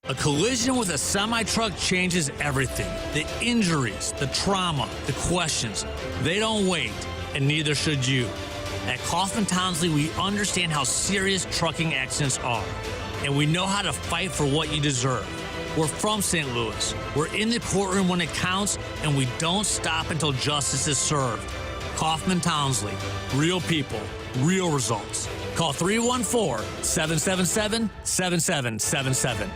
A collision with a semi-truck changes everything. The injuries, the trauma, the questions. They don't wait, and neither should you. At Kaufman Townsley, we understand how serious trucking accidents are, and we know how to fight for what you deserve. We're from St. Louis. We're in the courtroom when it counts, and we don't stop until justice is served. Kaufman Townsley. Real people, real results. Call 314-777-7777.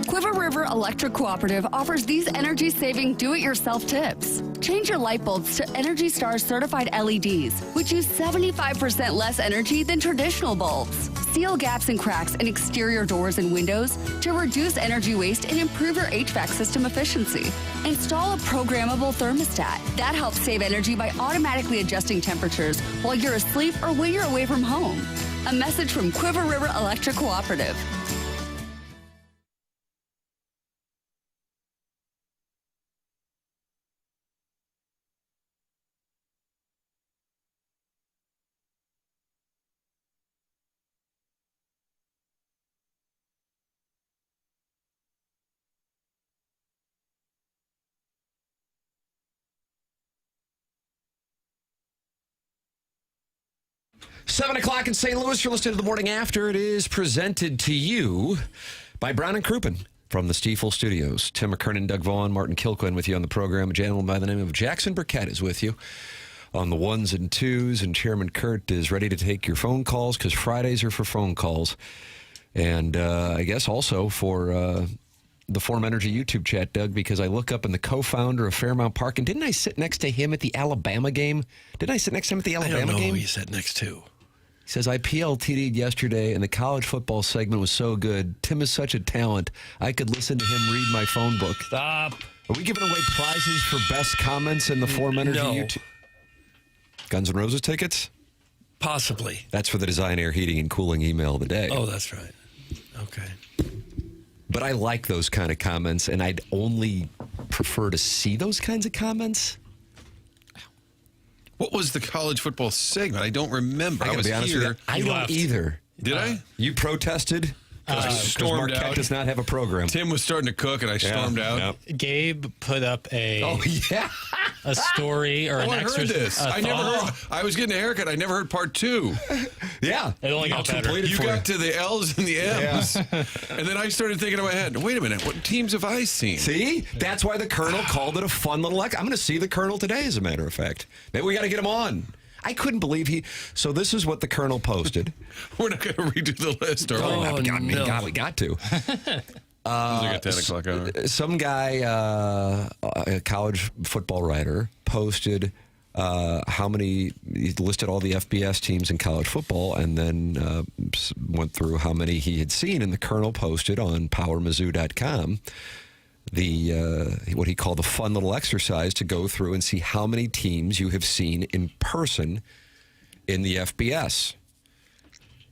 Quiver River Electric Cooperative offers these energy-saving do-it-yourself tips. Change your light bulbs to Energy Star certified LEDs, which use 75% less energy than traditional bulbs. Seal gaps and cracks in exterior doors and windows to reduce energy waste and improve your HVAC system efficiency. Install a programmable thermostat that helps save energy by automatically adjusting temperatures while you're asleep or when you're away from home. A message from Quiver River Electric Cooperative. Seven o'clock in St. Louis. You're listening to The Morning After. It is presented to you by Brown and Crouppen from the Stiefel Studios. Tim McKernan, Doug Vaughn, Martin Kilcoyne with you on the program. A gentleman by the name of Jackson Burkett is with you on the ones and twos, and Chairman Kurt is ready to take your phone calls because Fridays are for phone calls. And I guess also for the Form Energy YouTube chat, Doug, because I look up and the co-founder of Fairmount Park, and didn't I sit next to him at the Alabama game? Didn't I sit next to him at the Alabama game? I don't know who you sat next to. He says, I PLTD'd yesterday, and the college football segment was so good. Tim is such a talent. I could listen to him read my phone book. Stop. Are we giving away prizes for best comments in the Form Energy YouTube? Guns N' Roses tickets? Possibly. That's for the Design, Air, Heating, and Cooling email of the day. Oh, that's right. Okay. But I like those kind of comments, and I'd only prefer to see those kinds of comments. What was the college football segment? I don't remember. I was be honest here. with you, I don't either. Did I? You protested? Because stormed Marquette out. does not have a program. Tim was starting to cook, and I stormed out. Yep. Gabe put up a story or I an heard exercise. this. I never heard. I was getting a haircut. I never heard part two. Yeah. It only got better. You got to the L's and the M's. Yeah. And then I started thinking in my head, wait a minute, what teams have I seen? See? That's why the Colonel called it a fun little... I'm going to see the Colonel today, as a matter of fact. Maybe we got to get him on. I couldn't believe he... So this is what the Colonel posted. We're not going to redo the list, are we? God, we got to. It was like a 10 o'clock hour. Some guy, a college football writer, posted how many... He listed all the FBS teams in college football and then went through how many he had seen. And the Colonel posted on PowerMizzou.com what he called the fun little exercise to go through and see how many teams you have seen in person in the FBS.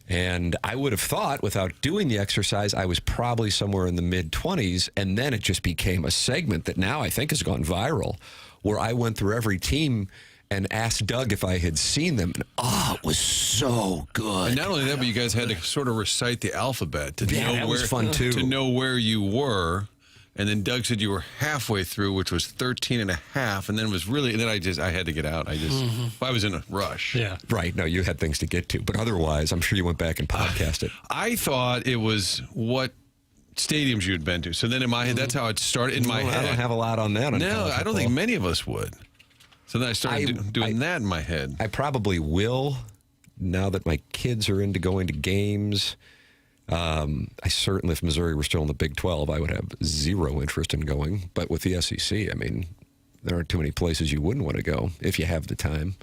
And I would have thought, without doing the exercise, I was probably somewhere in the mid-20s, and then it just became a segment that now I think has gone viral, where I went through every team and asked Doug if I had seen them. And, it was so good. And not only that, but you guys had to sort of recite the alphabet to know that was fun too. To know where you were. And then Doug said you were halfway through, which was 13 and a half. And then it was really, and then I had to get out. I was in a rush. Yeah. Right. No, you had things to get to. But otherwise, I'm sure you went back and podcast it. I thought it was what stadiums you had been to. So then in my head, that's how it started in my head. I don't have a lot on that. No, I don't think many of us would. So then I started doing that in my head. I probably will, now that my kids are into going to games. I certainly, if Missouri were still in the Big 12, I would have zero interest in going. But with the SEC, I mean, there aren't too many places you wouldn't want to go if you have the time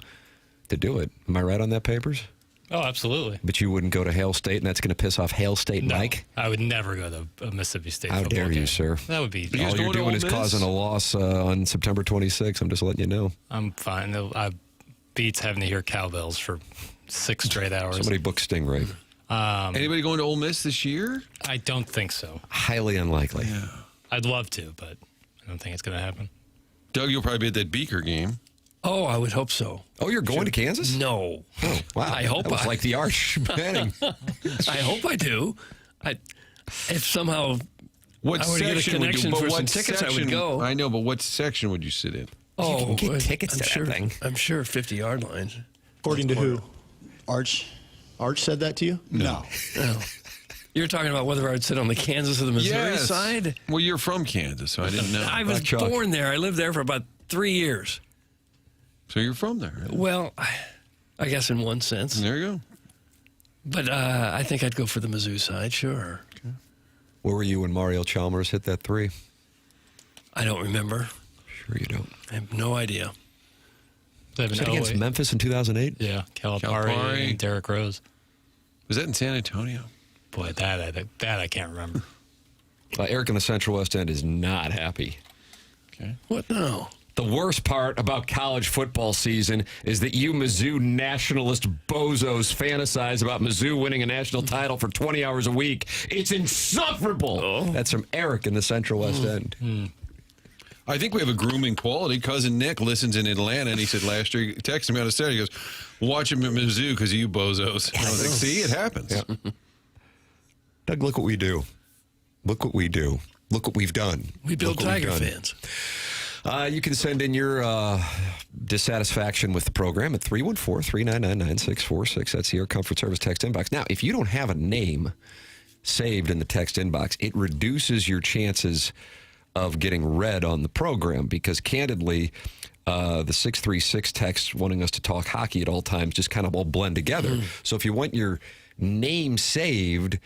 to do it. Am I right on that, Papers? Oh, absolutely. But you wouldn't go to Hail State, and that's going to piss off Hail State No, Mike? I would never go to a Mississippi State How football dare game. you, sir? That would be... guys All you're going to doing Ole is Miss? causing a loss on September 26th. I'm just letting you know. I'm fine. I beats having to hear cowbells for 6 straight hours. Somebody book Stingray. Anybody going to Ole Miss this year? I don't think so. Highly unlikely. I'd love to, but I don't think it's going to happen. Doug, you'll probably be at that Beaker game. Oh, I would hope so. Oh, you're going to Kansas? No. Oh, wow. I hope that was I- like the Arch Manning. I hope I do. If somehow What I would get a section would you? connection But for what some tickets, I would section- go. I know, but what section would you sit in? can get tickets I'm to that sure, thing. I'm sure 50-yard lines. According to who? Arch said that to you? No. No. You're talking about whether I would sit on the Kansas or the Missouri Yes. side? Well, you're from Kansas, so I didn't know. I was Black chalk. born there. I lived there for about 3 years. So you're from there. Right? Well, I guess in one sense. There you go. But I think I'd go for the Mizzou side, sure. Where were you when Mario Chalmers hit that three? I don't remember. Sure you don't. I have no idea. They Was have that an against 08. Memphis in 2008? Yeah, Calipari Calipari. and Derrick Rose. Was that in San Antonio? Boy, that I can't remember. Eric in the Central West End is not happy. Okay. What now? The worst part about college football season is that you Mizzou nationalist bozos fantasize about Mizzou winning a national title for 20 hours a week. It's insufferable. That's from Eric in the Central West End. I think we have a grooming quality. Cousin Nick listens in Atlanta, and he said last year, he texted me on a Saturday, he goes, watch him at Mizzou because of you bozos. I was like, see, it happens. Yeah. Doug, look what we do. Look what we do. Look what we've done. We build Look what we've Tiger done. fans. You can send in your dissatisfaction with the program at 314-399-9646. That's the Air Comfort Service text inbox. Now, if you don't have a name saved in the text inbox, it reduces your chances of getting read on the program because, candidly, the 636 text wanting us to talk hockey at all times just kind of all blend together. So if you want your name saved,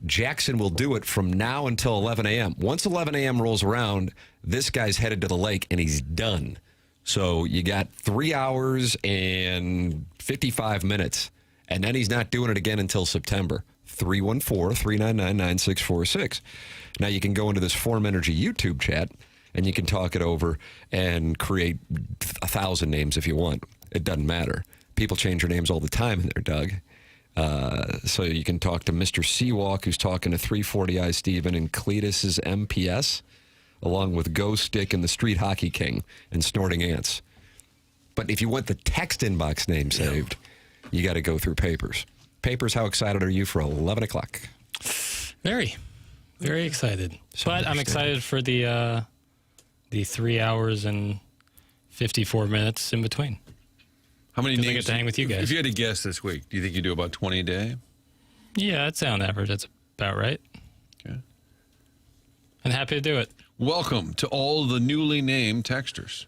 Jackson will do it from now until 11 a.m. Once 11 a.m. rolls around, this guy's headed to the lake and he's done. So you got 3 hours and 55 minutes, and then he's not doing it again until September. 314-399-9646. Now you can go into this Form Energy YouTube chat, and you can talk it over and create 1,000 names if you want. It doesn't matter. People change their names all the time in there, Doug. So you can talk to Mr. Seawalk, who's talking to 340i Steven and Cletus's MPS, along with Ghost Stick and the Street Hockey King and Snorting Ants. But if you want the text inbox name saved, you got to go through Papers. Papers, how excited are you for 11 o'clock? Very, very excited. But I'm excited for the 3 hours and 54 minutes in between. How many 'Cause I names? get to hang with you guys. If you had to guess this week, do you think you do about 20 a day? Yeah, that's on average. That's about right. Okay. And happy to do it. Welcome to all the newly named texters.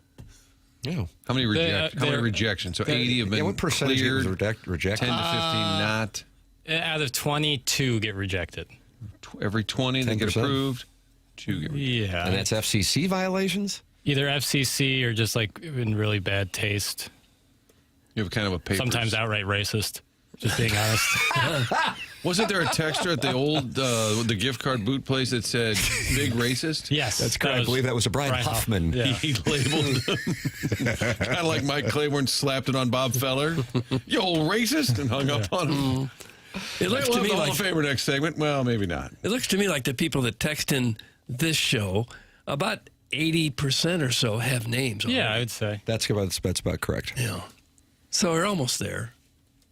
Yeah. How many they're- rejections? So 80 have been what percentage cleared, was rejected? 10 to 15 not. Out of 22 get rejected. Every 20 that get 10%. approved, 2 get rejected. Yeah. And that's FCC violations? either FCC or just like in really bad taste. You have kind of a paper. Sometimes outright racist. Just being honest. Wasn't there a texter at the old the gift card boot place that said "big racist"? Yes, That's correct. I believe that was a Brian Huffman. Yeah. He labeled them kind of like Mike Claiborne slapped it on Bob Feller. You old racist, and hung up on him. It looks to We'll me have the Hall like of Famer next segment. Well, maybe not. it looks to me like the people that text in this show, about 80% or so have names. Yeah, I already. would say. That's about correct. Yeah. So we're almost there.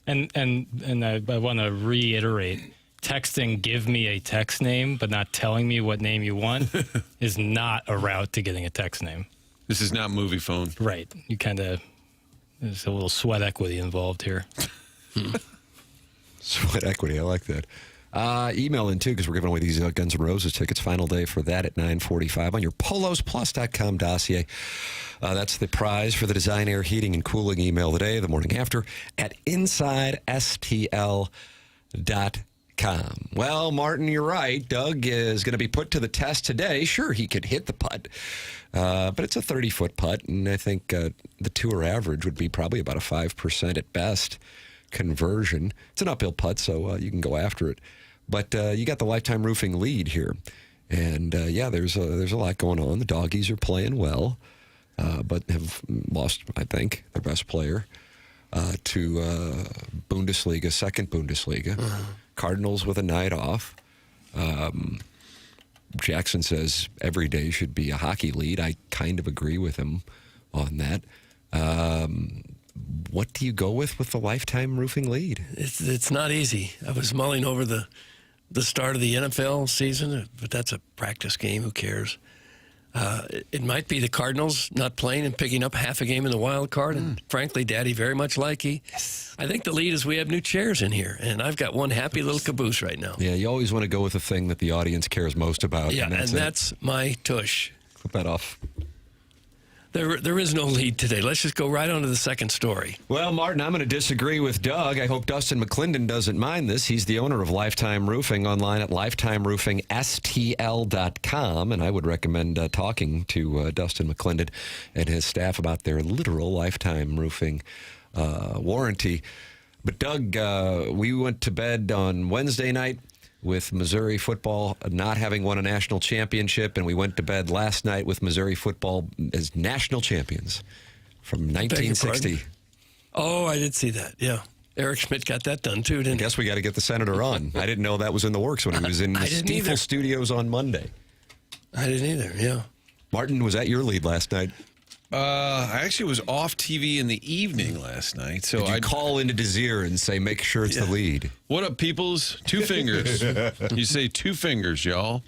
And I want to reiterate, texting "give me a text name," but not telling me what name you want is not a route to getting a text name. This is not movie phone. Right. You kind of there's a little sweat equity involved here. Sweat equity. I like that. Email in, too, because we're giving away these Guns N' Roses tickets. Final day for that at 9:45 on your polosplus.com dossier. That's the prize for the Design Air Heating and Cooling email today, the morning after, at InsideSTL.com. LOTO.com. Well, Martin, you're right. Doug is going to be put to the test today. Sure, he could hit the putt, but it's a 30-foot putt, and I think the tour average would be probably about a 5% at best conversion. It's an uphill putt, so you can go after it. But you got the Lifetime Roofing lead here. And, there's a lot going on. The doggies are playing well, but have lost, I think, their best player to Bundesliga, second Bundesliga. Cardinals with a night off. Jackson says every day should be a hockey lead. I kind of agree with him on that. What do you go with the Lifetime Roofing lead? It's not easy. I was mulling over the start of the NFL season, but that's a practice game. Who cares? It might be the Cardinals not playing and picking up half a game in the wild card, and frankly, Daddy very much likey. Yes. I think the lead is we have new chairs in here, and I've got one happy little caboose right now. Yeah, you always want to go with the thing that the audience cares most about. Yeah, and that's my tush. Clip that off. There is no lead today. Let's just go right on to the second story. Well, Martin, I'm going to disagree with Doug. I hope Dustin McClendon doesn't mind this. He's the owner of Lifetime Roofing online at lifetimeroofingstl.com, and I would recommend talking to Dustin McClendon and his staff about their literal Lifetime Roofing warranty. But, Doug, we went to bed on Wednesday night with Missouri football not having won a national championship, and we went to bed last night with Missouri football as national champions from 1960. Oh, I did see that, yeah. Eric Schmidt got that done, too, didn't he? I guess we got to get the senator on. I didn't know that was in the works when he was in the Stiefel studios on Monday. I didn't either, yeah. Martin, was that your lead last night? I actually was off TV in the evening last night. So I'd call into Desir and say, make sure it's the lead. What up, peoples? 2 fingers. You say 2 fingers, y'all.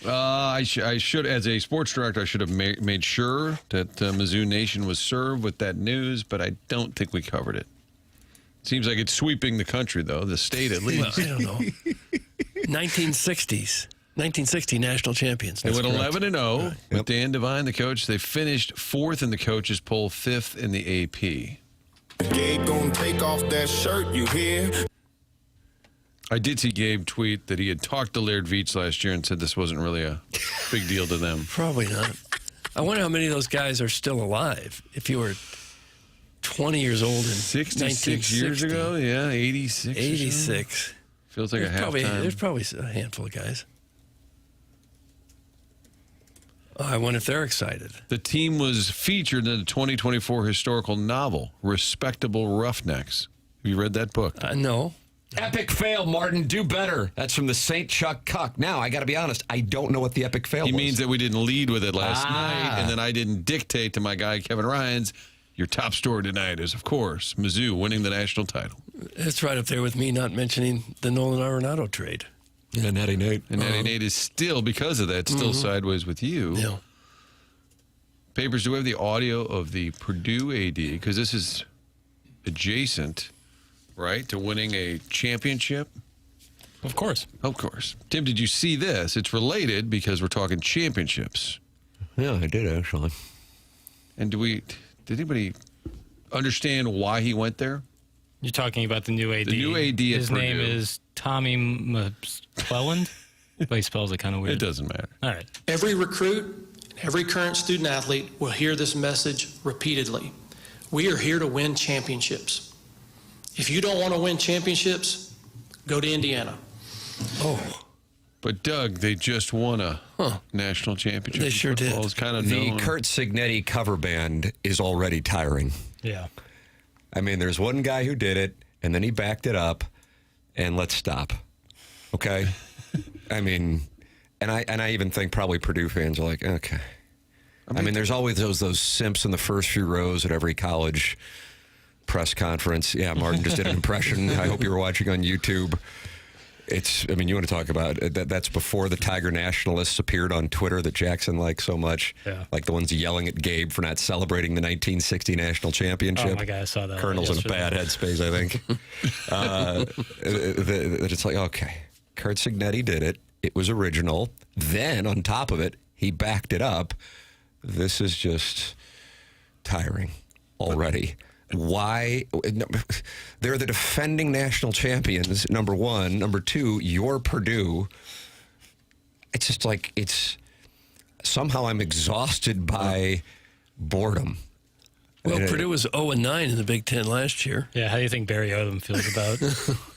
I should, as a sports director, I should have made sure that Mizzou Nation was served with that news, but I don't think we covered it. Seems like it's sweeping the country, though, the state at least. Well, I don't know. 1960 national champions. They went 11-0 with Dan Devine, the coach. They finished 4th in the coaches poll, 5th in the AP. Gabe gonna take off that shirt, you hear? I did see Gabe tweet that he had talked to Laird Veach last year and said this wasn't really a big deal to them. Probably not. I wonder how many of those guys are still alive. If you were 20 years old in 66 years ago, yeah, 86. 86. Feels like a half-time. There's probably a handful of guys. Oh, I wonder if they're excited. The team was featured in the 2024 historical novel, Respectable Roughnecks. Have you read that book? No. Epic fail, Martin. Do better. That's from the St. Chuck Cuck. Now, I got to be honest. I don't know what the epic fail was. He means that we didn't lead with it last night, and then I didn't dictate to my guy, Kevin Ryans, your top story tonight is, of course, Mizzou winning the national title. It's right up there with me not mentioning the Nolan Arenado trade. Yeah, Natty Nate. And Natty Nate is still, because of that, still sideways with you. Yeah. Papers, do we have the audio of the Purdue AD? Because this is adjacent, right, to winning a championship? Of course. Of course. Tim, did you see this? It's related because we're talking championships. Yeah, I did, actually. And did anybody understand why he went there? You're talking about the new AD. The new AD at His Purdue. name is Tommy McClelland, but he spells it kind of weird. It doesn't matter. All right. Every recruit, every current student athlete will hear this message repeatedly. We are here to win championships. If you don't want to win championships, go to Indiana. Oh. But, Doug, they just won a national championship. They sure did. It's kind of The known. Kurt Signetti cover band is already tiring. Yeah. I mean, there's one guy who did it, and then he backed it up, and let's stop. Okay? I mean, and I even think probably Purdue fans are like, okay. I mean, there's always those simps in the first few rows at every college press conference. Yeah, Martin just did an impression. I hope you were watching on YouTube. I mean, you want to talk about that's before the Tiger Nationalists appeared on Twitter that Jackson likes so much. Yeah. Like the ones yelling at Gabe for not celebrating the 1960 national championship. Oh, my God, I saw that. Colonel's in a yesterday. bad headspace, I think. That it's like, okay, Kurt Signetti did it. It was original. Then, on top of it, he backed it up. This is just tiring already. Why? They're the defending national champions, number one. Number two, you're Purdue. It's just like, somehow I'm exhausted by boredom. Well, Purdue was 0-9 in the Big Ten last year. Yeah, how do you think Barry Odom feels about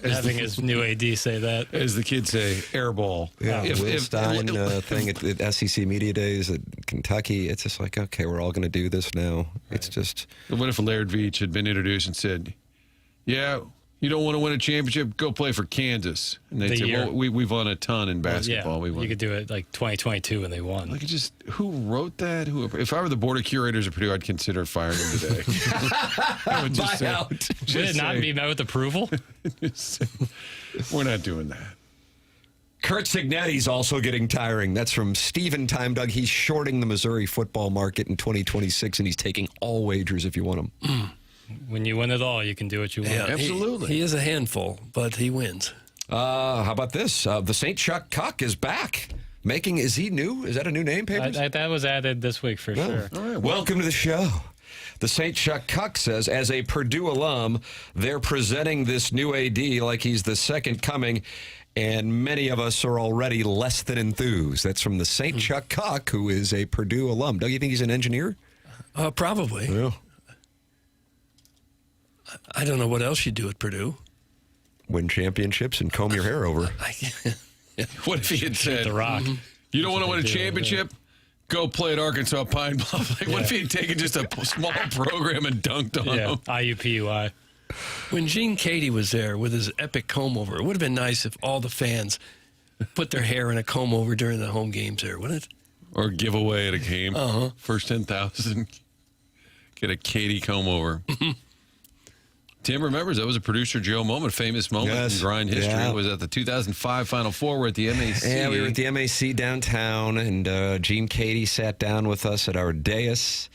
having his new AD say that? As the kids say, airball. Yeah, Will Stein thing at SEC Media Days at Kentucky. It's just like, okay, we're all going to do this now. Right. It's just... What if Laird Veach had been introduced and said, yeah, you don't want to win a championship, go play for Kansas. And they'd say, well, we've won a ton in basketball. Well, yeah, you could do it like 2022 and they won. Like, who wrote that? If I were the board of curators of Purdue, I'd consider firing him today. I would just say, out. Would it not be met with approval? We're not doing that. Kurt Cignetti's also getting tiring. That's from Steven Time, Doug. He's shorting the Missouri football market in 2026, and he's taking all wagers if you want them. When you win it all, you can do what you want. Yeah, absolutely. He is a handful, but he wins. How about this? The St. Chuck Cuck is back. Is he new? Is that a new name, Papers? That was added this week for sure. All right, welcome to the show. The St. Chuck Cuck says, as a Purdue alum, they're presenting this new AD like he's the second coming, and many of us are already less than enthused. That's from the St. Chuck Cuck, who is a Purdue alum. Doug, you think he's an engineer? Probably. Yeah. I don't know what else you do at Purdue. Win championships and comb your hair over. What if he had said, The Rock. You don't want to win a championship? Go play at Arkansas Pine Bluff. What if he had taken just a small program and dunked on him? IUPUI. When Gene Cady was there with his epic comb over, it would have been nice if all the fans put their hair in a comb over during the home games there, wouldn't it? Or giveaway at a game. First 10,000. Get a Cady comb over. Tim remembers that was a producer Joe moment, famous moment in grind history. Yeah. It was at the 2005 Final Four. We're at the MAC. Yeah, we were at the MAC downtown, and Gene Cady sat down with us at our dais,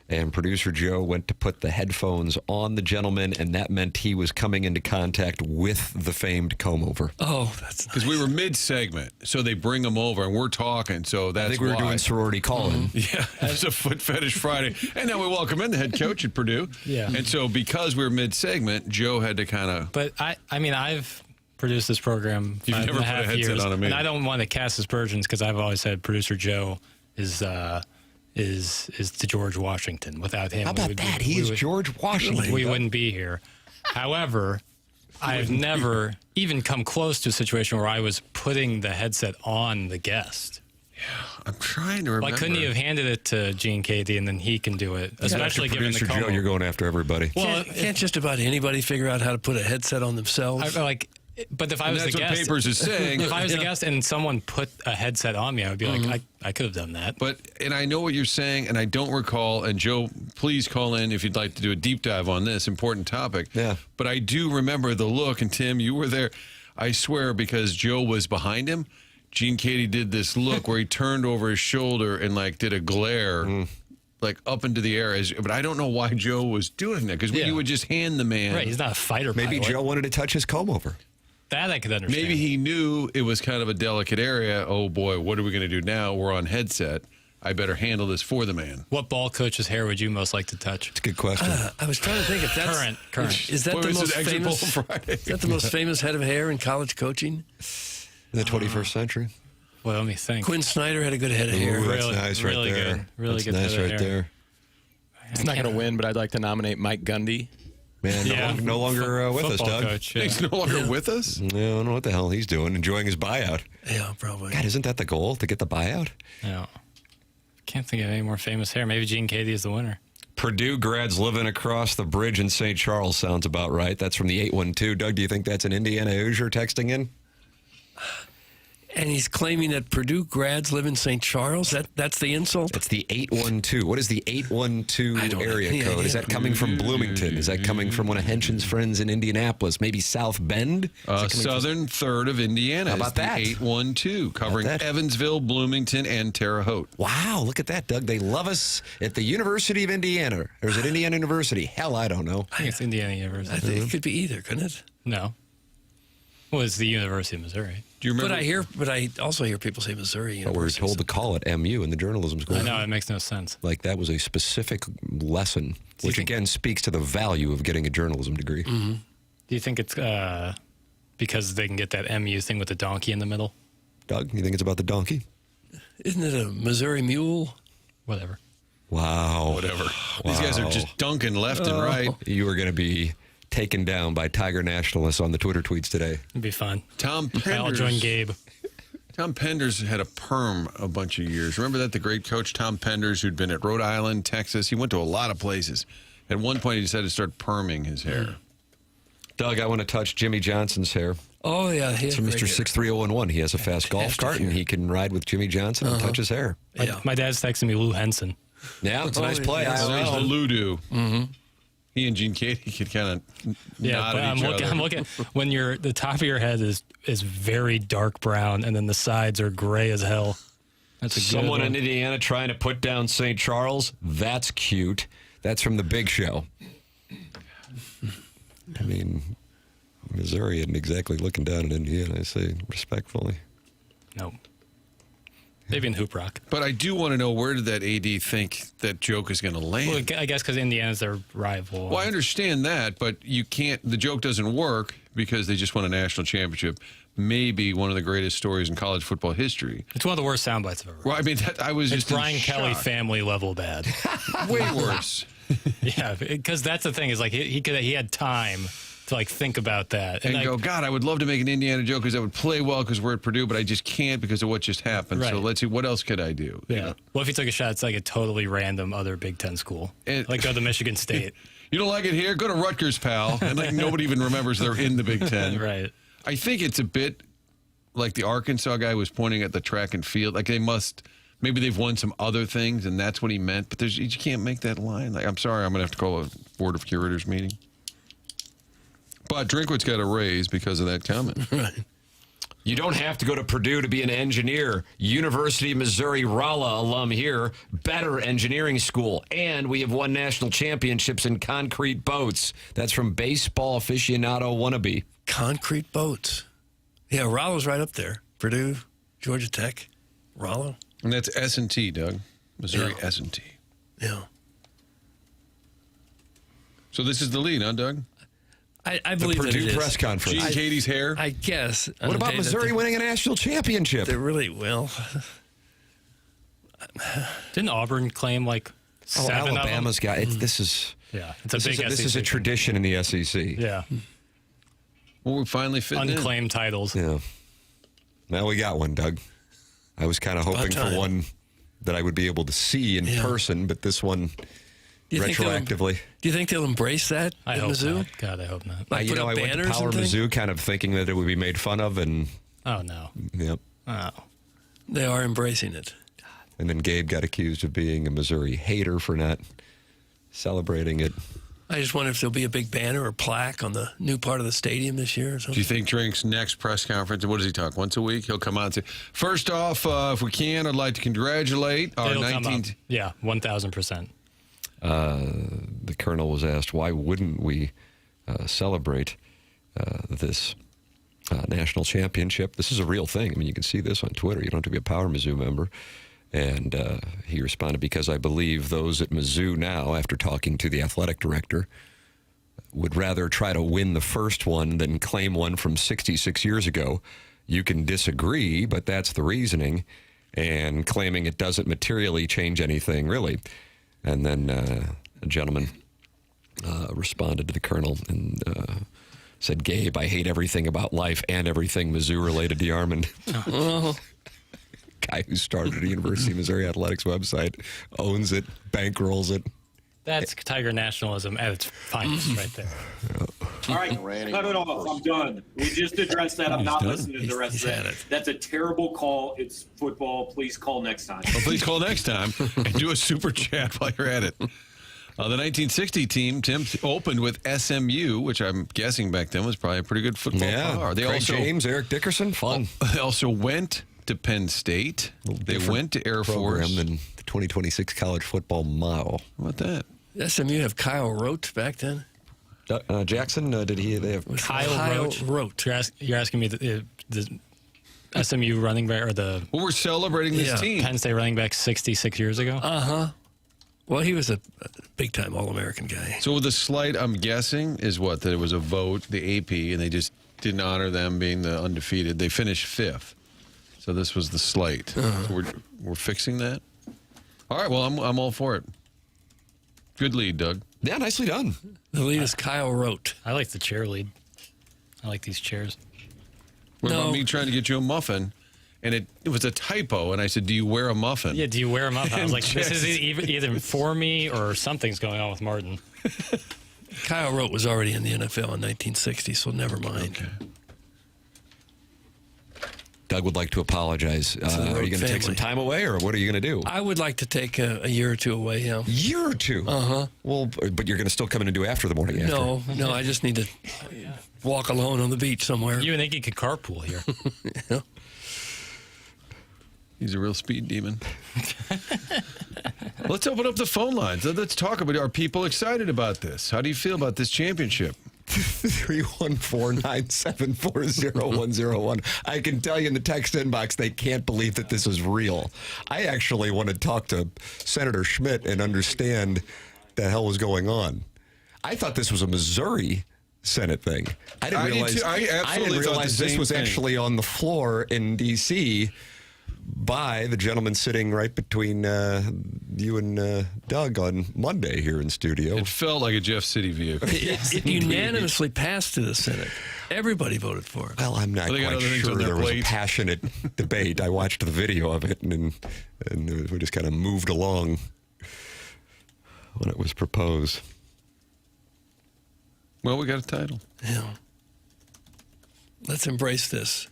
and producer Joe went to put the headphones on the gentleman, and that meant he was coming into contact with the famed comb-over. Oh, that's nice. Because we were mid-segment, so they bring him over, and we're talking, so that's why. I think we were doing sorority calling. Yeah, it was a Foot Fetish Friday. And then we welcome in the head coach at Purdue. Yeah. And so because we were mid-segment, Joe had to kind of... But, I mean, I've produced this program You've five never and a put a half headset years, on a meeting. and I don't want to cast aspersions because I've always said producer Joe is to George Washington. Without him, How about that? He is George Washington. We wouldn't be here. However, I've never even come close to a situation where I was putting the headset on the guest. I'm trying to remember. Like, couldn't he have handed it to Gene Cady and then he can do it? Especially given the producer Joe, you're going after everybody. Well, can't just about anybody figure out how to put a headset on themselves? But if I was the that's what guest, Papers is saying. If I was the guest and someone put a headset on me, I would be like, I could have done that. And I know what you're saying, and I don't recall, and Joe, please call in if you'd like to do a deep dive on this important topic. Yeah. But I do remember the look, and Tim, you were there, I swear, because Joe was behind him. Gene Cady did this look where he turned over his shoulder and did a glare. Like up into the air, but I don't know why Joe was doing that, because he would just hand the man. Right, he's not a fighter Maybe pilot. Joe wanted to touch his comb over. That I could understand. Maybe he knew it was kind of a delicate area. Oh boy, what are we going to do now? We're on headset. I better handle this for the man. What ball coach's hair would you most like to touch? It's a good question. I was trying to think if that's current. Is that Boy, the was most it Exit Bowl famous? Friday. Is that the most famous head of hair in college coaching? In the 21st century. Well, let me think. Quinn Snyder had a good head of hair. Ooh, that's Really- nice really right there. good. Really that's good nice head of right hair. there. It's not going to win, but I'd like to nominate Mike Gundy. Man, no longer with us, Football Doug. coach, yeah. He's no longer with us? No, I don't know what the hell he's doing. Enjoying his buyout. Yeah, probably. God, isn't that the goal, to get the buyout? Yeah. Can't think of any more famous hair. Maybe Gene Cady is the winner. Purdue grads living across the bridge in St. Charles sounds about right. That's from the 812. Doug, do you think that's an Indiana Hoosier texting in? And he's claiming that Purdue grads live in St. Charles? That's the insult? It's the 812. What is the 812 I don't have area any code? idea. Is that coming from Bloomington? Is that coming from one of Henshin's friends in Indianapolis? Maybe South Bend? Southern third of Indiana. How about is the that? 812, covering that? Evansville, Bloomington, and Terre Haute. Wow, look at that, Doug. They love us at the University of Indiana. Or is it Indiana University? Hell, I don't know. I think it's Indiana I University. think it could be either, couldn't it? No. Well, it's the University of Missouri. Do you remember? But I also hear people say Missouri But we're University. told to call it MU in the journalism school. I know, it makes no sense. Like that was a specific lesson, which again speaks to the value of getting a journalism degree. Mm-hmm. Do you think it's because they can get that MU thing with the donkey in the middle? Doug, you think it's about the donkey? Isn't it a Missouri mule? Whatever. Wow. Whatever. These guys are just dunking left and right. You are going to be taken down by Tiger nationalists on the Twitter tweets today. It'd be fun. Tom I'll join Penders. Gabe. Tom Penders had a perm a bunch of years. Remember that? The great coach Tom Penders, who'd been at Rhode Island, Texas. He went to a lot of places. At one point, he decided to start perming his hair. Doug, I want to touch Jimmy Johnson's hair. Oh, yeah. It's from Mr. 63011. He has a fast golf cart, and he can ride with Jimmy Johnson and touch his hair. My dad's texting me Lou Henson. Yeah, it's a nice play. So there's the Ludo. Mm-hmm. He and Gene Katie could kind of nod at each other. I'm looking when the top of your head is very dark brown, and then the sides are gray as hell. That's a good Someone one. in Indiana trying to put down St. Charles. That's cute. That's from the Big Show. I mean, Missouri isn't exactly looking down at Indiana, I say respectfully. No. Maybe in Hoop Rock. But I do want to know, where did that AD think that joke is going to land? Well, I guess because Indiana's their rival. Well, I understand that, but you can't. The joke doesn't work because they just won a national championship. Maybe one of the greatest stories in college football history. It's one of the worst sound bites I've ever heard. Well, I mean, I was It's just in Brian Kelly shock. family level bad. Way worse. Yeah, because that's the thing is like he had time to like think about that And like, go, God, I would love to make an Indiana joke because that would play well because we're at Purdue, but I just can't because of what just happened. So Right. let's see, what else could I do? Yeah. You know? What if he took a shot? It's like a totally random other Big Ten school, like go to Michigan State. You don't like it here? Go to Rutgers, pal. And like nobody even remembers they're in the Big Ten. Right. I think it's a bit like the Arkansas guy was pointing at the track and field. Like maybe they've won some other things, and that's what he meant. But you can't make that line. Like, I'm sorry, I'm going to have to call a Board of Curators meeting. But Drinkwood's got a raise because of that comment. Right. You don't have to go to Purdue to be an engineer. University of Missouri Rolla alum here. Better engineering school. And we have won national championships in concrete boats. That's from Baseball Aficionado Wannabe. Concrete boats. Yeah, Rollow's right up there. Purdue, Georgia Tech, Rollo. And that's S&T, Doug. Missouri Yeah. S&T. Yeah. So this is the lead, huh, Doug? I believe that Purdue it is. press conference. Gene Katie's hair? I guess. on What the about day that Missouri winning a national championship? They really will. Didn't Auburn claim like Oh, 7 Alabama's of them? got it. This is Yeah, it's a this big is a SEC. tradition in the SEC. Yeah, Well, we're finally fitting in. unclaimed titles. Yeah. Now we got one, Doug. I was kind of hoping for time. one that I would be able to see in Yeah. person, but this one Do you think they'll- retroactively. Do you think they'll embrace that I at hope Mizzou? not. God, I hope not. Like you put know, up I went to banners Power and things? Mizzou kind of thinking that it would be made fun of, and Oh no. yep. Oh. They are embracing it. And then Gabe got accused of being a Missouri hater for not celebrating it. I just wonder if there'll be a big banner or plaque on the new part of the stadium this year or Do something. you think Drink's next press conference, what does he talk, once a week? He'll come out and say, first off, if we can, I'd like to congratulate our It'll come 19th. up. Yeah, 1,000%. The colonel was asked, why wouldn't we celebrate this national championship? This is a real thing. I mean, you can see this on Twitter. You don't have to be a Power Mizzou member. And he responded, because I believe those at Mizzou now, after talking to the athletic director, would rather try to win the first one than claim one from 66 years ago. You can disagree, but that's the reasoning. And claiming it doesn't materially change anything, really. And then a gentleman responded to the colonel and said, Gabe, I hate everything about life and everything Mizzou related to Yarmouth. Guy who started the University of Missouri Athletics website, owns it, bankrolls it. That's Tiger nationalism at its finest right there. All right, cut it off. I'm done. We just addressed that. I'm not listening to the rest of had that. it. That's a terrible call. It's football. Please call next time. Well, please call next time and do a super chat while you're at it. The 1960 team, Tim, opened with SMU, which I'm guessing back then was probably a pretty good football power. Craig James, Eric Dickerson, fun. They also went to Penn State. They went to Air Program Force. than the 2026 college football model. How about that? SMU have Kyle Rote back then. Jackson, did he? They have Kyle Rote. You're asking me the SMU running back or the Well, we're celebrating this team. Penn State running back 66 years ago. Well, he was a big-time All-American guy. So the slight, I'm guessing, is what? That it was a vote, the AP, and they just didn't honor them being the undefeated. They finished 5th. So this was the slight. So we're fixing that? All right, well, I'm all for it. Good lead, Doug. Yeah, nicely done. The lead is Kyle Rote. I like the chair lead. I like these chairs. What about me trying to get you a muffin? And it was a typo, and I said, do you wear a muffin? Yeah, do you wear a muffin? I was like, this is either for me or something's going on with Martin. Kyle Rote was already in the NFL in 1960, so never mind. Okay. Doug would like to apologize. Are you going to take some time away, or what are you going to do? I would like to take a year or two away, yeah. Year or two? Well, but you're going to still come in and do after the morning after. No, I just need to walk alone on the beach somewhere. You and Iggy could carpool here. Yeah. He's a real speed demon. Let's open up the phone lines. Let's talk about it. Are people excited about this? How do you feel about this championship? 314-974-0101. I can tell you in the text inbox, they can't believe that this is real. I actually want to talk to Senator Schmidt and understand the hell was going on. I thought this was a Missouri Senate thing. I didn't realize this was actually on the floor in D.C. by the gentleman sitting right between you and Doug on Monday here in studio. It felt like a Jeff City vehicle. It unanimously passed to the Senate. Everybody voted for it. Well, I'm not quite sure there was a passionate debate. I watched the video of it, and we just kind of moved along when it was proposed. Well, we got a title. Yeah. Let's embrace this.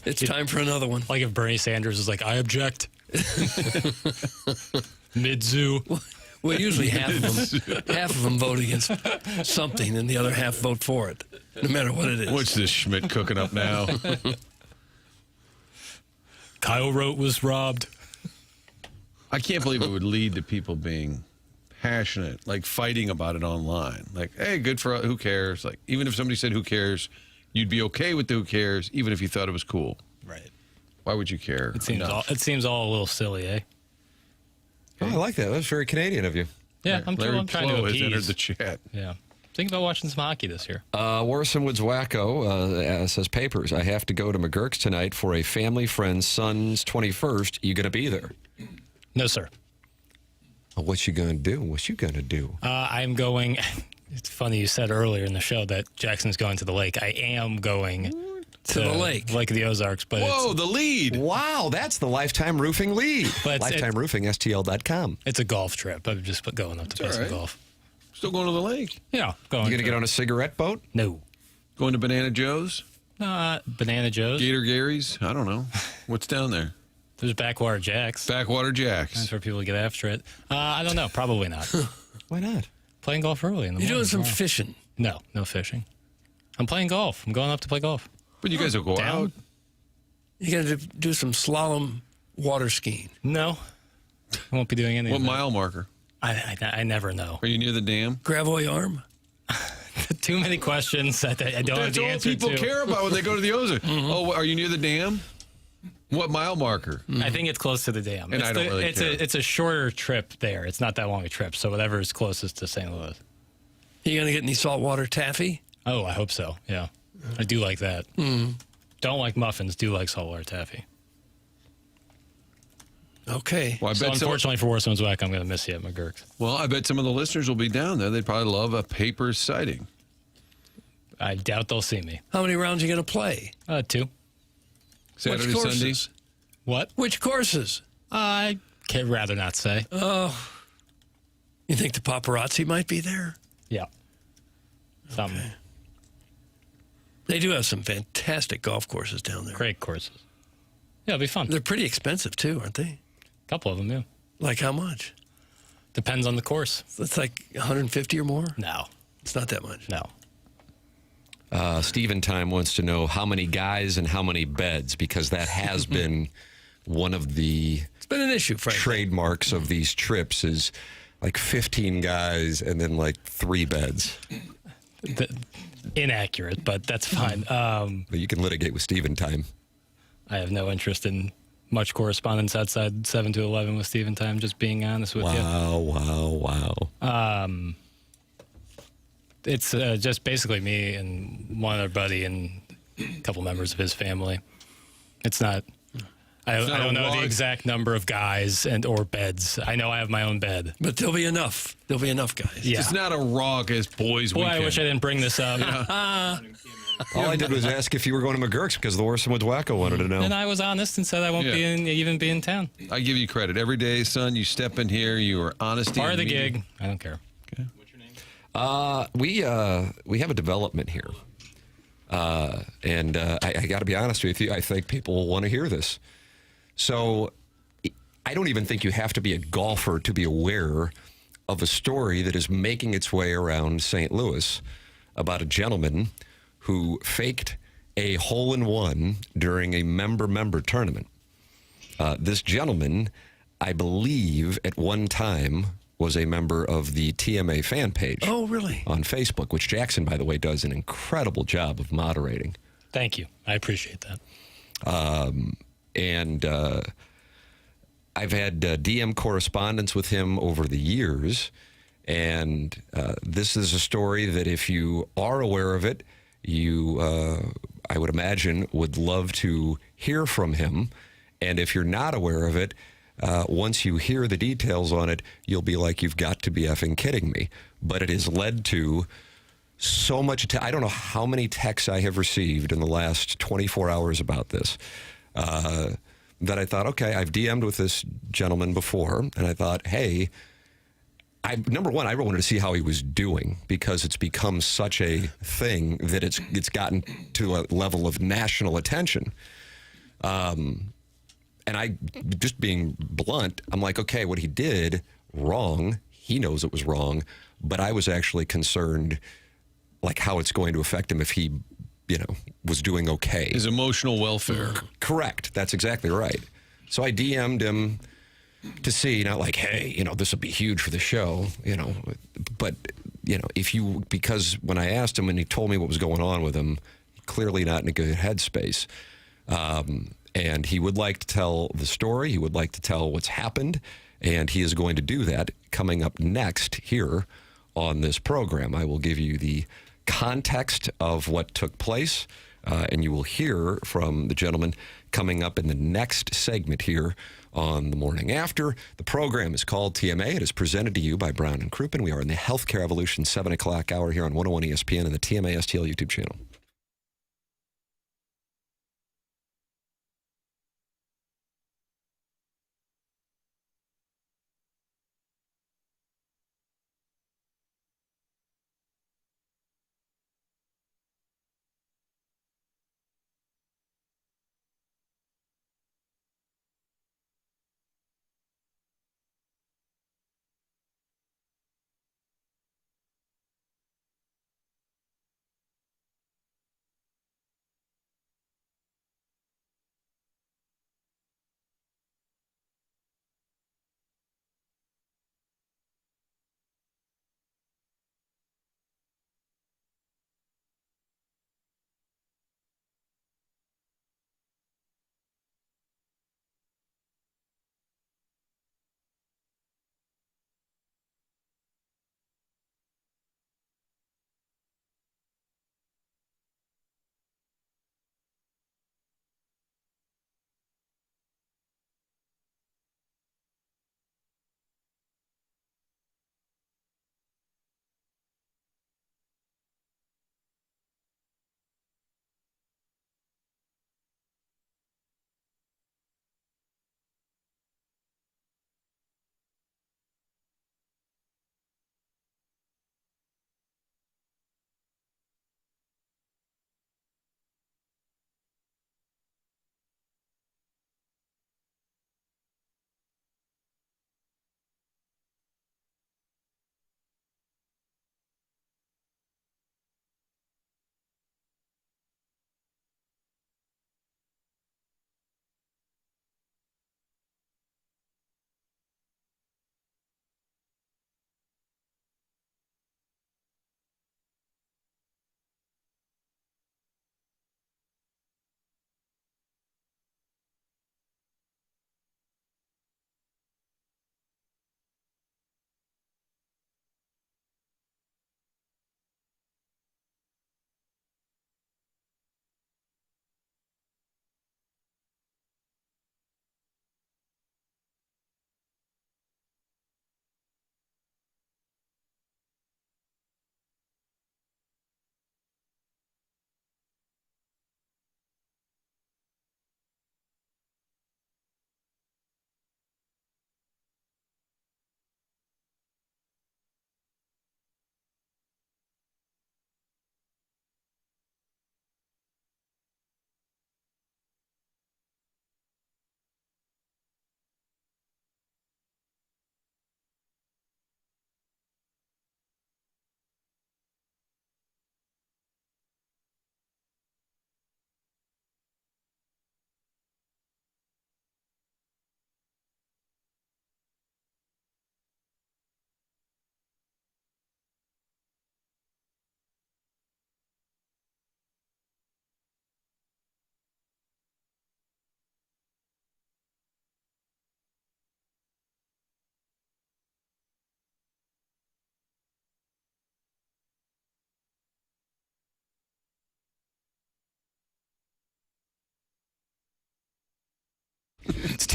It's time for another one. Like if Bernie Sanders is like, I object. Mid-zoo. Well, usually half of them vote against something, and the other half vote for it, no matter what it is. What's this Schmidt cooking up now? Kyle Rote was robbed. I can't believe it would lead to people being passionate, like fighting about it online. Like, hey, good for who cares? Like, even if somebody said who cares, you'd be okay with the who cares, even if you thought it was cool. Right. Why would you care? It seems all a little silly, eh? Oh, I like that. That's very Canadian of you. Yeah, I'm trying to appease. Has entered the chat. Yeah. Think about watching some hockey this year. Warson Woods Wacko says, Papers, I have to go to McGurk's tonight for a family friend's son's 21st. You going to be there? No, sir. What's you going to do? What you going to do? I'm going. It's funny you said earlier in the show that Jackson's going to the lake. I am going to the lake of the Ozarks. But whoa, the lead! Wow, that's the Lifetime Roofing lead. But LifetimeRoofingSTL.com. It's a golf trip. I'm just going up to play some golf. Still going to the lake? Yeah, going. You going to get on a cigarette boat? No. Going to Banana Joe's? Banana Joe's. Gator Gary's? I don't know. What's down there? There's Backwater Jacks. Backwater Jacks. That's where people get after it. I don't know. Probably not. Why not? Playing golf early in the morning. You're doing some fishing. No fishing. I'm playing golf. I'm going up to play golf. But you guys will go out. You got to do some slalom water skiing. No. I won't be doing anything. What mile marker? I never know. Are you near the dam? Gravoy Arm? Too many questions that I don't have the answer to. That's all people care about when they go to the Ozarks. Oh, are you near the dam? What mile marker? I think it's close to the dam. And I don't really care. It's a shorter trip there. It's not that long a trip. So whatever is closest to St. Louis. You going to get any saltwater taffy? Oh, I hope so. Yeah. I do like that. Don't like muffins. Do like saltwater taffy. Okay. Well, unfortunately for Warson's Whack, I'm going to miss you at McGurk's. Well, I bet some of the listeners will be down there. They'd probably love a paper sighting. I doubt they'll see me. How many rounds are you going to play? 2. Saturday, Which courses? Sundays? What? Which courses? I can rather not say. Oh. You think the paparazzi might be there? Yeah. Something. Okay. They do have some fantastic golf courses down there. Great courses. Yeah, it'll be fun. They're pretty expensive, too, aren't they? A couple of them, yeah. Like how much? Depends on the course. It's like 150 or more? No. It's not that much. No. Steven Time wants to know how many guys and how many beds, because that has been one of the it's been an issue, frankly. Trademarks of these trips is like 15 guys and then like 3 beds. Inaccurate, but that's fine. But you can litigate with Steven time. I have no interest in much correspondence outside 7 to 11 with Steven time, just being honest with you. Wow. It's just basically me and one other buddy and a couple members of his family. It's not... I don't know the exact number of guys or beds. I know I have my own bed. But there'll be enough. There'll be enough guys. Yeah. It's not a raucous boys' Boy, weekend. I wish I didn't bring this up. All I did was ask if you were going to McGurk's because the Orson Woods Wacko wanted to know. And I was honest and said I won't even be in town. I give you credit. Every day, son, you step in here, you are honesty. Part of the meeting. gig. I don't care. Okay. What's your name? We have a development here. And I got to be honest with you, I think people will want to hear this. So I don't even think you have to be a golfer to be aware of a story that is making its way around St. Louis about a gentleman who faked a hole-in-one during a member tournament. This gentleman, I believe, at one time was a member of the TMA fan page. Oh, really? On Facebook, which Jackson, by the way, does an incredible job of moderating. Thank you. I appreciate that. And I've had DM correspondence with him over the years. And this is a story that if you are aware of it, you, I would imagine, would love to hear from him. And if you're not aware of it, once you hear the details on it, you'll be like, you've got to be effing kidding me. But it has led to so much. I don't know how many texts I have received in the last 24 hours about this. That I thought, okay, I've DM'd with this gentleman before, and I thought, hey, number one, I wanted to see how he was doing because it's become such a thing that it's gotten to a level of national attention. And I, just being blunt, I'm like, okay, what he did wrong, he knows it was wrong, but I was actually concerned, like, how it's going to affect him if he, was doing okay. His emotional welfare. Correct. That's exactly right. So I DM'd him to see, not like, hey, this would be huge for the show, but, because when I asked him and he told me what was going on with him, clearly not in a good headspace. And he would like to tell the story. He would like to tell what's happened. And he is going to do that coming up next here on this program. I will give you the context of what took place, and you will hear from the gentleman coming up in the next segment here on the Morning After. The program is called TMA. It is presented to you by Brown and Crouppen. We are in the Healthcare Evolution 7 o'clock hour here on 101 ESPN and the TMA STL YouTube channel.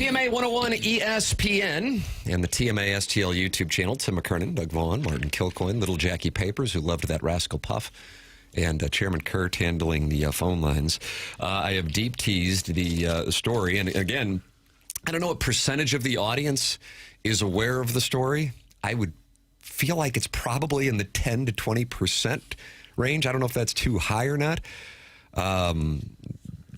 TMA 101 ESPN and the TMA STL YouTube channel. Tim McKernan, Doug Vaughn, Martin Kilcoyne, little Jackie Papers, who loved that Rascal Puff, and Chairman Kurt handling the phone lines. I have deep teased the story. And again, I don't know what percentage of the audience is aware of the story. I would feel like it's probably in the 10 to 20% range. I don't know if that's too high or not.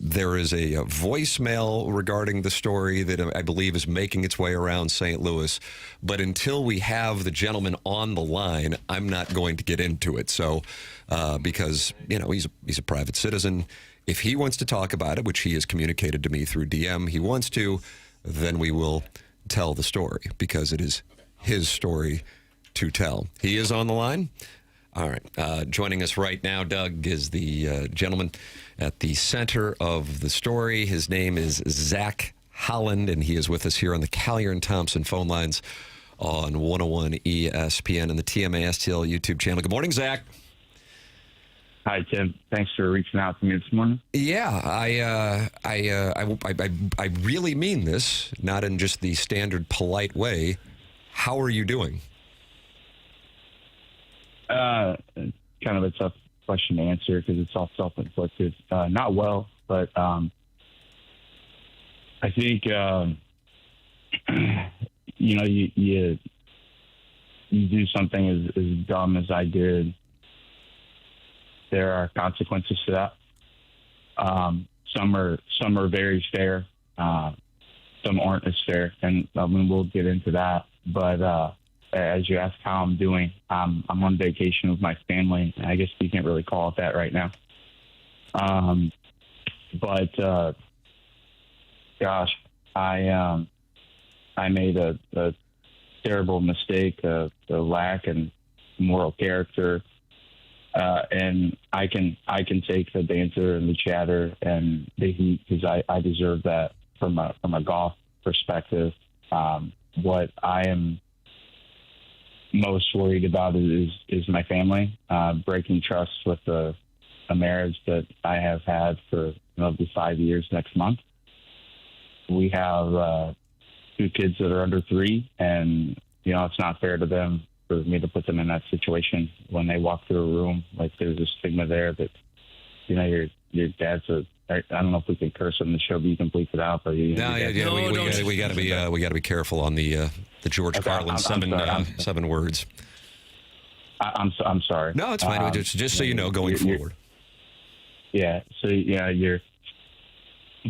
There is a voicemail regarding the story that I believe is making its way around St. Louis. But until we have the gentleman on the line, I'm not going to get into it. So, because, you know, he's a private citizen. If he wants to talk about it, which he has communicated to me through DM, he wants to, then we will tell the story because it is his story to tell. He is on the line. All right. Joining us right now, Doug, is the gentleman at the center of the story. His name is Zach Holland, and he is with us here on the Callier and Thompson phone lines on 101 ESPN and the TMA STL YouTube channel. Good morning, Zach. Hi, Tim. Thanks for reaching out to me this morning. Yeah, I really mean this, not in just the standard polite way. How are you doing? Kind of a tough question to answer because it's all self-inflicted. Not well, but I think you know, you do something as dumb as I did. There are consequences to that. Some are very fair. Some aren't as fair, and I mean, we'll get into that. But as you asked how I'm doing, I'm on vacation with my family. I guess you can't really call it that right now. But gosh, I made a terrible mistake, the lack and moral character, and I can take the banter and the chatter and the heat because I deserve that from a golf perspective. What I am most worried about is my family, breaking trust with a marriage that I have had for maybe 5 years next month. We have 2 kids that are under 3, and you know, it's not fair to them for me to put them in that situation when they walk through a room. Like, there's a stigma there that, you know, your dad's I don't know if we can curse on the show, but you can bleep it out. But we got to be careful on the George Carlin 7 words. I'm sorry. No, it's fine. Just so you know, going forward. Yeah. So yeah, your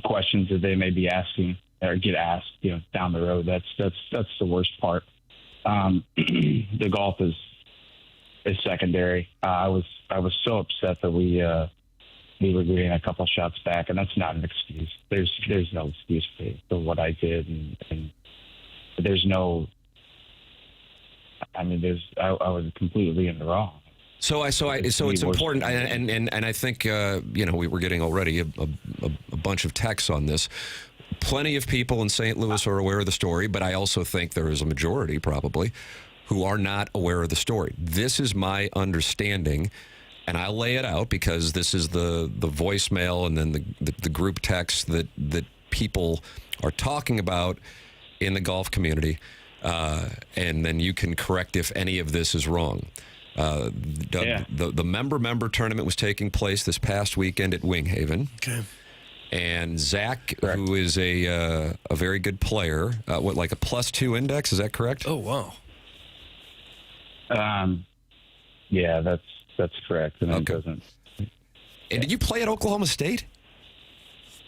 questions that they may be asking or get asked, you know, down the road. That's the worst part. The golf is secondary. I was so upset that we were getting a couple shots back, and that's not an excuse. There's no excuse for what I did, and there's no. I mean, I was completely in the wrong. So it's important, and I think you know, we were getting already a bunch of texts on this. Plenty of people in St. Louis are aware of the story, but I also think there is a majority probably who are not aware of the story. This is my understanding. And I'll lay it out because this is the voicemail and then the group text that people are talking about in the golf community. And then you can correct if any of this is wrong. The member tournament was taking place this past weekend at Winghaven. Okay. And Zach, who is a very good player, like a +2 index, is that correct? Oh, wow. Yeah, that's correct. And it doesn't. And did you play at Oklahoma State?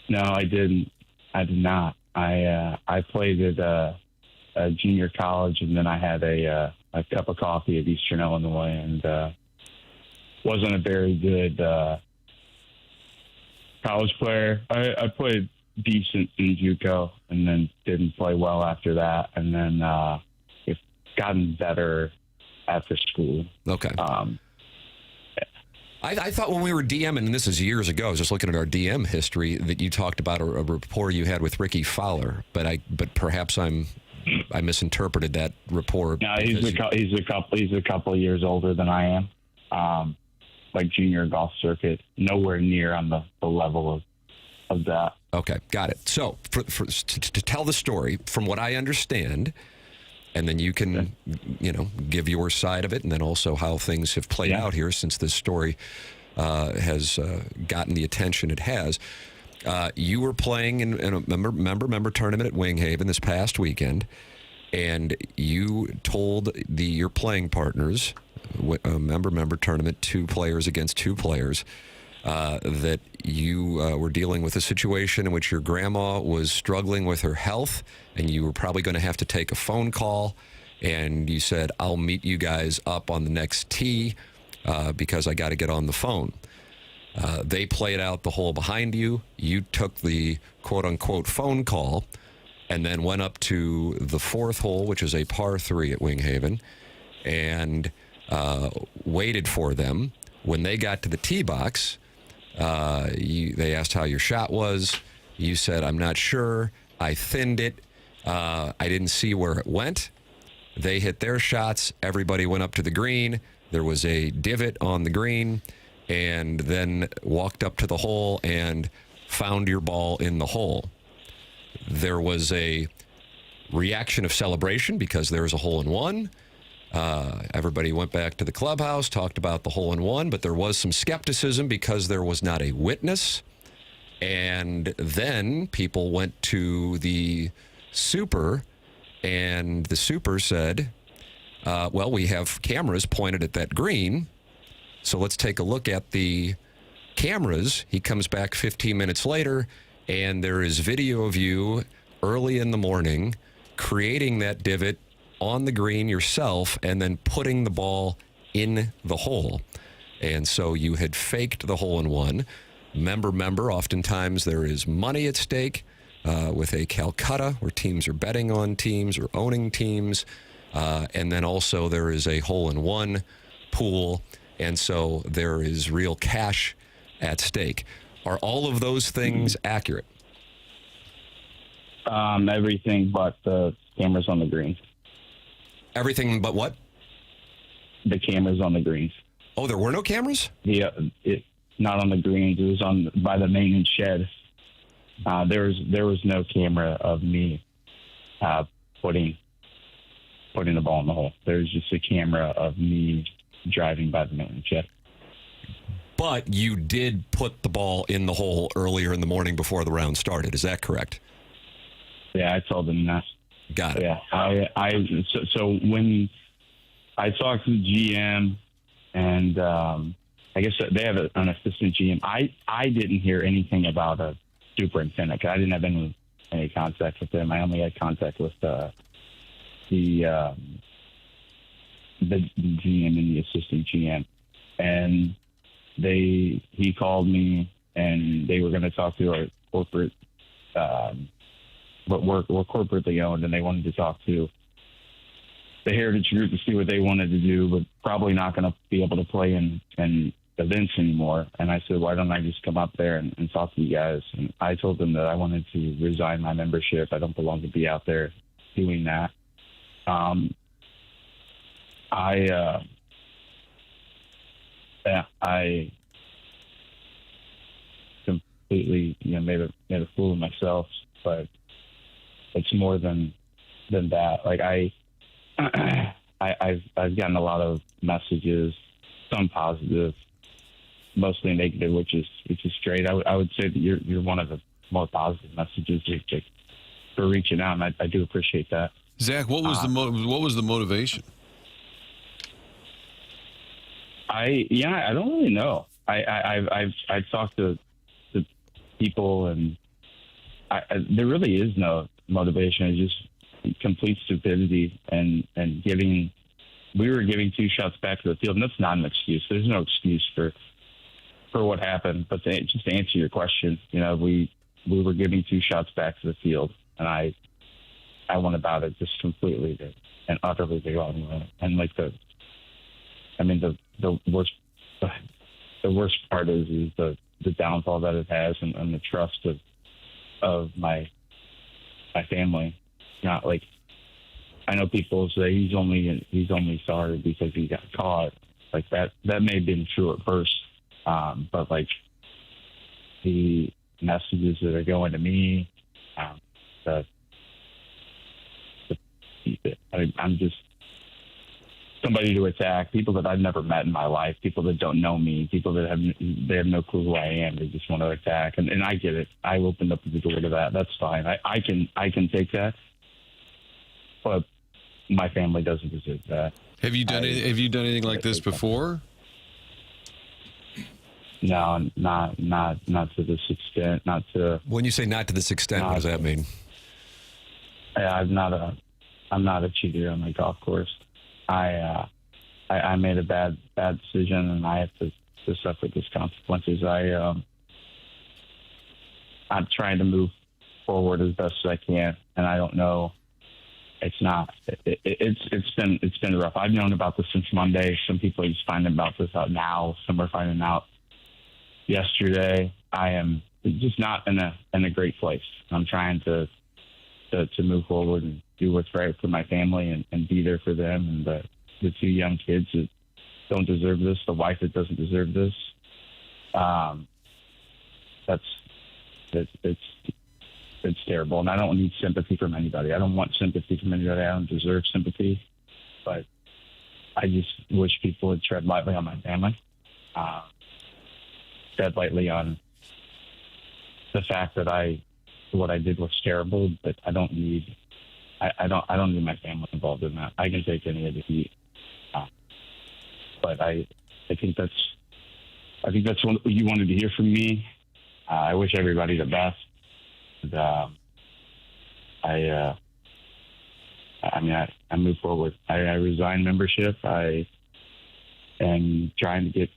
No, I didn't. I did not. I played at a junior college, and then I had a cup of coffee at Eastern Illinois, and wasn't a very good college player. I played decent in JUCO, and then didn't play well after that, and then it's gotten better after school. Okay. I thought when we were DMing, and this is years ago, I was just looking at our DM history, that you talked about a rapport you had with Ricky Fowler, but perhaps I misinterpreted that rapport. No, he's a couple of years older than I am. Like junior golf circuit, nowhere near on the level of that. Okay, got it. So to tell the story, from what I understand, and then you can, give your side of it, and then also how things have played out here since this story has gotten the attention it has. You were playing in a member tournament at Winghaven this past weekend, and you told your playing partners, a member tournament, 2 players against 2 players, that you were dealing with a situation in which your grandma was struggling with her health, and you were probably going to have to take a phone call, and you said, I'll meet you guys up on the next tee because I got to get on the phone. They played out the hole behind you. You took the quote-unquote phone call and then went up to the 4th hole, which is a par 3 at Winghaven, and waited for them. When they got to the tee box, they asked how your shot was. You said, I'm not sure. I thinned it. I didn't see where it went. They hit their shots. Everybody went up to the green. There was a divot on the green, and then walked up to the hole and found your ball in the hole. There was a reaction of celebration because there was a hole-in-one. Everybody went back to the clubhouse, talked about the hole-in-one, but there was some skepticism because there was not a witness. And then people went to the super, and the super said, well, we have cameras pointed at that green, so let's take a look at the cameras. He comes back 15 minutes later, and there is video of you early in the morning creating that divot on the green yourself and then putting the ball in the hole. And so you had faked the hole-in-one. Member, oftentimes there is money at stake with a Calcutta where teams are betting on teams or owning teams. And then also there is a hole-in-one pool. And so there is real cash at stake. Are all of those things accurate? Everything but the cameras on the greens. Everything but what? The cameras on the greens. Oh, there were no cameras? Yeah, not on the greens. It was by the maintenance shed. There was no camera of me putting the ball in the hole. There was just a camera of me driving by the maintenance shed. But you did put the ball in the hole earlier in the morning before the round started. Is that correct? Yeah, I told them that. Got it. Yeah, so when I talked to the GM, and I guess they have an assistant GM, I didn't hear anything about a superintendent. I didn't have any contact with them. I only had contact with the GM and the assistant GM, and he called me, and they were going to talk to our corporate. But we're corporately owned, and they wanted to talk to the Heritage Group to see what they wanted to do, but probably not going to be able to play in events anymore. And I said, why don't I just come up there and talk to you guys? And I told them that I wanted to resign my membership. I don't belong to be out there doing that. I completely made a fool of myself, but it's more than that. Like I've gotten a lot of messages, some positive, mostly negative, which is great. I would say that you're one of the more positive messages for reaching out, and I do appreciate that. Zach, what was the motivation? I don't really know. I've talked to people, and there really is no motivation. It's just complete stupidity and giving. We were giving 2 shots back to the field, and that's not an excuse. There's no excuse for what happened. But just to answer your question, we were giving 2 shots back to the field, and I went about it just completely and utterly the wrong way. And the worst part is the downfall that it has, and the trust of my family. Not like, I know people say he's only sorry because he got caught. Like that may have been true at first, but like the messages that are going to me. I'm just somebody to attack. People that I've never met in my life, people that don't know me, people that have no clue who I am. They just want to attack, and I get it. I opened up the door to that. That's fine. I can take that, but my family doesn't deserve that. Have you done anything like this before? No, not to this extent. Not to. When you say not to this extent, what does that mean? I'm not a cheater on the golf course. I made a bad decision, and I have to suffer these consequences. I'm trying to move forward as best as I can, and I don't know. It's been rough. I've known about this since Monday. Some people are just finding about this out now. Some are finding out yesterday. I am just not in a great place. I'm trying to move forward and do what's right for my family and be there for them and the two young kids that don't deserve this, the wife that doesn't deserve this. It's terrible, and I don't need sympathy from anybody. I don't want sympathy from anybody. I don't deserve sympathy, but I just wish people would tread lightly on my family, tread lightly on the fact that what I did was terrible, but I don't need my family involved in that. I can take any of the heat, but I think that's what you wanted to hear from me. I wish everybody the best. And, I move forward. I resign membership. I am trying to get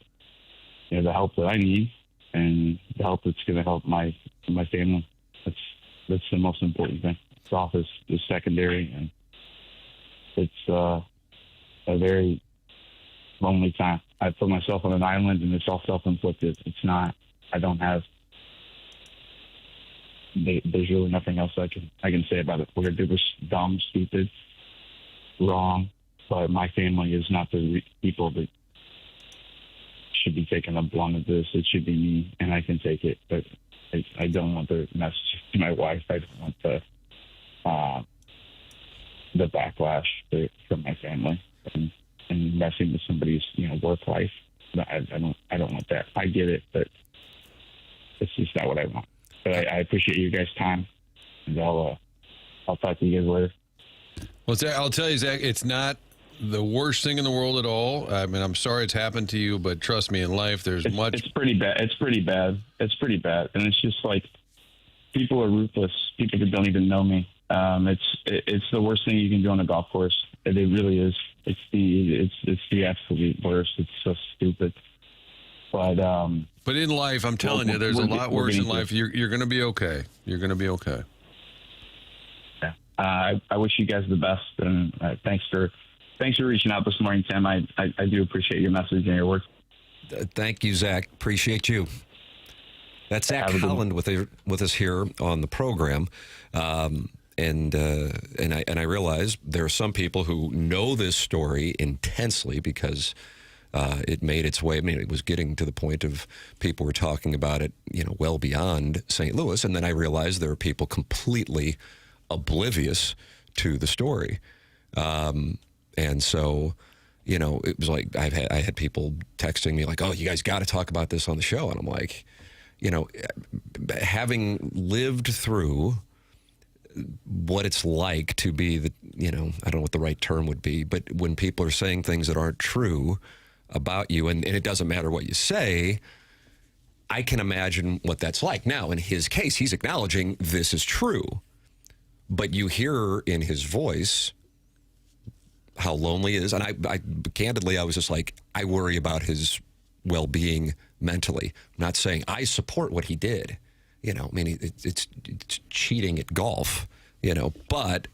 the help that I need and the help that's going to help my family. That's the most important thing. Golf is secondary, and it's a very lonely time. I put myself on an island, and it's all self-inflicted. It's not. I don't have. There's really nothing else I can say about it. What I did was dumb, stupid, wrong, but my family is not the people that should be taking the blunt of this. It should be me, and I can take it, but I don't want the message to my wife. I don't want the backlash from my family and messing with somebody's work life. I don't want that. I get it, but it's just not what I want. But I appreciate you guys' time, and I'll talk to you guys later. Well, I'll tell you, Zach, it's not the worst thing in the world at all. I mean, I'm sorry it's happened to you, but trust me, in life, there's much. It's pretty bad. It's pretty bad. And it's just like people are ruthless. People that don't even know me. It's the worst thing you can do on a golf course. It really is. It's the absolute worst. It's so stupid. But in life, I'm telling you, there's a lot worse in life. You're going to be okay. You're going to be okay. Yeah. I wish you guys the best, and thanks for reaching out this morning, Tim. I do appreciate your message and your work. Thank you, Zach. Appreciate you. That's Zach Holland with us here on the program. And I realize there are some people who know this story intensely because it made its way. I mean, it was getting to the point of people were talking about it, well beyond St. Louis. And then I realized there are people completely oblivious to the story. And so, it was like I had people texting me like, "Oh, you guys got to talk about this on the show." And I'm like, having lived through what it's like to be I don't know what the right term would be, but when people are saying things that aren't true about you, and it doesn't matter what you say, I can imagine what that's like. Now, in his case, he's acknowledging this is true, but you hear in his voice how lonely he is. And I candidly, I was just like, I worry about his well-being mentally. I'm not saying I support what he did. It's cheating at golf, but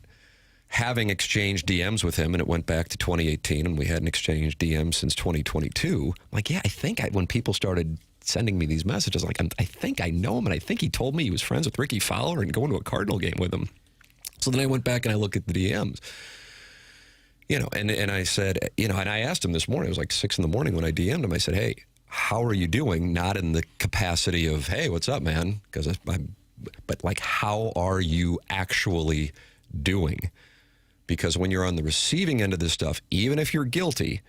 having exchanged DMs with him, and it went back to 2018, and we hadn't exchanged DMs since 2022. I'm like, yeah, I think when people started sending me these messages, like, I think I know him, and I think he told me he was friends with Ricky Fowler and going to a Cardinal game with him. So then I went back and I looked at the DMs, and I said, and I asked him this morning, it was like 6 a.m. when I DM'd him, I said, hey, how are you doing? Not in the capacity of, hey, what's up, man? But like, how are you actually doing? Because when you're on the receiving end of this stuff, even if you're guilty,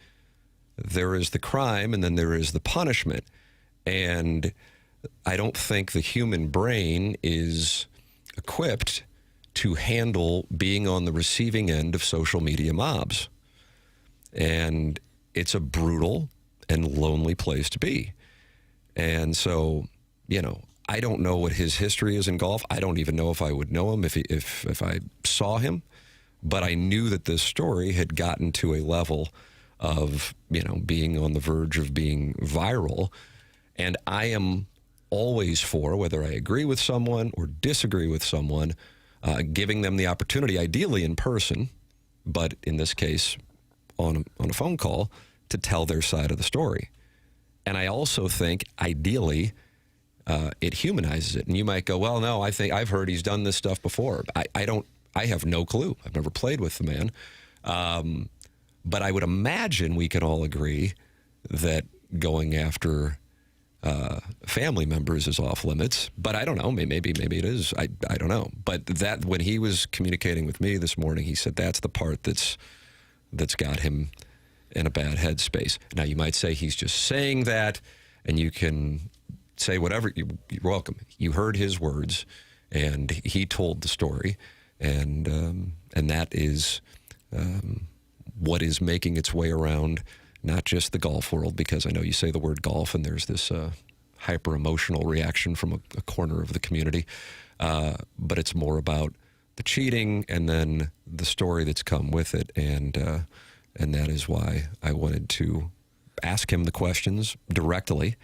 there is the crime and then there is the punishment. And I don't think the human brain is equipped to handle being on the receiving end of social media mobs. And it's a brutal and lonely place to be. And so, I don't know what his history is in golf. I don't even know if I would know him if I saw him. But I knew that this story had gotten to a level of, being on the verge of being viral. And I am always for, whether I agree with someone or disagree with someone, giving them the opportunity, ideally in person, but in this case, on a phone call, to tell their side of the story. And I also think, ideally, it humanizes it. And you might go, well, no, I think I've heard he's done this stuff before. I have no clue. I've never played with the man. But I would imagine we can all agree that going after family members is off limits. But I don't know. Maybe it is. I don't know. But that, when he was communicating with me this morning, he said that's the part that's got him in a bad headspace. Now, you might say he's just saying that, and you can say whatever. You're welcome. You heard his words, and he told the story, and that is what is making its way around not just the golf world, because I know you say the word golf, and there's this hyper-emotional reaction from a corner of the community, but it's more about the cheating and then the story that's come with it, and that is why I wanted to ask him the questions directly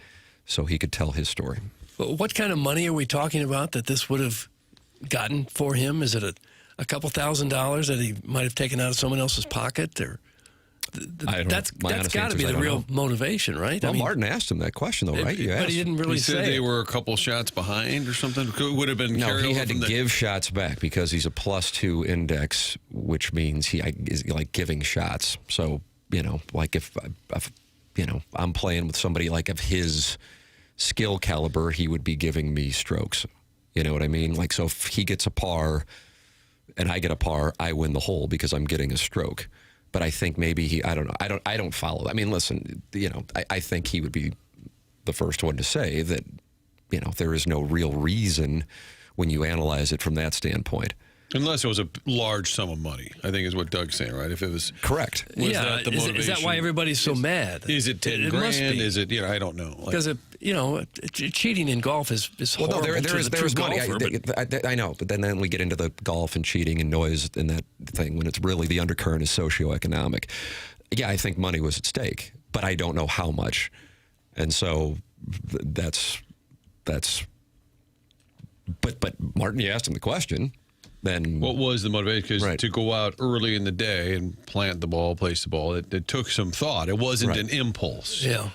so he could tell his story. What kind of money are we talking about that this would have gotten for him? Is it a couple $1,000s that he might have taken out of someone else's pocket? Or that's got to be the real motivation, right? Well, Martin asked him that question, though, right? But he didn't really say. He said they were a couple shots behind or something. Would have been. No, he had to give shots back because he's a +2 index, which means he is like giving shots. So like if I'm playing with somebody like of his skill caliber, he would be giving me strokes. You know what I mean? Like, so if he gets a par and I get a par, I win the hole because I'm getting a stroke. But I think maybe I don't know. I don't follow. I mean, listen, I think he would be the first one to say that, there is no real reason when you analyze it from that standpoint. Unless it was a large sum of money, I think is what Doug's saying, right? If it was correct, that the motivation? Is that why everybody's so mad? Is it 10 grand? Must be. Is it? I don't know. Because cheating in golf is horrible. Well, no, there is money. I know, but then we get into the golf and cheating and noise and that thing when it's really the undercurrent is socioeconomic. Yeah, I think money was at stake, but I don't know how much, and so that's. But Martin, you asked him the question. Then what was the motivation? Because to go out early in the day and plant the ball, place the ball, it took some thought. It wasn't an impulse. Yeah.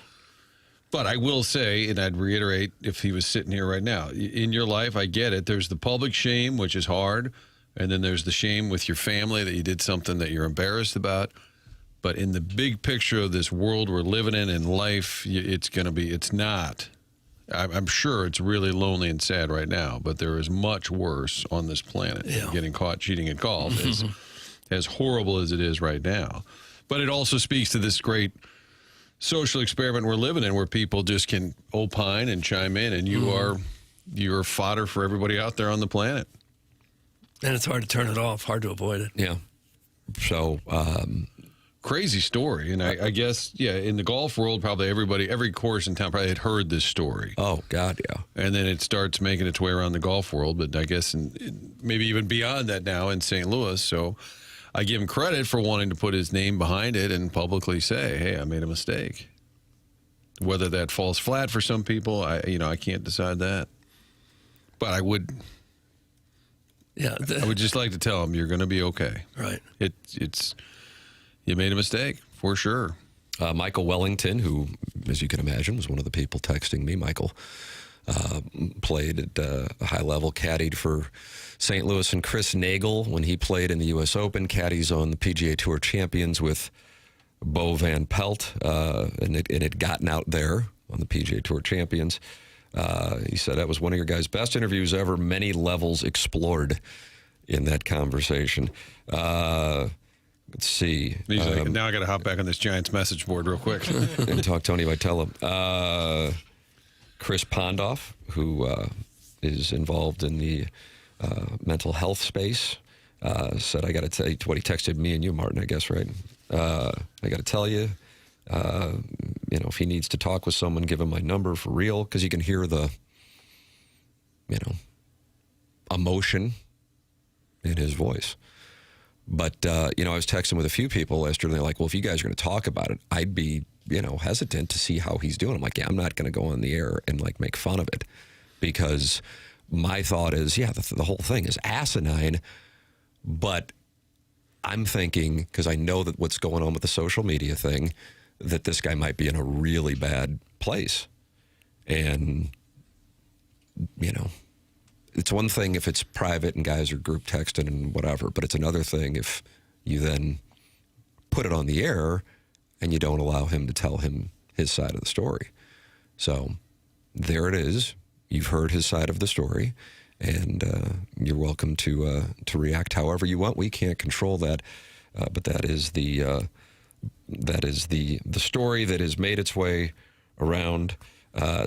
But I will say, and I'd reiterate if he was sitting here right now, in your life, I get it. There's the public shame, which is hard. And then there's the shame with your family that you did something that you're embarrassed about. But in the big picture of this world we're living in life, it's not. I'm sure it's really lonely and sad right now, but there is much worse on this planet. Yeah. Getting caught cheating at golf is as horrible as it is right now. But it also speaks to this great social experiment we're living in where people just can opine and chime in, and you're fodder for everybody out there on the planet. And it's hard to turn it off, hard to avoid it. Yeah. So, crazy story. And I guess, in the golf world, probably every course in town probably had heard this story. Oh, God, yeah. And then it starts making its way around the golf world, but I guess maybe even beyond that now in St. Louis. So I give him credit for wanting to put his name behind it and publicly say, hey, I made a mistake. Whether that falls flat for some people, I can't decide that. But I would... Yeah, I would just like to tell him you're going to be okay. Right. You made a mistake, for sure. Michael Wellington, who, as you can imagine, was one of the people texting me. Michael played at a high level, caddied for St. Louis and Chris Nagel when he played in the U.S. Open. Caddies on the PGA Tour Champions with Bo Van Pelt, and it had gotten out there on the PGA Tour Champions. He said that was one of your guys' best interviews ever. Many levels explored in that conversation. Let's see. He's like, now I got to hop back on this Giants message board real quick and talk Tony Vitello. Chris Pondoff, who is involved in the mental health space, said, I got to tell you what he texted me and you, Martin, I guess, right? I got to tell you, if he needs to talk with someone, give him my number for real, because you can hear the, emotion in his voice. But, I was texting with a few people yesterday, and they're like, well, if you guys are going to talk about it, I'd be, hesitant to see how he's doing. I'm like, yeah, I'm not going to go on the air and, make fun of it, because my thought is, yeah, the whole thing is asinine, but I'm thinking, because I know that what's going on with the social media thing, that this guy might be in a really bad place. And, it's one thing if it's private and guys are group texting and whatever, but it's another thing if you then put it on the air and you don't allow him to tell him his side of the story. So there it is. You've heard his side of the story, and you're welcome to react however you want. We can't control that, but that is the story that has made its way around.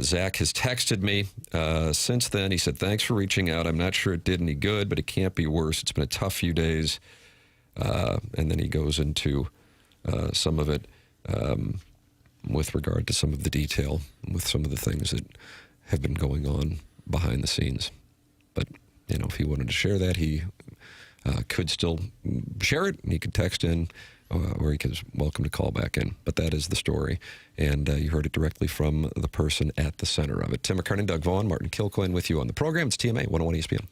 Zach has texted me since then. He said, thanks for reaching out. I'm not sure it did any good, but it can't be worse. It's been a tough few days. And then he goes into some of it with regard to some of the detail, with some of the things that have been going on behind the scenes. But, if he wanted to share that, he could still share it, and he could text in, or he is welcome to call back in. But that is the story, and you heard it directly from the person at the center of it. Tim McKernan, Doug Vaughn, Martin Kilcoyne with you on the program. It's TMA 101 ESPN.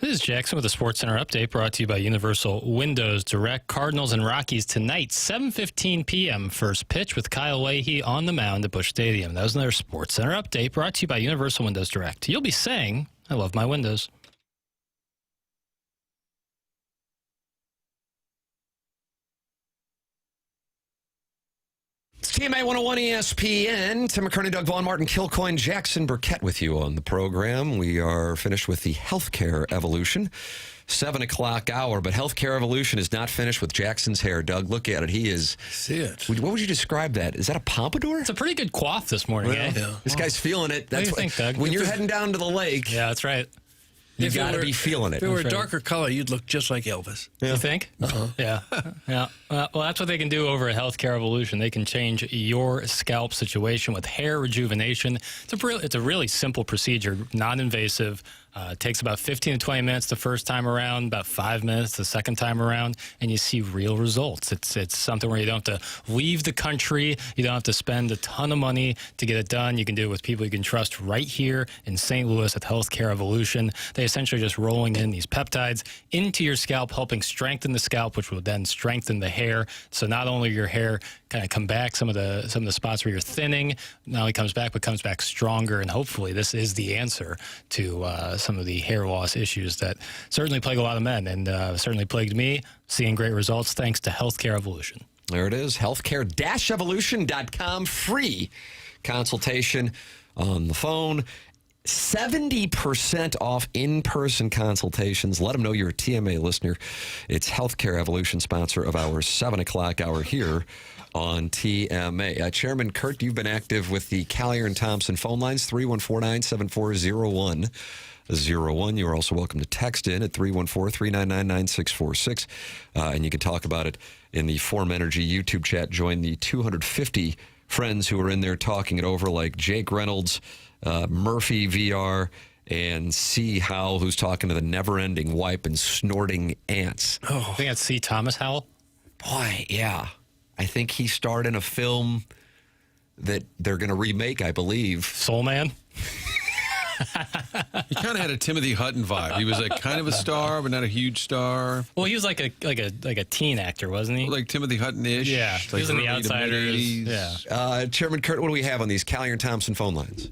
This is Jackson with the Sports Center update brought to you by Universal Windows Direct. Cardinals and Rockies tonight, 7:15 p.m. First pitch with Kyle Leahy on the mound at Busch Stadium. That was another Sports Center update brought to you by Universal Windows Direct. You'll be saying, I love my windows. It's TMA 101 ESPN. Tim McKernan, Doug Vaughn, Martin Kilcoyne, Jackson Burkett with you on the program. We are finished with the healthcare evolution. 7 o'clock hour, but healthcare evolution is not finished with Jackson's hair. Doug, look at it. He is. See it. What would you describe that? Is that a pompadour? It's a pretty good coif this morning, Well, eh? yeah. This guy's feeling it. That's What do you think, Doug? When you're heading down to the lake, Yeah, that's right. you got to be feeling it. If it were a darker color, you'd look just like Elvis. You think? Yeah. Yeah. Well, that's what they can do over at Healthcare Evolution. They can change your scalp situation with hair rejuvenation. It's a really simple procedure, non-invasive. It takes about 15 to 20 minutes the first time around, about 5 minutes the second time around, and you see real results. It's something where you don't have to leave the country. You don't have to spend a ton of money to get it done. You can do it with people you can trust right here in St. Louis at Healthcare Evolution. They essentially just rolling in these peptides into your scalp, helping strengthen the scalp, which will then strengthen the hair. So not only your hair kind of come back, some of the spots where you're thinning, not only comes back, but comes back stronger. And hopefully this is the answer to some of the hair loss issues that certainly plague a lot of men and certainly plagued me. Seeing great results thanks to Healthcare Evolution. There it is, healthcare-evolution.com. Free consultation on the phone. 70% off in-person consultations. Let them know you're a TMA listener. It's Healthcare Evolution, sponsor of our 7 o'clock hour here on TMA. Chairman Kurt, you've been active with the Callier and Thompson phone lines, 314-974-0101. You're also welcome to text in at 314-399-9646. And you can talk about it in the Form Energy YouTube chat. Join the 250 friends who are in there talking it over, like Jake Reynolds, Murphy VR, and C. Howell, who's talking to the never-ending wipe and snorting ants. Oh, I think that's C. Thomas Howell. Boy, yeah. I think he starred in a film that they're going to remake, I believe. Soul Man? He kind of had a Timothy Hutton vibe. He was like kind of a star, but not a huge star. Well, he was like a teen actor, wasn't he? Like Timothy Hutton-ish. Yeah, like he was in The Outsiders. Yeah. Chairman Kurt, what do we have on these Callier and Thompson phone lines?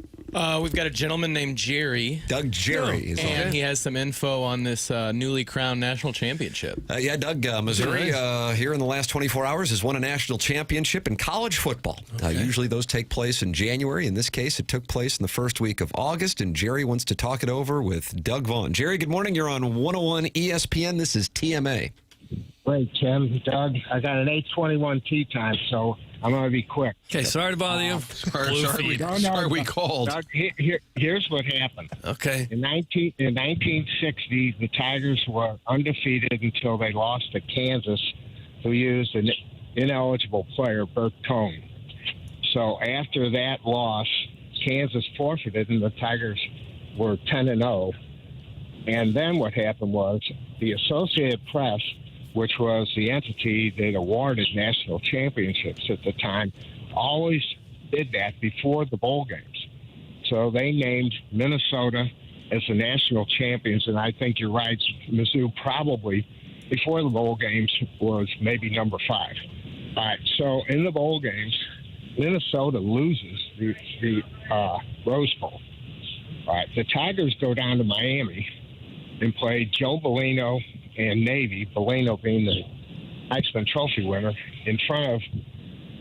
We've got a gentleman named Jerry. Doug Jerry is on. And he has some info on this newly crowned national championship. Yeah, Doug, Missouri here in the last 24 hours has won a national championship in college football. Usually those take place in January. In this case, it took place in the first week of August, and Jerry wants to talk it over with Doug Vaughn. Jerry, good morning. You're on 101 ESPN. This is TMA. Great, Tim. Doug, I got an 8:21 tea time, so I'm going to be quick. Okay, sorry to bother you. Sorry we called. Doug, here's what happened. Okay. In 1960, the Tigers were undefeated until they lost to Kansas, who used an ineligible player, Bert Cone. So after that loss, Kansas forfeited, and the Tigers were 10-0. And then what happened was the Associated Press, which was the entity that awarded national championships at the time, always did that before the bowl games. So they named Minnesota as the national champions, and I think you're right, Mizzou probably, before the bowl games, was maybe number 5. All right, so in the bowl games, Minnesota loses the Rose Bowl. All right, the Tigers go down to Miami and play Joe Bellino and Navy, Bellino being the Heisman Trophy winner, in front of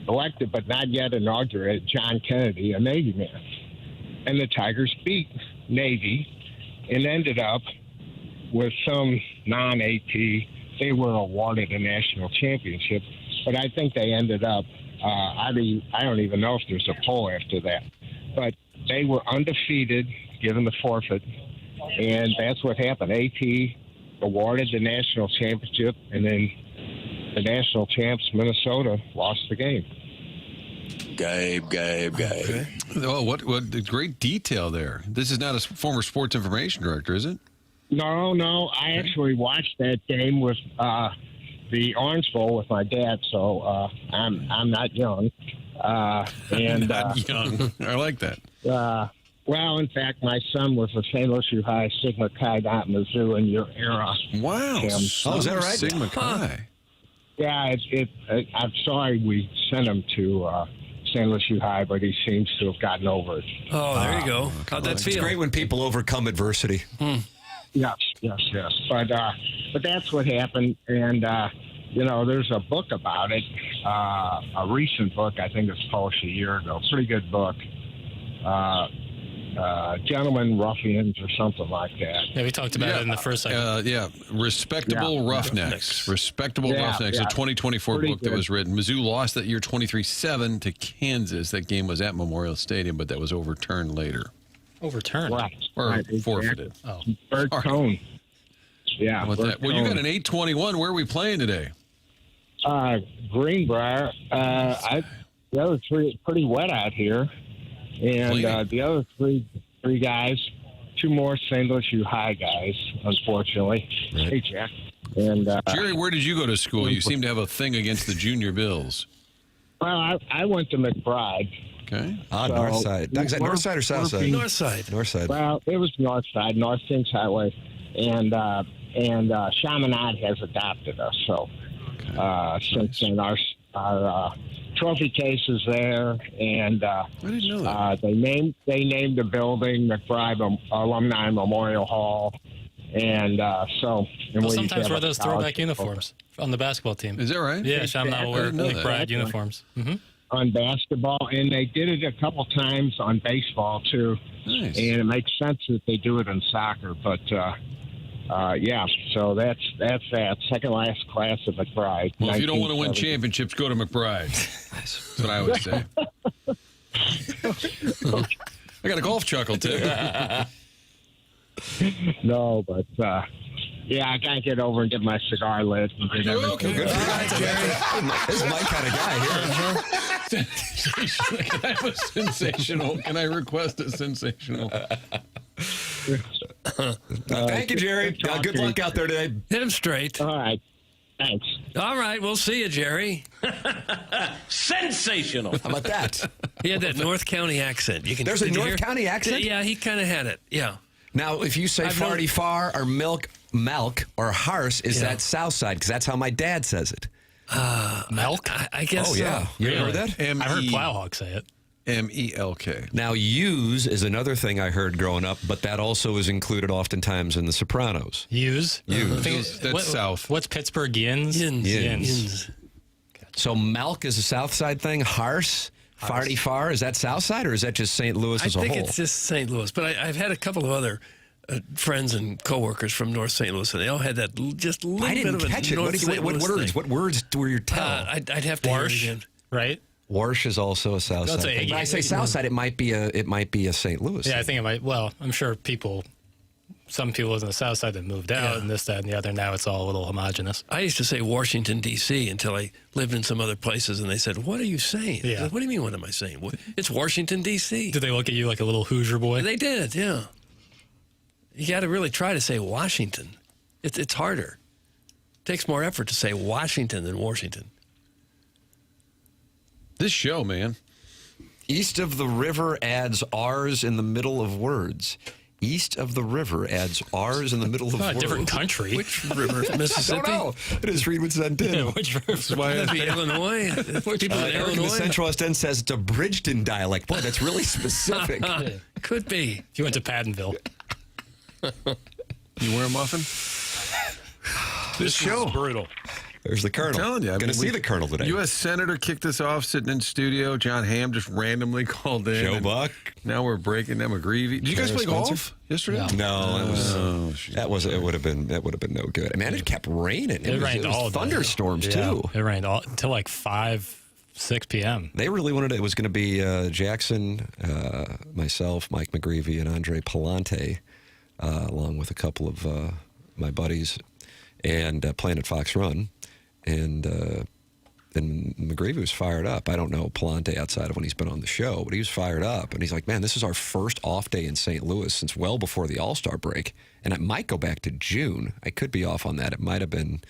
elected but not yet inaugurated John Kennedy, a Navy man. And the Tigers beat Navy and ended up with some non-AT. They were awarded a national championship, but I think they ended up, I don't even know if there's a poll after that. But they were undefeated, given the forfeit, and that's what happened. AT awarded the national championship, and then the national champs, Minnesota, lost the game. Gabe. Okay. Oh, what great detail there. This is not a former sports information director, is it? No. I actually watched that game with the Orange Bowl with my dad, so I'm not young. Not young. I like that. Well, in fact, my son was a St. Louis U High Sigma Chi at Mizzou in your era. Wow. Tim. Oh, is that right? Sigma Chi. Yeah, I'm sorry we sent him to St. Louis U High, but he seems to have gotten over it. Oh, there you go. How'd that feel? It's great when people overcome adversity. Yes. But that's what happened, and there's a book about it, a recent book. I think it's published a year ago. Pretty good book. Gentlemen Ruffians or something like that. Yeah, we talked about it in the first segment. Respectable Roughnecks. Respectable Roughnecks, a 2024 Pretty book that good. was written. Mizzou lost that year 23-7 to Kansas. That game was at Memorial Stadium, but that was overturned later. Overturned? Right. Or Right, forfeited. Oh. Bert Cone. Yeah. How about Bert that? Well, you got Cone. an 821. Where are we playing today? Greenbrier. The other three, pretty wet out here. And the other three guys, two more St. Louis U High guys, unfortunately. Right. Hey, Jack. And Jerry, where did you go to school? You seem to have a thing against the Junior Bills. well, I went to McBride. Okay. North side. Doug, is that north side or south side? North side. North side. Well, it was north side, North Kings Highway, and Chaminade has adopted us. So since then, our trophy case is there, and I didn't know that. they named the building McBride Alumni Memorial Hall, and Well, sometimes wear those throwback uniforms on the basketball team. Is that right? Yeah, I'm not wear didn't know that. McBride uniforms. Mm-hmm. on basketball, and they did it a couple times on baseball too. Nice. And it makes sense that they do it in soccer, but yeah. So that's that. Second last class of McBride. Well, if you don't want to win 1970. championships, go to McBride. That's what I always say. I got a golf chuckle, too. No, but yeah, I gotta get over and get my cigar lit and get everything. Okay, good for you, Jerry. This is my kind of guy here. Can I have a sensational? Can I request a sensational? Thank you, Jerry. Good luck out there today. Hit him straight. All right. Thanks. All right, we'll see you, Jerry. Sensational. How about that? He had that North County accent. You can. There's a did you North hear? County accent? Yeah, he kind of had it. Yeah. Now, if you say I've known- farty far or milk, or harse, is Yeah. that South Side? Because that's how my dad says it. Milk? I guess Oh, yeah. so. You ever heard Really? that? I heard Plowhawk say it. MELK. Now, use is another thing I heard growing up, but that also is included oftentimes in The Sopranos. Use? Use. I think That's south. What's Pittsburgh Yins? Yins. Yins. So milk is a South Side thing. Harse, farty far, is that South Side or is that just St. Louis I as a think whole? it's just St. Louis, but I've had a couple of other friends and coworkers from North St. Louis, and they all had that just a little I bit didn't of a catch it. North St. What Louis words? thing. What words were your tell? I'd have to hear it Warsh, again. right? Warsh is also a South That's Side a- thing. When I say South Side, it might be a St. Louis. Yeah, I thing. think it might. Well, I'm sure some people on the South Side that moved out, and this, that, and the other. Now it's all a little homogenous. I used to say Washington, D.C. until I lived in some other places, and they said, "What are you saying?" I Yeah. said, what do you mean, what am I saying? It's Washington, D.C. Did they look at you like a little Hoosier boy? They did, yeah. You got to really try to say Washington. It's harder. It takes more effort to say Washington than Washington. This show, man. East of the river adds R's in the middle of words. East of the river adds R's in the middle of It's not words. a different country. Which river? Mississippi? I don't know. It is Reed would send in. Yeah, which river? That'd be Illinois. People in Eric in the Illinois. Central West End says it's a Bridgeton dialect. Boy, that's really specific. Could be. If you went to Pattonville. You wear a muffin? This show. Brutal. There's the Colonel. I'm telling you. Going to see the Colonel today. U.S. Senator kicked us off sitting in studio. John Hamm just randomly called in. Joe and Buck. Now we're breaking down McGreevy. Did you guys Kara play Spencer? golf yesterday? No, that was it would have been no good. I mean, it kept raining. It rained all day. thunderstorms Yeah, too. It rained until like 6 p.m. They really wanted it. It was going to be Jackson, myself, Mike McGreevy, and Andre Palante, along with a couple of my buddies, and playing at Fox Run. And McGreevy was fired up. I don't know Palante outside of when he's been on the show, but he was fired up. And he's like, man, this is our first off day in St. Louis since well before the All-Star break. And it might go back to June. I could be off on that. It might have been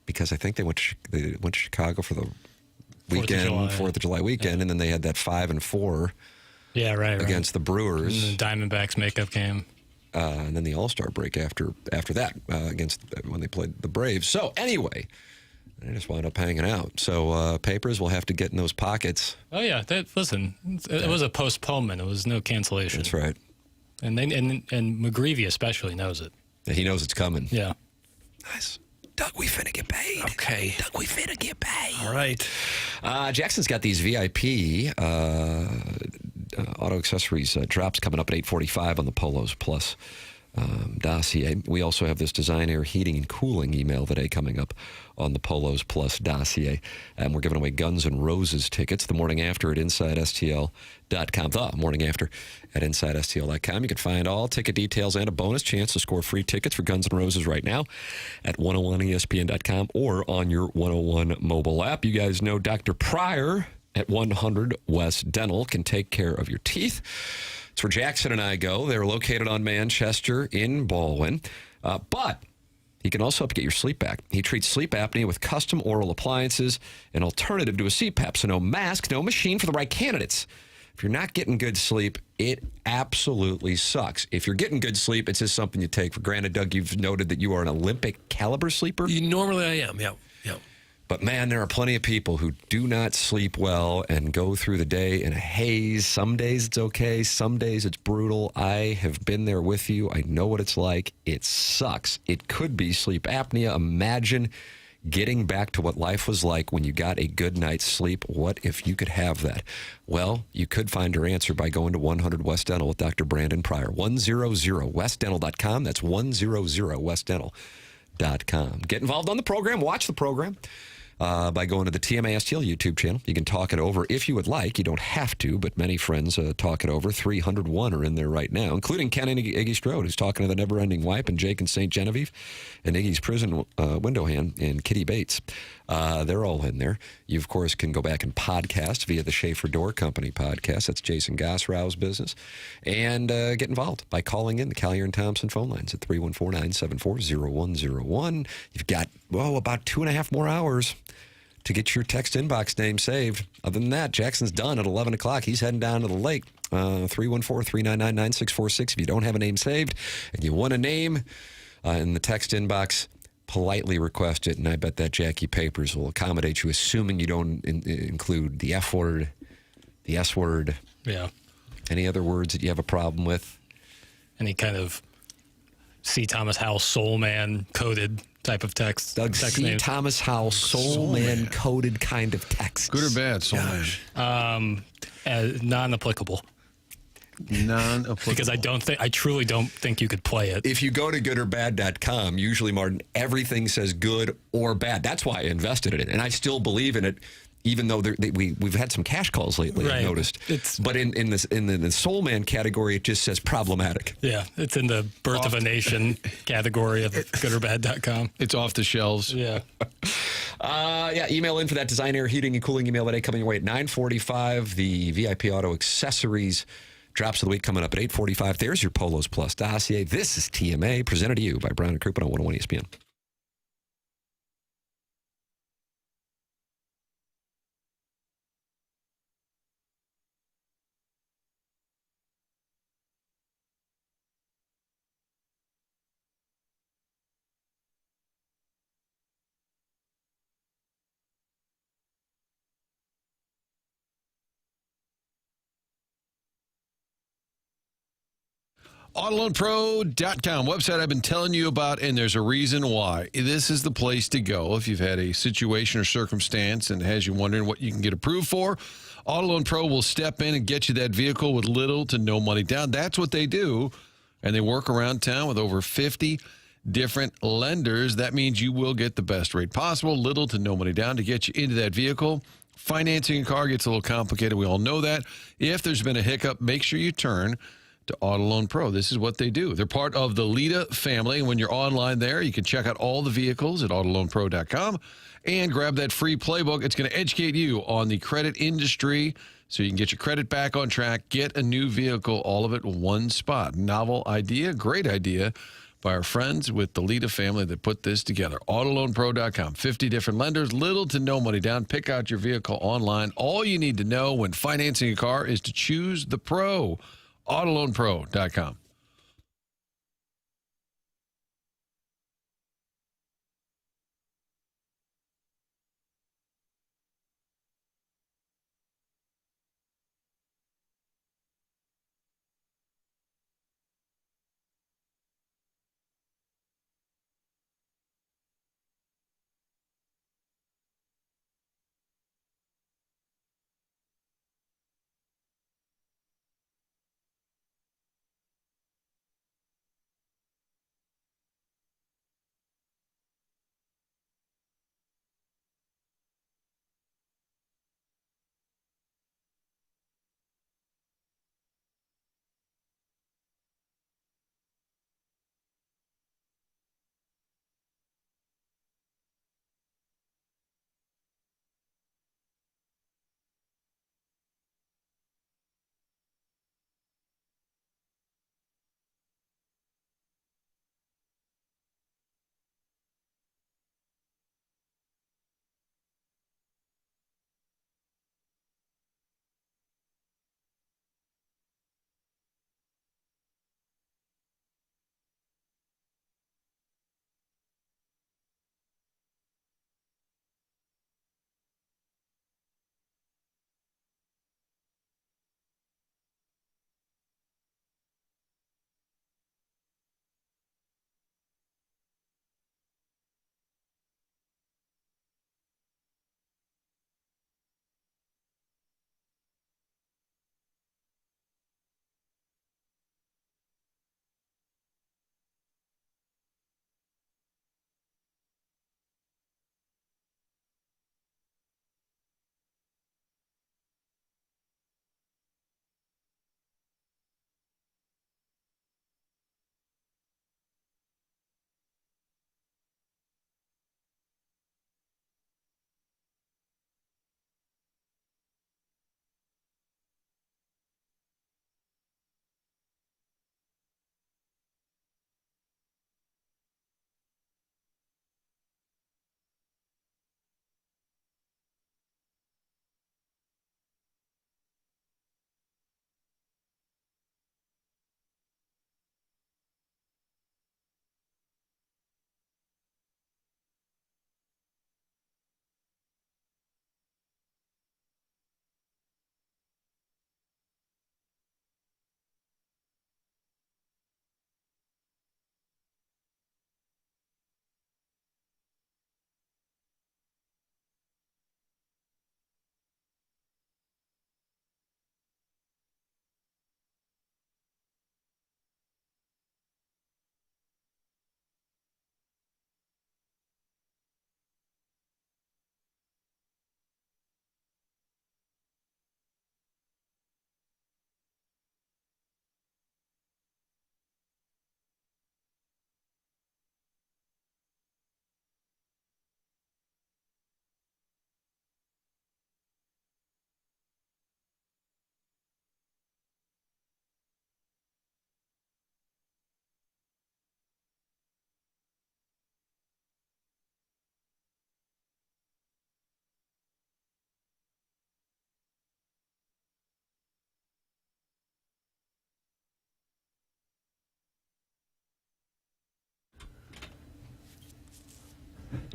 because I think they went to Chicago for the weekend, 4th of July weekend, and then they had that 5 and 4 Yeah, right. against the Brewers. And the Diamondbacks makeup game. And then the All-Star break after that against when they played the Braves. So anyway, they just wound up hanging out. So Papers will have to get in those pockets. Oh yeah, listen, it was a postponement. It was no cancellation. That's right. And McGreevy especially knows it. Yeah, he knows it's coming. Yeah. Nice. Doug, we finna get paid. Okay. Doug, we finna get paid. All right. Jackson's got these VIP auto accessories drops coming up at 8:45 on the Polos Plus dossier. We also have this Design Air Heating and Cooling email today coming up on the Polos Plus dossier. And we're giving away Guns N' Roses tickets the morning after at InsideSTL.com. The morning after at InsideSTL.com. You can find all ticket details and a bonus chance to score free tickets for Guns N' Roses right now at 101ESPN.com or on your 101 mobile app. You guys know Dr. Pryor at 100 West Dental can take care of your teeth. It's where Jackson and I go. They're located on Manchester in Baldwin. But he can also help you get your sleep back. He treats sleep apnea with custom oral appliances, an alternative to a CPAP. So no mask, no machine for the right candidates. If you're not getting good sleep, it absolutely sucks. If you're getting good sleep, it's just something you take for granted. Doug, you've noted that you are an Olympic caliber sleeper. Normally I am, yeah. But, man, there are plenty of people who do not sleep well and go through the day in a haze. Some days it's okay. Some days it's brutal. I have been there with you. I know what it's like. It sucks. It could be sleep apnea. Imagine getting back to what life was like when you got a good night's sleep. What if you could have that? Well, you could find your answer by going to 100 West Dental with Dr. Brandon Pryor. 100westdental.com. That's 100westdental.com. Get involved on the program. Watch the program. By going to the TMA STL YouTube channel. You can talk it over if you would like. You don't have to, but many friends talk it over. 301 are in there right now, including Ken and Iggy Strode, who's talking to the Never-Ending Wipe, and Jake and St. Genevieve, and Iggy's prison window hand, and Kitty Bates. They're all in there. You, of course, can go back and podcast via the Schaefer Door Company podcast. That's Jason Gossrau's business. And get involved by calling in the Collier and Thompson phone lines at 314-974-0101. You've got, about 2.5 more hours to get your text inbox name saved. Other than that, Jackson's done at 11 o'clock. He's heading down to the lake. 314-399-9646. If you don't have a name saved and you want a name in the text inbox, politely request it, and I bet that Jackie Papers will accommodate you, assuming you don't include the F word, the S word. Yeah. Any other words that you have a problem with? Any kind of C. Thomas Howell Soul Man coded type of text. Doug, text C. names. Thomas Howell Soul Man coded kind of text. Good or bad, Soul Man? Non-applicable. Non-applicable. Because I truly don't think you could play it. If you go to goodorbad.com, usually, Martin, everything says good or bad. That's why I invested in it, and I still believe in it, even though we've had some cash calls lately, right. I've noticed. But in the Soul Man category, it just says problematic. Yeah, it's in the Birth of a Nation category of goodorbad.com. It's off the shelves. Yeah. Email in for that Design Air Heating and Cooling email today coming your way at 9:45. The VIP Auto Accessories drops of the week coming up at 8:45. There's your Polos Plus dossier. This is TMA, presented to you by Brown and Crouppen on 101 ESPN. AutoLoanPro.com, website I've been telling you about, and there's a reason why. This is the place to go if you've had a situation or circumstance and has you wondering what you can get approved for. AutoLoan Pro will step in and get you that vehicle with little to no money down. That's what they do, and they work around town with over 50 different lenders. That means you will get the best rate possible, little to no money down to get you into that vehicle. Financing a car gets a little complicated. We all know that. If there's been a hiccup, make sure you turn to AutoLoan Pro. This is what they do. They're part of the Lita family, and when you're online there, you can check out all the vehicles at AutoLoanPro.com and grab that free playbook. It's going to educate you on the credit industry so you can get your credit back on track, get a new vehicle, all of it in one spot. Novel idea, great idea. by our friends with the Lita family that put this together. AutoLoanPro.com. 50 different lenders, little to no money down. Pick out your vehicle online. All you need to know when financing a car is to choose the pro. AutoLoanPro.com.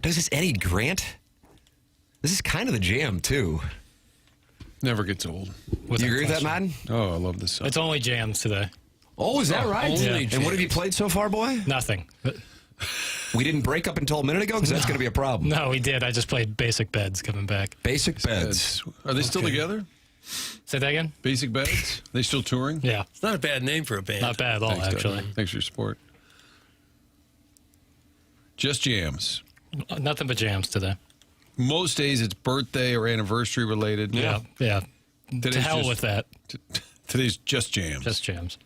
Does this Eddie Grant? This is kind of the jam, too. Never gets old. Do you agree with that, Madden? Oh, I love this song. It's only jams today. Oh, is that right? Yeah. And what have you played so far, boy? Nothing. We didn't break up until a minute ago? Because that's going to be a problem. No, we did. I just played Basic Beds coming back. Basic Beds. Are they still together? Say that again? Basic Beds? They still touring? Yeah. It's not a bad name for a band. Not bad at all, Thanks, actually. Doug. Thanks for your support. Just jams. Nothing but jams today. Most days it's birthday or anniversary related. Yeah. Yeah. Today's to hell just- with that. Today's just jams. Just jams.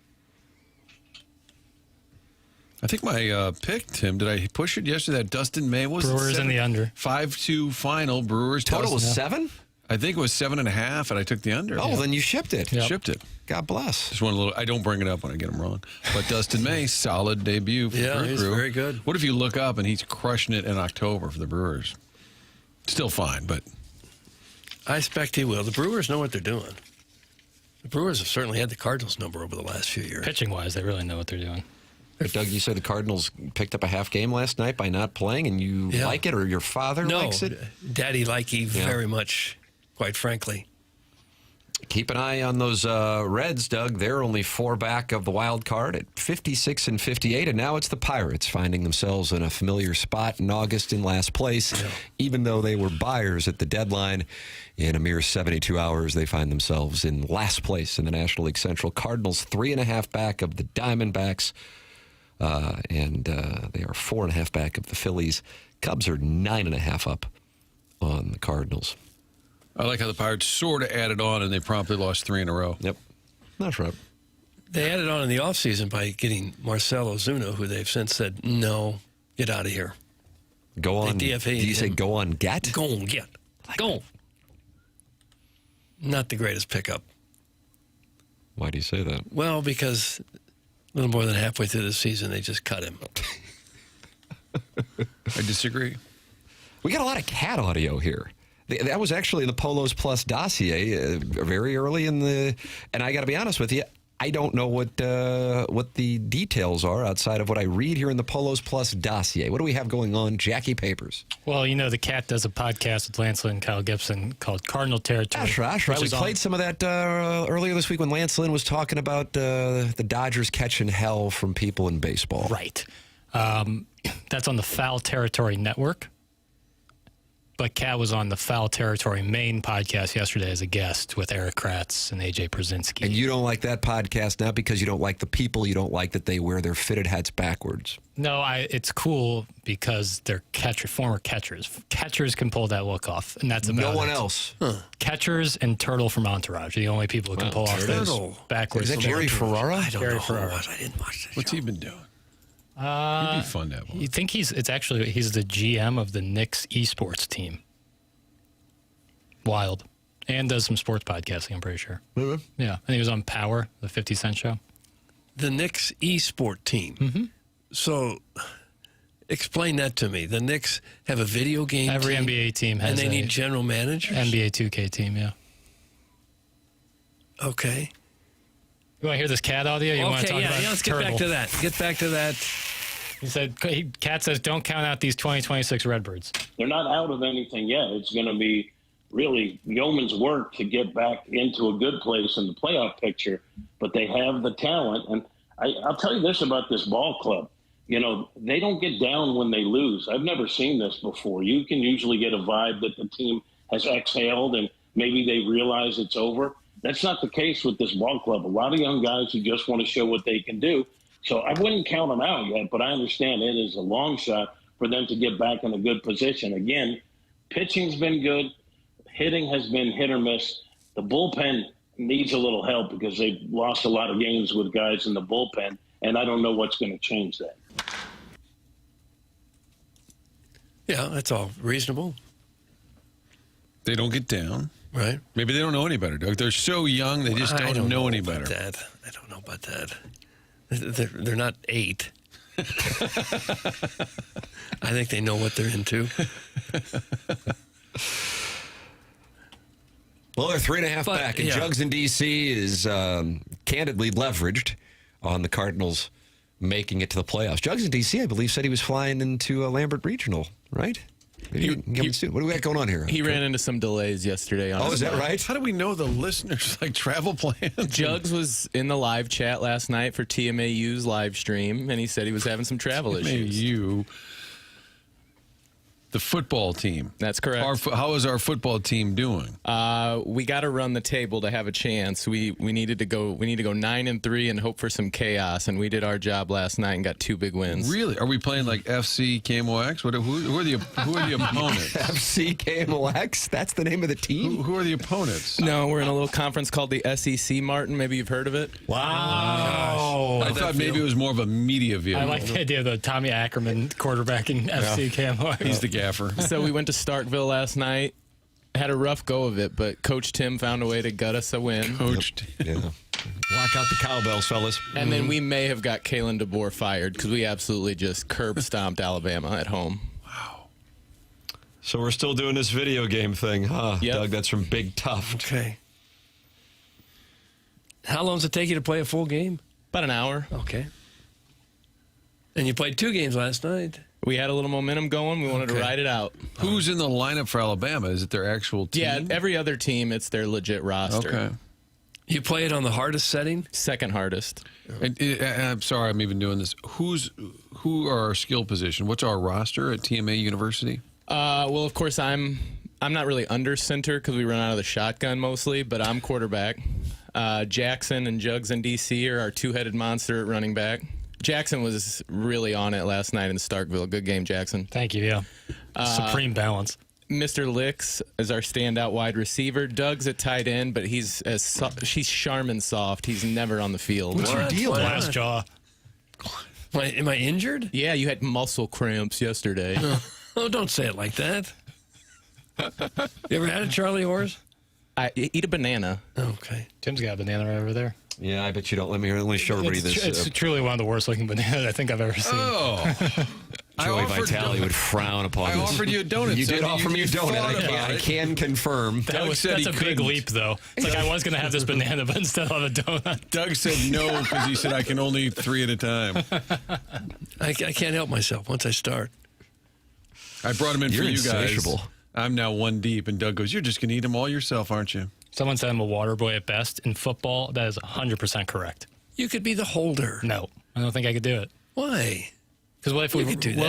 I think my pick, Tim, did I push it yesterday? That Dustin May was Brewers in the under. 5-2 final. Brewers. Total was Dustin. 7? I think it was 7.5, and I took the under. Oh, then you shipped it. Shipped it. God bless. Just one little. I don't bring it up when I get them wrong. But Dustin May, solid debut for the Brew he's Crew. very good. What if you look up and he's crushing it in October for the Brewers? Still fine, but I expect he will. The Brewers know what they're doing. The Brewers have certainly had the Cardinals number over the last few years. Pitching-wise, they really know what they're doing. Doug, you said the Cardinals picked up a half game last night by not playing, and you like it, or your father likes it? Daddy likey very much, quite frankly. Keep an eye on those Reds, Doug. They're only 4 back of the wild card at 56 and 58, and now it's the Pirates finding themselves in a familiar spot in August in last place. Even though they were buyers at the deadline, in a mere 72 hours, they find themselves in last place in the National League Central. Cardinals 3.5 back of the Diamondbacks, and they are 4.5 back of the Phillies. Cubs are 9.5 up on the Cardinals. I like how the Pirates sort of added on, and they promptly lost 3 in a row. Yep. That's right. They added on in the offseason by getting Marcell Ozuna, who they've since said, no, get out of here. Go on. They DFA'd Do you say him. go on get? Go on get. Go on. Not the greatest pickup. Why do you say that? Well, because a little more than halfway through the season, they just cut him. I disagree. We got a lot of cat audio here. That was actually in the Polos Plus dossier very early in the... And I got to be honest with you, I don't know what the details are outside of what I read here in the Polos Plus dossier. What do we have going on, Jackie Papers? Well, you know, the Cat does a podcast with Lance Lynn and Kyle Gibson called Cardinal Territory. That's right. We played some of that earlier this week when Lance Lynn was talking about the Dodgers catching hell from people in baseball. Right. That's on the Foul Territory Network. But Cat was on the Foul Territory Maine podcast yesterday as a guest with Eric Kratz and AJ Brzezinski. And you don't like that podcast not because you don't like the people, you don't like that they wear their fitted hats backwards. No, it's cool because they're former catchers. Catchers can pull that look off, and that's about no one it. else. Catchers and Turtle from Entourage are the only people who can pull off those backwards. Is that Jerry Ferrara? I don't Jerry know Ferrara. who it was. I didn't watch that What's show. he been doing? It'd be fun to have one. You think he's the GM of the Knicks esports team. Wild. And does some sports podcasting, I'm pretty sure. Really? Yeah. And he was on Power, the 50 Cent show. The Knicks e-sport team. Mm-hmm. So explain that to me. The Knicks have a video game Every team, NBA team has and they a need general managers? NBA 2K team, yeah. Okay. You want to hear this Cat audio? You want to talk about let's Turtle? get back to that. Get back to that. He said, Cat says, don't count out these 2026 Redbirds. They're not out of anything yet. It's going to be really yeoman's work to get back into a good place in the playoff picture, but they have the talent. And I'll tell you this about this ball club. You know, they don't get down when they lose. I've never seen this before. You can usually get a vibe that the team has exhaled and maybe they realize it's over. That's not the case with this ball club. A lot of young guys who just want to show what they can do. So I wouldn't count them out yet, but I understand it is a long shot for them to get back in a good position. Again, pitching's been good. Hitting has been hit or miss. The bullpen needs a little help because they've lost a lot of games with guys in the bullpen, and I don't know what's going to change that. Yeah, that's all reasonable. They don't get down. Right. Maybe they don't know any better, Doug. They're so young, they just don't know any better. I don't know about that. They're not 8. I think they know what they're into. Well, they're 3.5 back, and Jugs in D.C. is candidly leveraged on the Cardinals making it to the playoffs. Jugs in D.C., I believe, said he was flying into Lambert Regional, right? What do we got going on here? He ran into some delays yesterday. Oh, is that right? How do we know the listeners like travel plans? Jugs was in the live chat last night for TMAU's live stream, and he said he was having some travel issues. TMAU. The football team. That's correct. How is our football team doing? We got to run the table to have a chance. We need to go 9-3 and hope for some chaos. And we did our job last night and got 2 big wins. Really? Are we playing like FC KMOX? Who are the opponents? FC KMOX? That's the name of the team? Who are the opponents? No, we're in a little conference called the SEC, Martin. Maybe you've heard of it. Wow. I thought maybe it was more of a media view. I like the idea of the Tommy Ackerman quarterback in FC KMOX. He's the gaffer. So we went to Starkville last night. Had a rough go of it, but Coach Tim found a way to gut us a win. Yeah. Lock out the cowbells, fellas. And then we may have got Kalen DeBoer fired because we absolutely just curb stomped Alabama at home. So we're still doing this video game thing, huh? Yep. Doug, that's from Big Tough. Okay. How long does it take you to play a full game? About an hour. Okay. And you played 2 games last night. We had a little momentum going. We wanted to ride it out. Who's in the lineup for Alabama? Is it their actual team? Yeah, every other team, it's their legit roster. Okay. You play it on the hardest setting? Second hardest. I'm sorry, I'm even doing this. Who are our skill position? What's our roster at TMA University? Well, of course, I'm not really under center because we run out of the shotgun mostly, but I'm quarterback. Jackson and Jugs in DC are our two-headed monster at running back. Jackson was really on it last night in Starkville. Good game, Jackson. Thank you, yeah. Supreme balance. Mr. Licks is our standout wide receiver. Doug's at tight end, but he's Charmin soft. He's never on the field. What's your deal? Glass jaw. Am I injured? Yeah, you had muscle cramps yesterday. Oh, don't say it like that. You ever had a Charlie horse? I eat a banana. Okay. Tim's got a banana right over there. Yeah, I bet you don't. Let me show everybody this. It's truly one of the worst looking bananas I think I've ever seen. Oh. Joey Vitale would frown upon this. I offered you a donut. You did offer me a donut. I I can confirm. That's a big leap, though. It's like I was going to have this banana, but instead of a donut. Doug said no because he said I can only eat 3 at a time. I can't help myself once I start. I brought him in You're for you guys. insatiable. I'm now 1 deep, and Doug goes, "You're just going to eat them all yourself, aren't you?" Someone said I'm a water boy at best. In football, that is 100% correct. You could be the holder. No, I don't think I could do it. Why? Because what if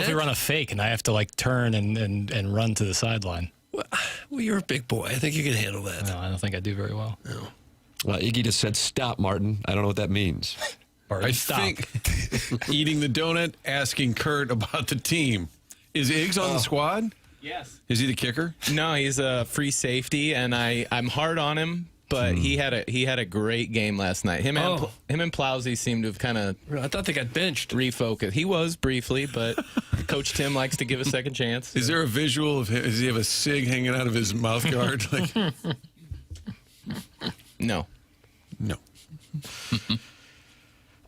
we run a fake and I have to like turn and run to the sideline? Well, you're a big boy. I think you can handle that. No, I don't think I do very well. No. Iggy just said, "Stop, Martin." I don't know what that means. I think eating the donut, asking Kurt about the team. Is Iggs on the squad? Yes. Is he the kicker? No, he's a free safety, and I'm hard on him, but he had a great game last night. Him and Plowsy seemed to have kind of. I thought they got benched. Refocused. He was briefly, but Coach Tim likes to give a second chance. Is there a visual of him? Does he have a cig hanging out of his mouth guard? No. No.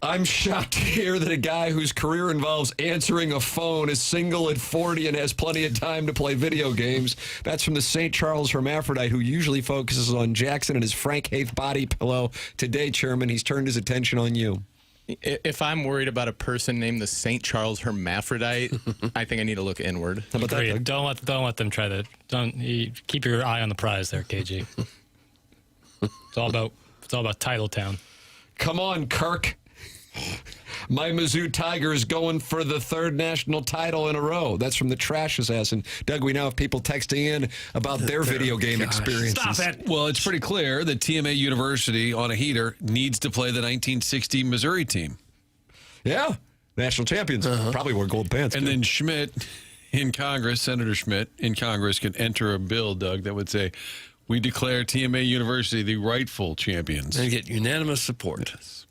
I'm shocked to hear that a guy whose career involves answering a phone is single at 40 and has plenty of time to play video games. That's from the St. Charles hermaphrodite who usually focuses on Jackson and his Frank Haith body pillow. Today, Chairman, he's turned his attention on you. If I'm worried about a person named the St. Charles hermaphrodite, I think I need to look inward. How about that? Don't let them try to. Keep your eye on the prize there, KG. It's all about Titletown. Come on, Kirk. My Mizzou Tigers going for the 3rd national title in a row. That's from the Trash Assassin. Doug, we now have people texting in about their video game experiences. Stop it. Well, it's pretty clear that TMA University on a heater needs to play the 1960 Missouri team. Yeah. National champions. Probably wore gold pants. And then Schmidt in Congress, Senator Schmidt in Congress, can enter a bill, Doug, that would say, we declare TMA University the rightful champions. And get unanimous support. Yes.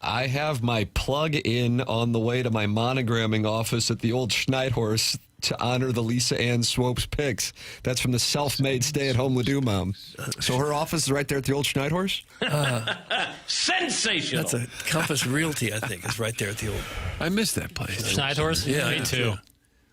I have my plug-in on the way to my monogramming office at the old Schneidhorst to honor the Lisa Ann Swopes picks. That's from the self-made stay-at-home Ladue mom. So her office is right there at the old Schneidhorst? Sensational. That's a Compass Realty, I think, is right there at the old. I miss that place. Schneidhorst? Yeah, Me too.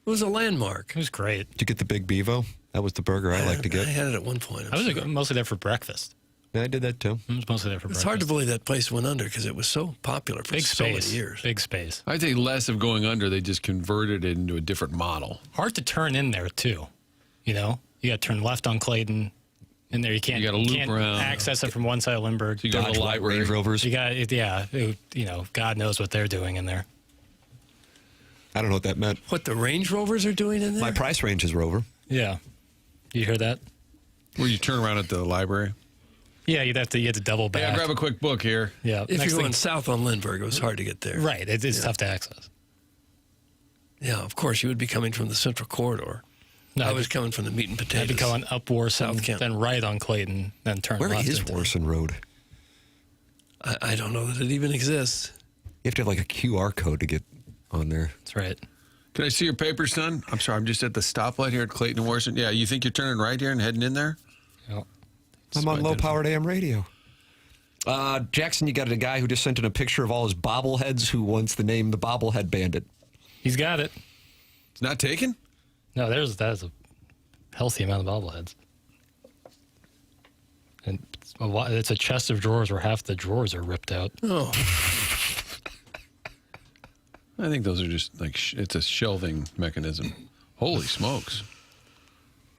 It was a landmark. It was great. Did you get the Big Bevo? That was the burger I like to get. I had it at one point. I was mostly there for breakfast. Yeah, I did that too. I was mostly there for breakfast. It's hard to believe that place went under because it was so popular for so many years. Big space. I think less of going under. They just converted it into a different model. Hard to turn in there, too. You know? You got to turn left on Clayton. In there, you can't around. access it from one side of Lindbergh. So you go to the library. Range Rovers. You got, God knows what they're doing in there. I don't know what that meant. What the Range Rovers are doing in there? My price range is Rover. Yeah. You hear that? Where you turn around at the library? Yeah, you have to double back. Yeah, grab a quick book here. Yeah. If you're going south on Lindbergh, it was hard to get there. Right. It's tough to access. Yeah, of course, you would be coming from the Central Corridor. No, I was coming from the meat and potatoes. I'd be going up Warson, South Kent. then right on Clayton, then turn Where left. is Warson Road? I don't know that it even exists. You have to have like a QR code to get on there. That's right. Can I see your paper, son? I'm sorry, I'm just at the stoplight here at Clayton and Warson. Yeah, you think you're turning right here and heading in there? Yep. I'm on low-powered AM radio. Jackson, you got a guy who just sent in a picture of all his bobbleheads who wants the name the Bobblehead Bandit. He's got it. It's not taken? No, that's a healthy amount of bobbleheads. And it's a chest of drawers where half the drawers are ripped out. Oh. I think those are just it's a shelving mechanism. Holy smokes.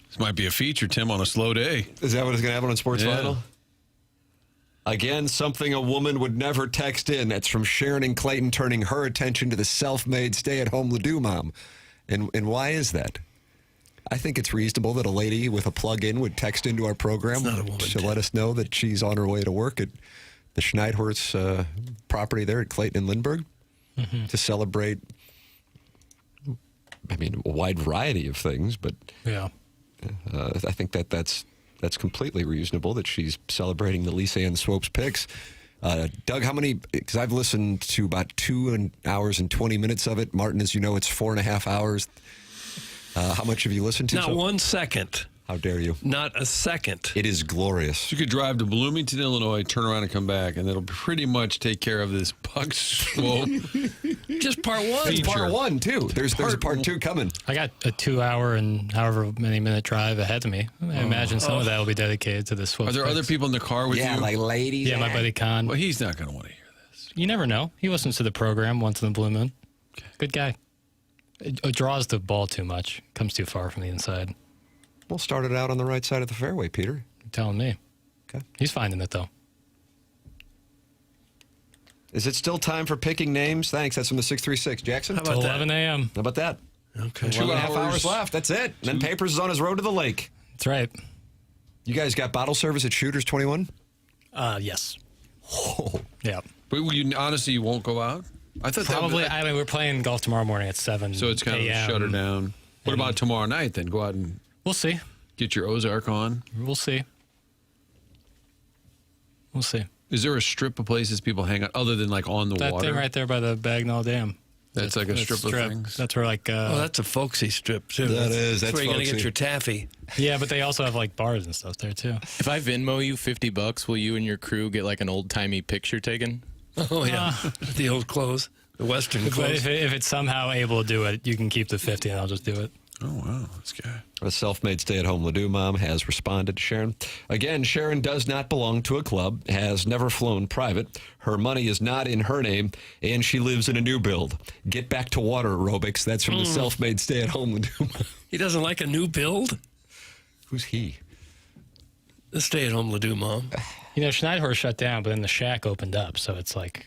This might be a feature, Tim, on a slow day. Is that what it's going to happen on Sports Vital? Again, something a woman would never text in. That's from Sharon and Clayton turning her attention to the self-made stay-at-home Ledoux mom. And why is that? I think it's reasonable that a lady with a plug-in would text into our program to let us know that she's on her way to work at the Schneidhorst property there at Clayton and Lindbergh to celebrate, a wide variety of things. But yeah, I think that's completely reasonable that she's celebrating the Lisa Ann Swopes picks. Doug, how many? Because I've listened to about 2 hours and 20 minutes of it. Martin, as you know, it's 4.5 hours. How much have you listened to? Not 1 second. How dare you? Not a second. It is glorious. You could drive to Bloomington, Illinois, turn around and come back, and it'll pretty much take care of this Buck Swope. Just part one. It's part one, too. There's a part two coming. I got a 2 hour and however many minute drive ahead of me. I imagine some of that will be dedicated to the Swope. Are there other people in the car with you? Yeah, like ladies. Yeah, my buddy Con. Well, he's not going to want to hear this. You never know. He listens to the program once in the blue moon. Okay. Good guy. It draws the ball too much. Comes too far from the inside. We'll start it out on the right side of the fairway, Peter. You're telling me. Okay. He's finding it, though. Is it still time for picking names? Thanks. That's from the 636. Jackson? How about 11 a.m. How about that? Okay. 2.5 hours left. That's it. And then Papers is on his road to the lake. That's right. You guys got bottle service at Shooters 21? Yes. Oh. Yeah. But honestly, you won't go out? I thought probably. We're playing golf tomorrow morning at 7 So it's kind of shut her down. What about tomorrow night then? Go out and... We'll see. Get your Ozark on. We'll see. We'll see. Is there a strip of places people hang out other than like on the that water? That thing right there by the Bagnall Dam. That's like a strip of things? That's where like... that's a folksy strip, too. That's where you're going to folksy. get your taffy. Yeah, but they also have like bars and stuff there, too. If I Venmo you $50, will you and your crew get like an old-timey picture taken? Oh, yeah. The old clothes. The Western clothes. But if it's somehow able to do it, you can keep the 50 and I'll just do it. Oh, wow. This guy. A self-made stay-at-home Ledoux mom has responded to Sharon. Again, Sharon does not belong to a club, has never flown private. Her money is not in her name, and she lives in a new build. Get back to water aerobics. That's from the self-made stay-at-home Ledoux mom. He doesn't like a new build? Who's he? The stay-at-home Ledoux mom. You know, Schneidhorst shut down, but then the Shack opened up, so it's like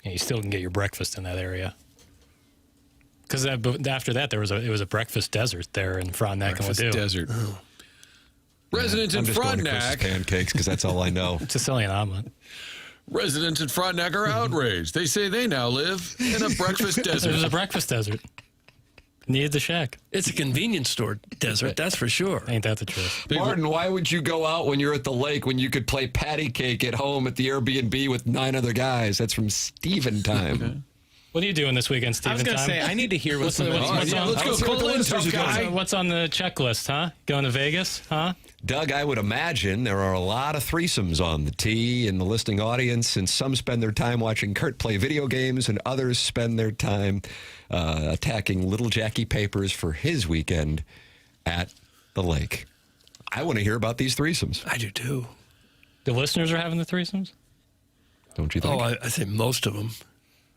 you still can get your breakfast in that area. Because after that, it was a breakfast desert there in Frontenac and Ledoux. Desert. Oh. Residents in Frontenac. Pancakes, because that's all I know. Sicilian omelet. Residents in Frontenac are outraged. They say they now live in a breakfast desert. There's a breakfast desert. Needed the Shack. It's a convenience store desert, that's for sure. Ain't that the truth? Martin, why would you go out when you're at the lake when you could play patty cake at home at the Airbnb with 9 other guys? That's from Steven Time. Okay. What are you doing this weekend, Steven? I was going to say, I need to hear what some of let's go. Call in, tough guy. What's on the checklist, huh? Going to Vegas, huh? Doug, I would imagine there are a lot of threesomes on the tee in the listening audience, and some spend their time watching Kurt play video games, and others spend their time attacking little Jackie Papers for his weekend at the lake. I want to hear about these threesomes. I do, too. The listeners are having the threesomes? Don't you think? Oh, I think most of them.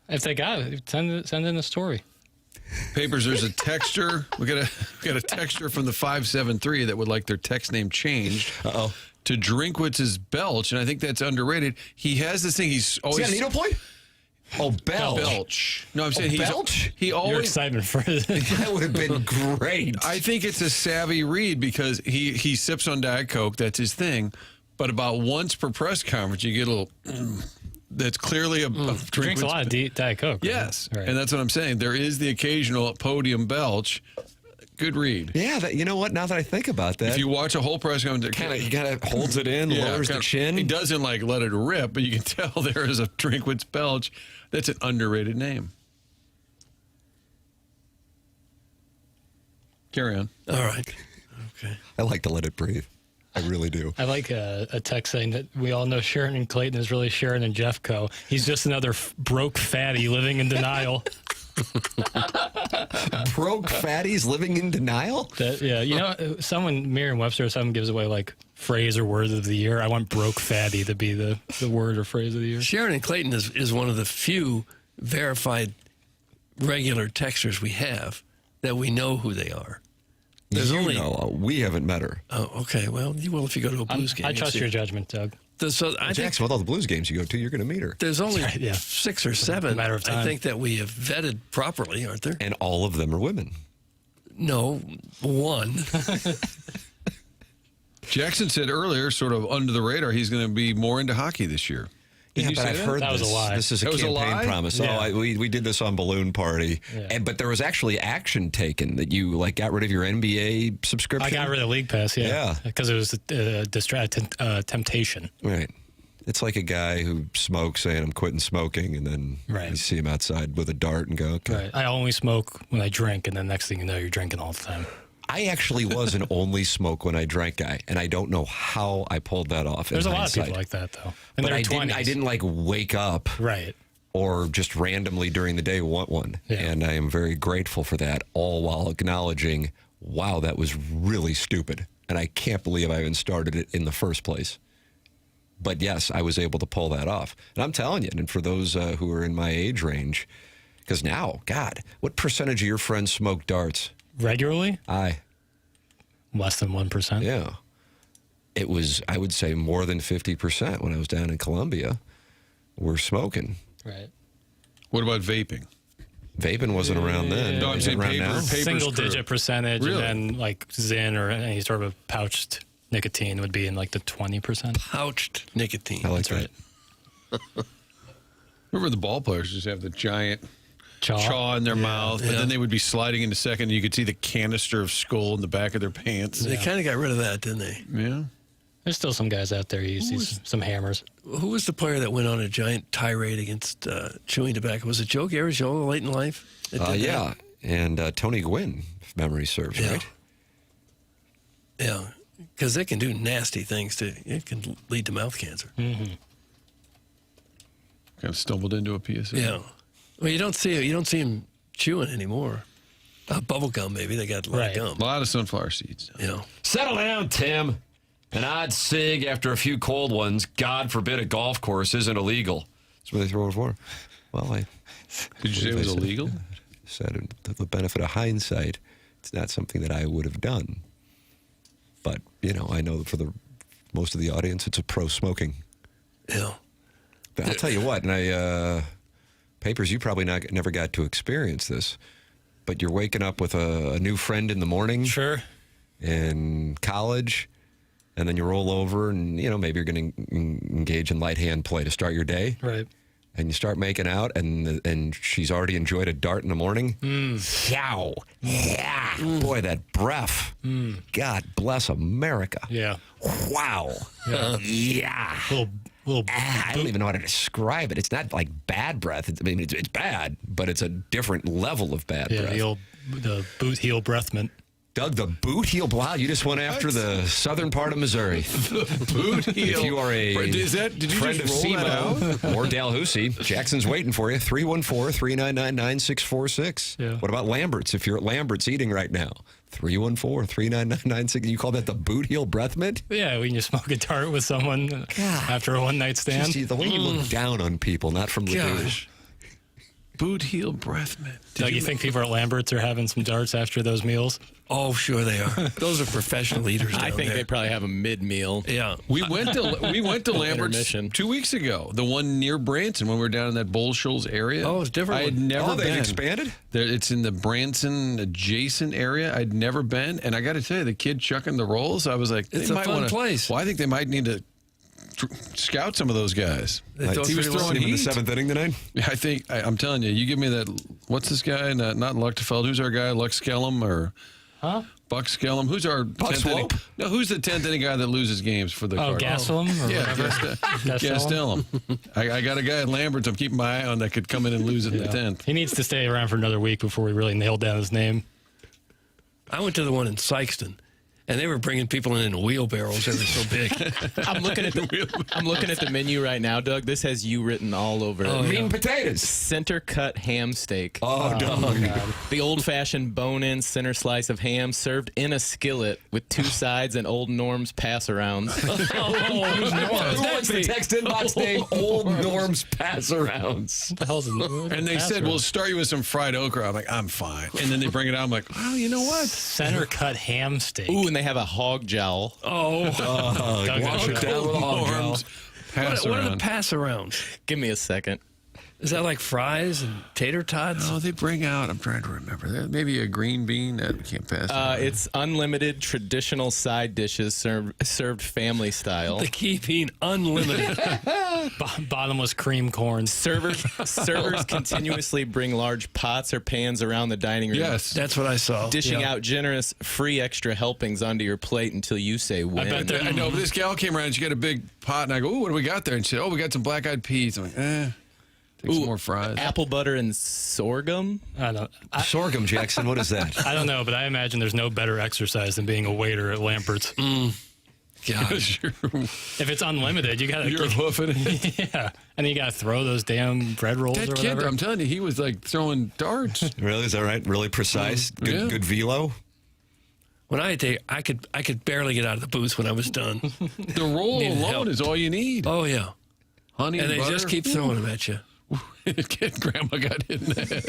If they got it, send in a story. Papers, there's a texter. We got a texter from the 573 that would like their text name changed to Drinkwitz's Belch, and I think that's underrated. He has this thing. He's always got a needle point? Oh, Belch. No, I'm saying Belch? He always. Your excitement for it. That would have been great. I think it's a savvy read because he sips on Diet Coke. That's his thing. But about once per press conference, you get a little. That's clearly a drinks a lot of Diet Coke. Yes, right? And that's what I'm saying. There is the occasional podium belch. Good read. Yeah, you know what? Now that I think about that, if you watch a whole press conference, he kind of holds it in, lowers the chin. He doesn't like let it rip, but you can tell there is a Drinkwitz Belch. That's an underrated name. Carry on. All right. Okay. I like to let it breathe. I really do. I like a text saying that we all know Sharon and Clayton is really Sharon and Jeffco. He's just another broke fatty living in denial. Broke fatties living in denial? Someone, Merriam-Webster or someone gives away like phrase or word of the year. I want broke fatty to be the word or phrase of the year. Sharon and Clayton is one of the few verified regular texters we have that we know who they are. We haven't met her. Oh, okay. Well, you will if you go to a Blues game. I trust your judgment, Doug. Jackson, with all the Blues games you go to, you're going to meet her. There's only 6 or 7, matter of time. I think, that we have vetted properly, aren't there? And all of them are women. No, 1. Jackson said earlier, sort of under the radar, he's going to be more into hockey this year. But I've heard that was a lie. This is a campaign promise. Yeah. We did this on Balloon Party, but there was actually action taken that you got rid of your NBA subscription. I got rid of League Pass, because it was a temptation. Right. It's like a guy who smokes saying, I'm quitting smoking, and then you see him outside with a dart and go, okay. Right. I only smoke when I drink, and then next thing you know, you're drinking all the time. I actually was an only smoke when I drank guy, and I don't know how I pulled that off. There's a lot of people like that, though. But I didn't like wake up or just randomly during the day want one. Yeah. And I am very grateful for that, all while acknowledging, wow, that was really stupid. And I can't believe I even started it in the first place. But yes, I was able to pull that off. And I'm telling you, and for those who are in my age range, because now, God, what percentage of your friends smoke darts? Regularly? Less than 1%. Yeah. It was, I would say, more than 50% when I was down in Columbia were smoking. Right. What about vaping? Vaping wasn't around then. No, I'm saying single-digit percentage, really? And then like Zyn or any sort of pouched nicotine would be in like the 20%. Pouched nicotine. I like that. Right. Remember the ball players just have the giant chaw in their mouth, but then they would be sliding into second, and you could see the canister of Skull in the back of their pants. They kind of got rid of that, didn't they? Yeah. There's still some guys out there who use some hammers. Who was the player that went on a giant tirade against chewing tobacco? Was it Joe Garagiola late in life? Yeah, and Tony Gwynn, if memory serves, right? Yeah, because they can do nasty things, too. It can lead to mouth cancer. Mm-hmm. Kind of stumbled into a PSA. Yeah. Well, you don't see him chewing anymore. Bubble gum, maybe. They got a lot of gum. A lot of sunflower seeds. Yeah. Settle down, Tim. An odd cig after a few cold ones, God forbid a golf course, isn't illegal. That's what they throw it for. Well, Did you say it was illegal? Said with the benefit of hindsight, it's not something that I would have done. But, I know that for the most of the audience, it's a pro-smoking. Yeah. But I'll tell you what, and Papers, you probably never got to experience this, but you're waking up with a new friend in the morning. Sure. In college, and then you roll over and, maybe you're going to engage in light hand play to start your day. Right. And you start making out, and she's already enjoyed a dart in the morning. Yow. Yeah. Boy, that breath. God bless America. Yeah. Wow. Yeah. I don't even know how to describe it. It's not like bad breath. It's bad, but it's a different level of bad breath. The boot heel breathment. Doug, the boot heel. Wow, you just went after the southern part of Missouri. The boot heel. If you are a did you friend just of roll that SEMO or Dalhousie, Jackson's waiting for you. 314-399-9646. Yeah. What about Lambert's? If you're at Lambert's eating right now, 314-399-9646. You call that the boot heel breath mint? Yeah, when you smoke a dart with someone after a one-night stand. Just the way you look down on people, not from the douche. Boot heel breath mint. Doug, you think people at Lambert's are having some darts after those meals? Oh, sure they are. Those are professional eaters. I think they probably have a mid-meal. Yeah. We went to Lambert's 2 weeks ago. The one near Branson when we were down in that Bull Shoals area. Oh, it's different. I had never been. They've expanded? It's in the Branson adjacent area. I'd never been. And I got to tell you, the kid chucking the rolls, I was like, it's a fun place. Well, I think they might need to scout some of those guys. He was throwing heat in the seventh inning tonight. I think, I'm telling you, you give me that, what's this guy? Not Luchtefeld. Who's our guy? Lux Skellum or... Huh? Buck Skellum. Who's our 10th inning? No, who's the 10th inning guy that loses games for the Cardinals? Gastelum? Or yeah, whatever. Gastelum. I got a guy at Lambert's I'm keeping my eye on that could come in and lose it in the 10th. He needs to stay around for another week before we really nail down his name. I went to the one in Sykeston, and they were bringing people in wheelbarrows. They were so big. I'm looking at the menu right now, Doug. This has you written all over it. Mean potatoes. Center cut ham steak. Oh, Doug. The old-fashioned bone-in center slice of ham served in a skillet with 2 sides and Old Norm's pass-arounds. Who wants the text inbox name Old Norm's pass-arounds? What the hell's And they said, we'll start you with some fried okra. I'm like, I'm fine. And then they bring it out. I'm like, well, you know what? Center cut ham steak. Ooh, and they have a hog jowl. Oh, Wash it down with a hog jowl. What are the pass-arounds? Give me a second. Is that like fries and tater tots? Oh, they bring out, I'm trying to remember. Maybe a green bean that we can't pass. It's unlimited traditional side dishes served family style. The key being unlimited. Bottomless cream corn. Servers continuously bring large pots or pans around the dining room. Yes, that's what I saw. Dishing out generous free extra helpings onto your plate until you say win. I know, but this gal came around and she got a big pot, and I go, ooh, what do we got there? And she said, oh, we got some black-eyed peas. I'm like, take some more fries. Apple butter and sorghum? I don't. Sorghum, Jackson, what is that? I don't know, but I imagine there's no better exercise than being a waiter at Lampert's. God. Sure. If it's unlimited, you got to. You're hoofing it. Yeah. And you got to throw those damn bread rolls That or kid, whatever. I'm telling you, he was like throwing darts. Really? Is that right? Really precise? Good velo? When I could barely get out of the booth when I was done. The roll Needed alone help. is all you need. Oh, yeah. Honey and they butter. just keep throwing them at you. Grandma got hit in the head.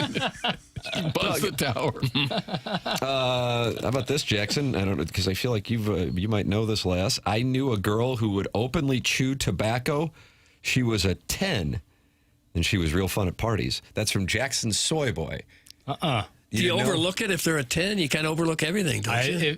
She buzzed the tower. How about this, Jackson? I don't know, because I feel like you might know this, Les. I knew a girl who would openly chew tobacco. She was a 10, and she was real fun at parties. That's from Jackson Soy Boy. Do you overlook it if they're a 10? You kind of overlook everything, don't you?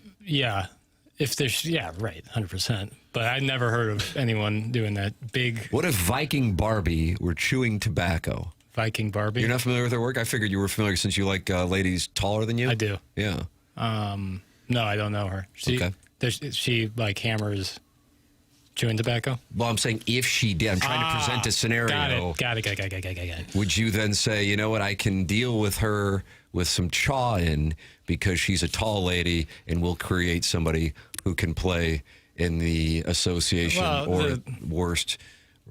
If there's, right, 100%. But I've never heard of anyone doing that big. What if Viking Barbie were chewing tobacco? Viking Barbie? You're not familiar with her work? I figured you were familiar since you like ladies taller than you. I do. Yeah. No, I don't know her. She like hammers chewing tobacco? Well, I'm saying if she did. I'm trying to present a scenario. Got it. Would you then say, you know what, I can deal with her with some chaw in because she's a tall lady and we'll create somebody who can play in the association or worst,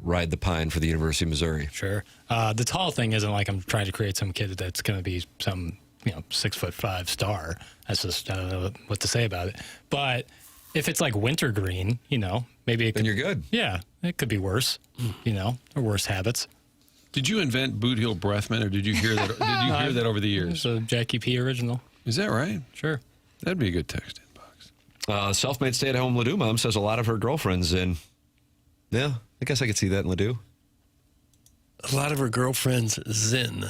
ride the pine for the University of Missouri? Sure. The tall thing isn't like I'm trying to create some kid that's going to be some 6'5" star. That's just, I don't know what to say about it. But if it's like wintergreen, maybe it could, then you're good. Yeah, it could be worse, or worse habits. Did you invent boot heel breathman, or did you hear that? Did you hear that over the years? It's a Jackie P original. Is that right? Sure. That'd be a good text inbox. Self-made stay-at-home Ladue mom says a lot of her girlfriends in. Yeah, I guess I could see that in Ladue. A lot of her girlfriends zin.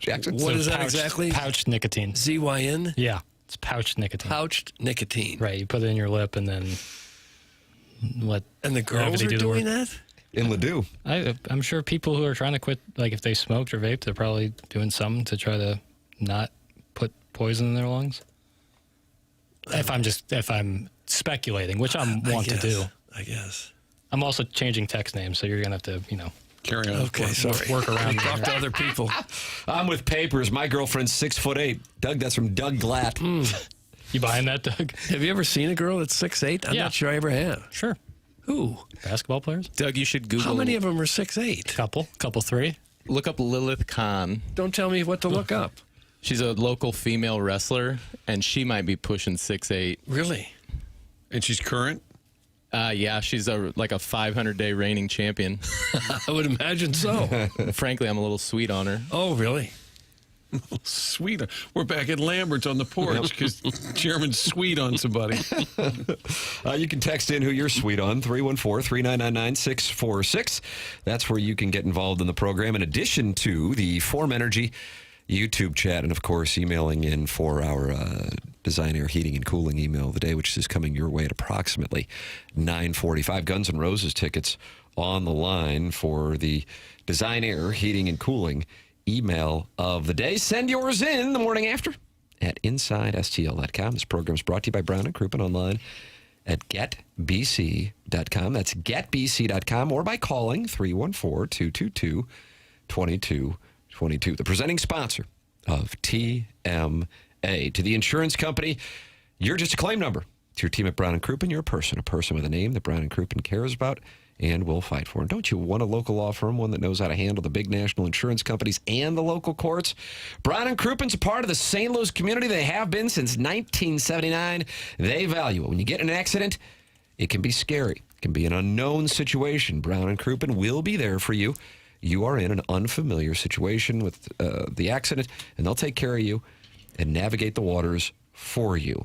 Jackson, what is that exactly? Pouched nicotine. ZYN? Yeah, it's pouched nicotine. Pouched nicotine. Right, you put it in your lip and then And the girls are doing that? In Ladue. I'm sure people who are trying to quit, like if they smoked or vaped, they're probably doing something to try to not put poison in their lungs. If I'm speculating, which I want to do. I guess. I'm also changing text names, so you're going to have to, carry on. Okay, sorry. Work around. Talk to other people. I'm with papers. My girlfriend's 6'8". Doug, that's from Doug Glatt. You buying that, Doug? Have you ever seen a girl that's 6'8"? I'm not sure I ever have. Sure. Who? Basketball players? Doug, you should Google. How many of them are 6'8"? Couple 3. Look up Lilith Khan. Don't tell me what to look up. She's a local female wrestler, and she might be pushing 6'8". Really? And she's current? Yeah, she's like a 500-day reigning champion. I would imagine so. Frankly, I'm a little sweet on her. Oh, really? Sweet. We're back at Lambert's on the porch because Chairman's sweet on somebody. You can text in who you're sweet on, 314-399-9646. That's where you can get involved in the program, in addition to the Form Energy YouTube chat, and of course emailing in for our Design Air Heating and Cooling email of the day, which is coming your way at approximately 9:45. Guns N' Roses tickets on the line for the Design Air Heating and Cooling email of the day. Send yours in the morning after at InsideSTL.com. This program is brought to you by Brown and Crouppen online at GetBC.com. That's GetBC.com, or by calling 314-222-2222. The presenting sponsor of TMA To the insurance company, you're just a claim number. To your team at Brown & Crouppen, you're a person with a name that Brown & Crouppen cares about and will fight for. And don't you want a local law firm, one that knows how to handle the big national insurance companies and the local courts? Brown & Croupen's a part of the St. Louis community. They have been since 1979. They value it. When you get in an accident, it can be scary. It can be an unknown situation. Brown & Crouppen will be there for you. You are in an unfamiliar situation with the accident, and they'll take care of you and navigate the waters for you.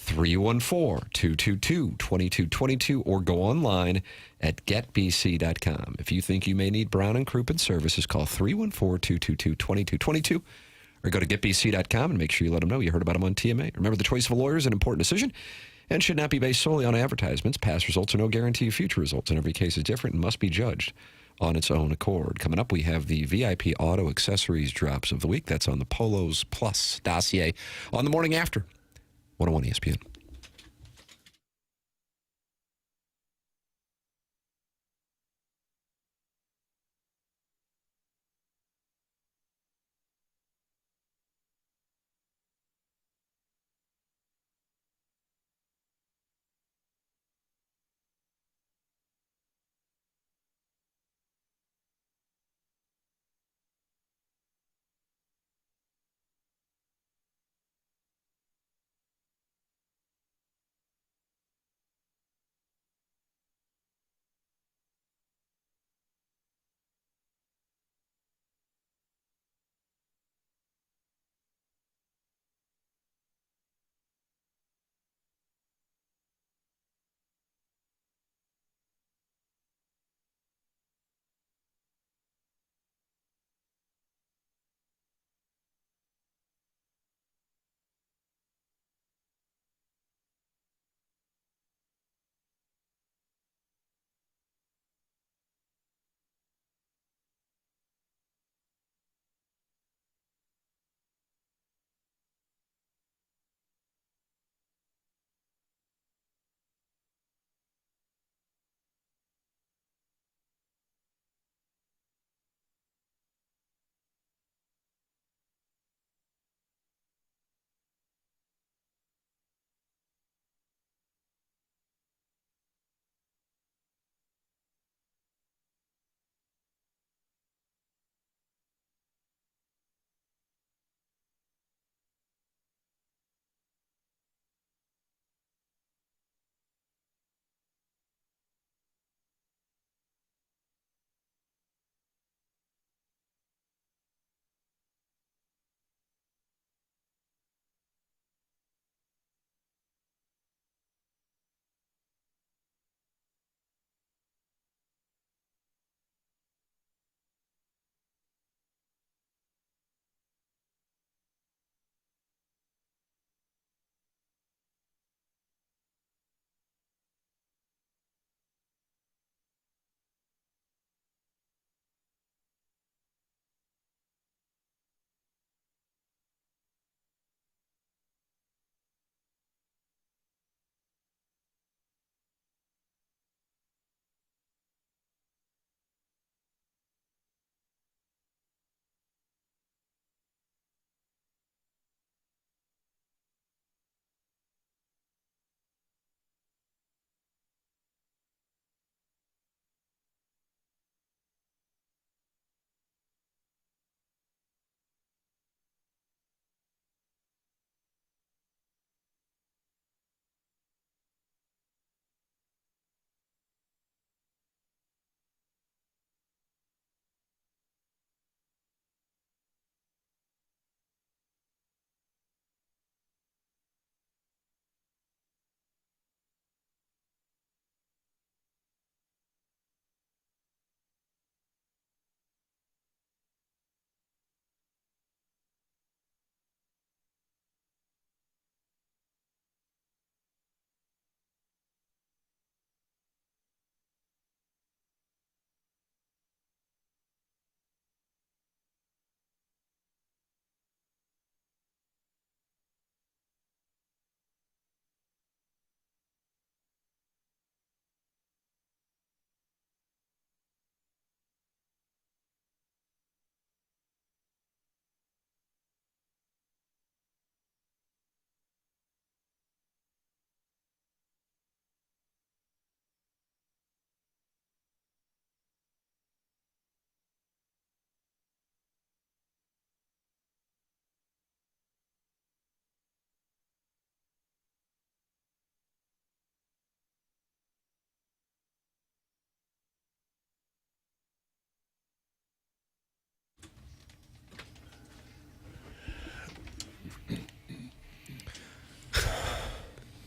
314-222-2222 or go online at getbc.com. If you think you may need Brown & Crouppen services, call 314-222-2222 or go to getbc.com and make sure you let them know you heard about them on TMA. Remember, the choice of a lawyer is an important decision and should not be based solely on advertisements. Past results are no guarantee of future results, and every case is different and must be judged on its own accord. Coming up, we have the VIP Auto Accessories Drops of the Week. That's on the Polos Plus dossier on the Morning After. 101 ESPN.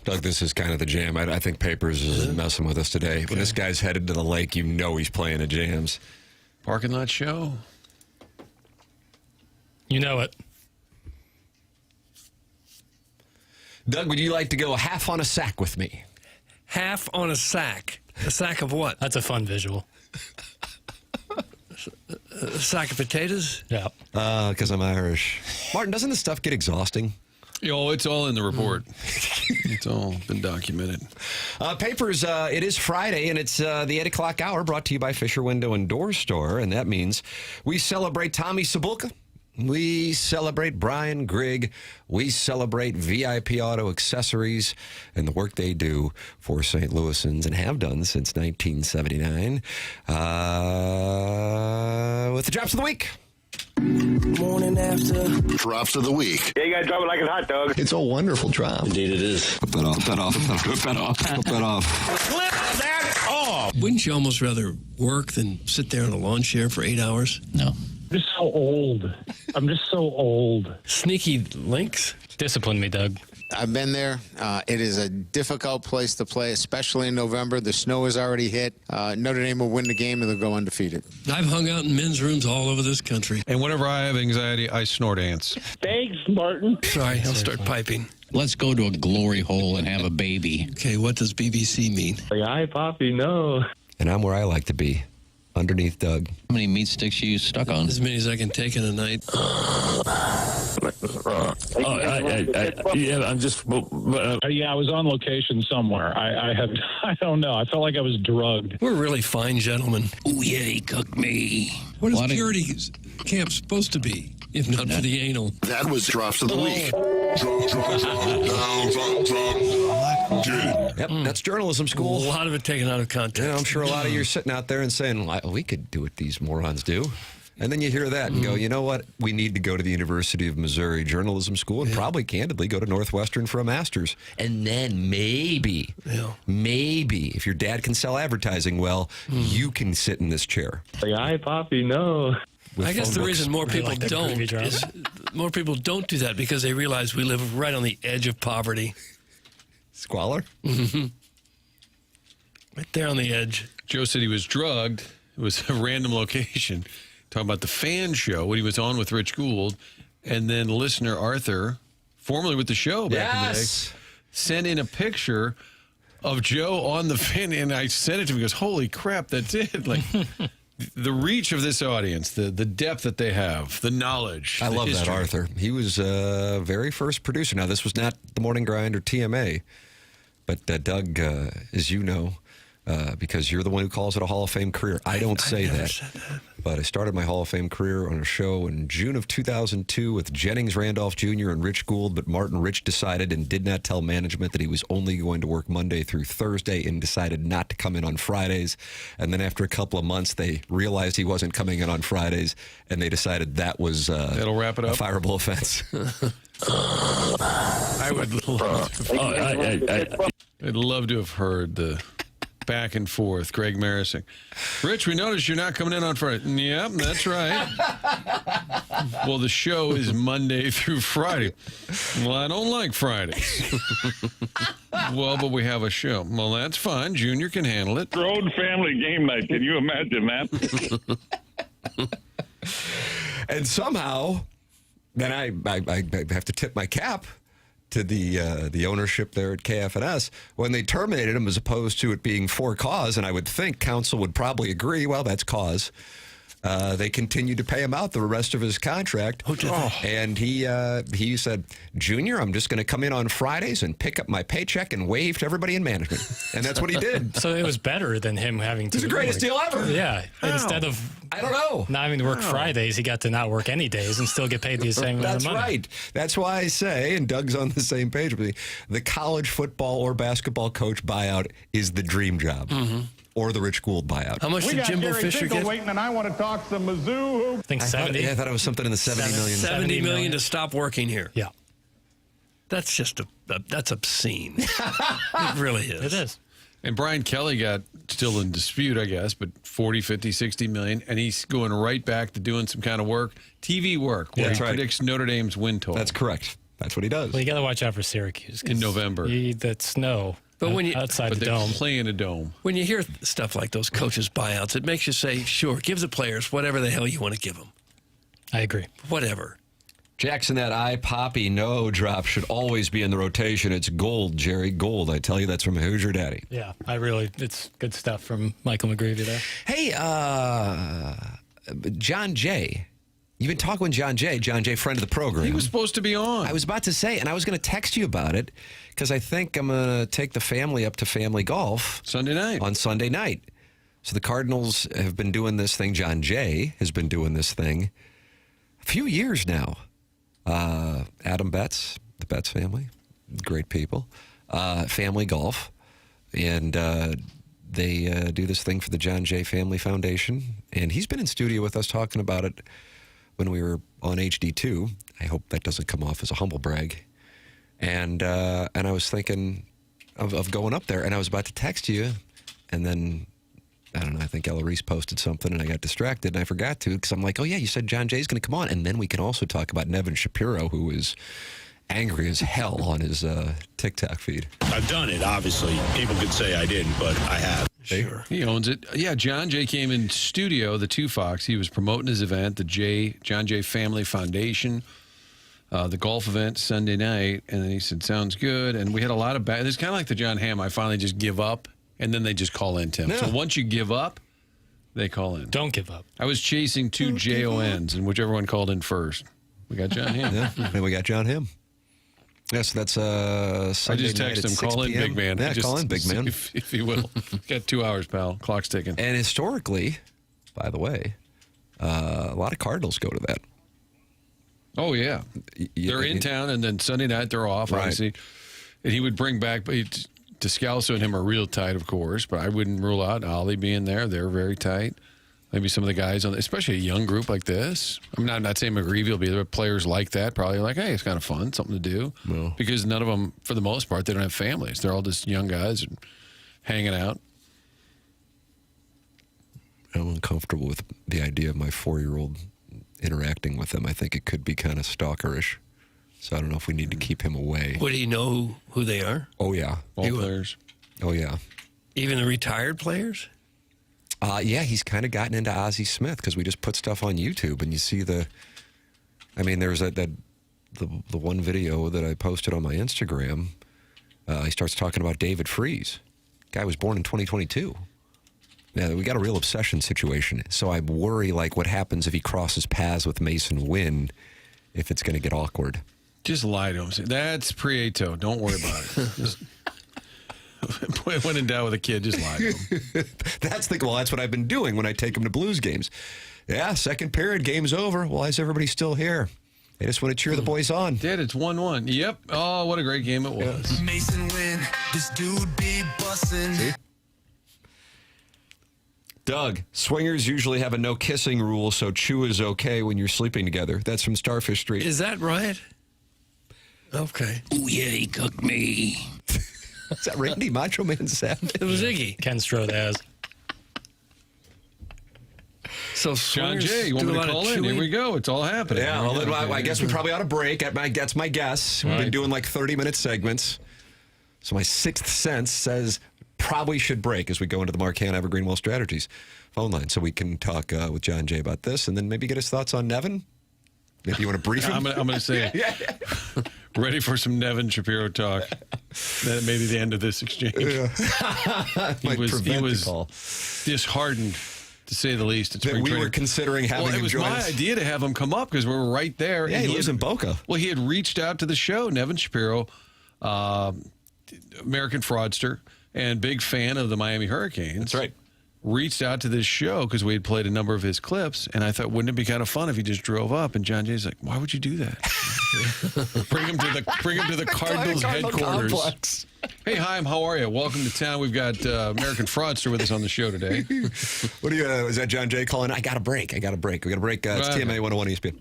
Doug, this is kind of the jam. I think Papers is messing with us today. Okay. When this guy's headed to the lake, you know he's playing a jams. Parking lot show. You know it. Doug, would you like to go half on a sack with me? Half on a sack. A sack of what? That's a fun visual. A sack of potatoes? Yeah. Because I'm Irish. Martin, doesn't this stuff get exhausting? It's all in the report. It's all been documented. Papers, it is Friday, and it's the 8 o'clock hour, brought to you by Fisher Window and Door Store, and that means we celebrate Tommy Sabulka. We celebrate Brian Grigg. We celebrate VIP Auto Accessories and the work they do for St. Louisans and have done since 1979. With the drops of the week. Morning After. Drops of the week. Yeah, you gotta drop it like a hot dog. It's a wonderful drop. Indeed it is. Put that off. Put that off. Put that off. Put that off. Flip that off. Wouldn't you almost rather work than sit there in a lawn chair for 8 hours? No. I'm just so old. I'm just so old. Sneaky links. Discipline me, Doug. I've been there. It is a difficult place to play, especially in November. The snow has already hit. Notre Dame will win the game and they'll go undefeated. I've hung out in men's rooms all over this country. And whenever I have anxiety, I snort ants. Thanks, Martin. Sorry, I'll start piping. Let's go to a glory hole and have a baby. Okay, what does BBC mean? Hi, Poppy, no. And I'm where I like to be, underneath Doug. How many meat sticks you stuck on? As many as I can take in a night. Yeah, I'm just. Yeah, I was on location somewhere. I don't know. I felt like I was drugged. We're really fine gentlemen. Oh, yeah, he cooked me. What is purity camp supposed to be, if not for the anal? That was Drops of the Week. Yep, that's journalism school. A lot of it taken out of context. I'm sure a lot of you are sitting out there and saying, we could do what these morons do. And then you hear that and go, you know what? We need to go to the University of Missouri Journalism School and probably, candidly, go to Northwestern for a master's. And then maybe, if your dad can sell advertising well, you can sit in this chair. Hi, Poppy, no. I guess the reason more people don't is more people don't do that because they realize we live right on the edge of poverty. Squalor? Mm-hmm. Right there on the edge. Joe said he was drugged. It was a random location. Talking about the fan show when he was on with Rich Gould. And then listener Arthur, formerly with the show back in the day, sent in a picture of Joe on the fan. And I sent it to him. He goes, holy crap, that's it. Like, the reach of this audience, the depth that they have, the knowledge. I love that, Arthur. He was very first producer. Now, this was not The Morning Grind or TMA, but Doug, as you know, because you're the one who calls it a Hall of Fame career. I don't say that. But I started my Hall of Fame career on a show in June of 2002 with Jennings Randolph Jr. and Rich Gould, but Martin Rich decided and did not tell management that he was only going to work Monday through Thursday and decided not to come in on Fridays. And then after a couple of months, they realized he wasn't coming in on Fridays, and they decided that was that'll wrap it up. A fireable offense. I would love I'd love to have heard the back and forth. Greg Marising. Rich, we noticed you're not coming in on Friday. Yep, that's right. Well, the show is Monday through Friday. Well, I don't like Fridays. Well, but we have a show. Well, that's fine. Junior can handle it. Your own family game night. Can you imagine that? And somehow, then I have to tip my cap to the ownership there at KFNS when they terminated him, as opposed to it being for cause. And I would think counsel would probably agree. Well, that's cause. They continued to pay him out the rest of his contract. And he said, Junior, I'm just going to come in on Fridays and pick up my paycheck and wave to everybody in management. And that's what he did. So it was better than him having to. It's the greatest deal ever. Yeah. Instead of, I don't know, not having to work Fridays, he got to not work any days and still get paid the same amount of money. That's right. That's why I say, and Doug's on the same page with me, the college football or basketball coach buyout is the dream job. Mm-hmm. Or the Rich Gould buyout. How much did Jimbo Fisher get? Waiting, and I want to talk some Mizzou. I think 70. I thought it was something in the 70 million. 70 million to stop working here. Yeah. That's just that's obscene. It really is. It is. And Brian Kelly got still in dispute, I guess, but 40, 50, 60 million. And he's going right back to doing some kind of work, TV work, where he predicts Notre Dame's win total. That's correct. That's what he does. Well, you got to watch out for Syracuse. In November. That snow But when you outside the they dome. play in a dome. When you hear stuff like those coaches' buyouts, it makes you say, sure, give the players whatever the hell you want to give them. I agree. Whatever. Jackson, that I Poppy No drop should always be in the rotation. It's gold, Jerry, gold. I tell you, that's from Hoosier Daddy. Yeah, it's good stuff from Michael McGreevy there. Hey, Jon Jay. You've been talking with Jon Jay, friend of the program. He was supposed to be on. I was about to say, and I was going to text you about it because I think I'm going to take the family up to family golf on Sunday night. So the Cardinals have been doing this thing. Jon Jay has been doing this thing a few years now. Adam Betts, the Betts family, great people. Family golf. And they do this thing for the Jon Jay Family Foundation. And he's been in studio with us talking about it when we were on HD2. I hope that doesn't come off as a humble brag. And I was thinking of going up there, and I was about to text you, and then, I don't know, I think Ella Reese posted something, and I got distracted, and I forgot to, because I'm like, oh, yeah, you said Jon Jay's going to come on, and then we can also talk about Nevin Shapiro, who is angry as hell on his TikTok feed. I've done it, obviously. People could say I didn't, but I have. Sure. He owns it. Yeah, Jon Jay came in studio, the 2 Fox. He was promoting his event, the Jon Jay Family Foundation, the golf event Sunday night. And then he said, sounds good. And we had a lot of it's kind of like the John Hamm. I finally just give up, and then they just call in, Tim. Yeah. So once you give up, they call in. Don't give up. I was chasing 2 JONs, and whichever one called in first. We got Jon Hamm. Yeah, and we got Jon Hamm. Yes, that's Sunday I just night text at him, 6 call in, p.m. big man. Yeah, call in, big man. If you will. Got 2 hours, pal. Clock's ticking. And historically, by the way, a lot of Cardinals go to that. Oh, yeah. They're in town, and then Sunday night they're off, obviously. And he would bring back, Descalso and him are real tight, of course, but I wouldn't rule out Ollie being there. They're very tight. Maybe some of the guys, especially a young group like this. I'm not saying McGreevy will be there, but players like that probably like, hey, it's kind of fun, something to do. Well, because none of them, for the most part, they don't have families. They're all just young guys hanging out. I'm uncomfortable with the idea of my 4-year-old interacting with them. I think it could be kind of stalkerish. So I don't know if we need to keep him away. Would he know who they are? Oh, yeah. All players. Oh, yeah. Even the retired players? Yeah, he's kind of gotten into Ozzie Smith because we just put stuff on YouTube and you see the. I mean, there's the one video that I posted on my Instagram. He starts talking about David Freese. Guy was born in 2022. Now we got a real obsession situation. So I worry like what happens if he crosses paths with Mason Wynn, if it's going to get awkward. Just lie to him. Say, that's Prieto. Don't worry about it. Just, when in doubt with a kid, just lie to him. That's what I've been doing when I take him to Blues games. Yeah, second period, game's over. Why is everybody still here? They just want to cheer the boys on. Dad, it's 1-1. Yep. Oh, what a great game it was. Mason Wynn, this dude be bussin'. Doug, swingers usually have a no kissing rule, so chew is okay when you're sleeping together. That's from Starfish Street. Is that right? Okay. Oh, yeah, he cooked me. Is that Randy Macho Man Savage? It was Iggy. Ken Strodaz. So Jon Jay, you want me to call in? Here we go. It's all happening. Yeah, well, then, I guess we probably ought to break. That's my guess. We've been doing like 30-minute segments. So my sixth sense says probably should break as we go into the Marcan Evergreen Well Strategies phone line. So we can talk with Jon Jay about this and then maybe get his thoughts on Nevin. Maybe you want to brief him? I'm going to say, ready for some Nevin Shapiro talk. That may be the end of this exchange. Yeah. he was disheartened, to say the least. That we were considering having him join us. It was my idea to have him come up because we were right there. Yeah, he lives in Boca. Well, he had reached out to the show, Nevin Shapiro, American fraudster, and big fan of the Miami Hurricanes. That's right. Reached out to this show because we had played a number of his clips, and I thought, wouldn't it be kind of fun if he just drove up? And Jon Jay's like, why would you do that? bring him to the Cardinals headquarters. Complex. Hey, Chaim, how are you? Welcome to town. We've got American Fraudster with us on the show today. What do you? Is that Jon Jay calling? I got a break. We got to break. It's TMA 101 ESPN.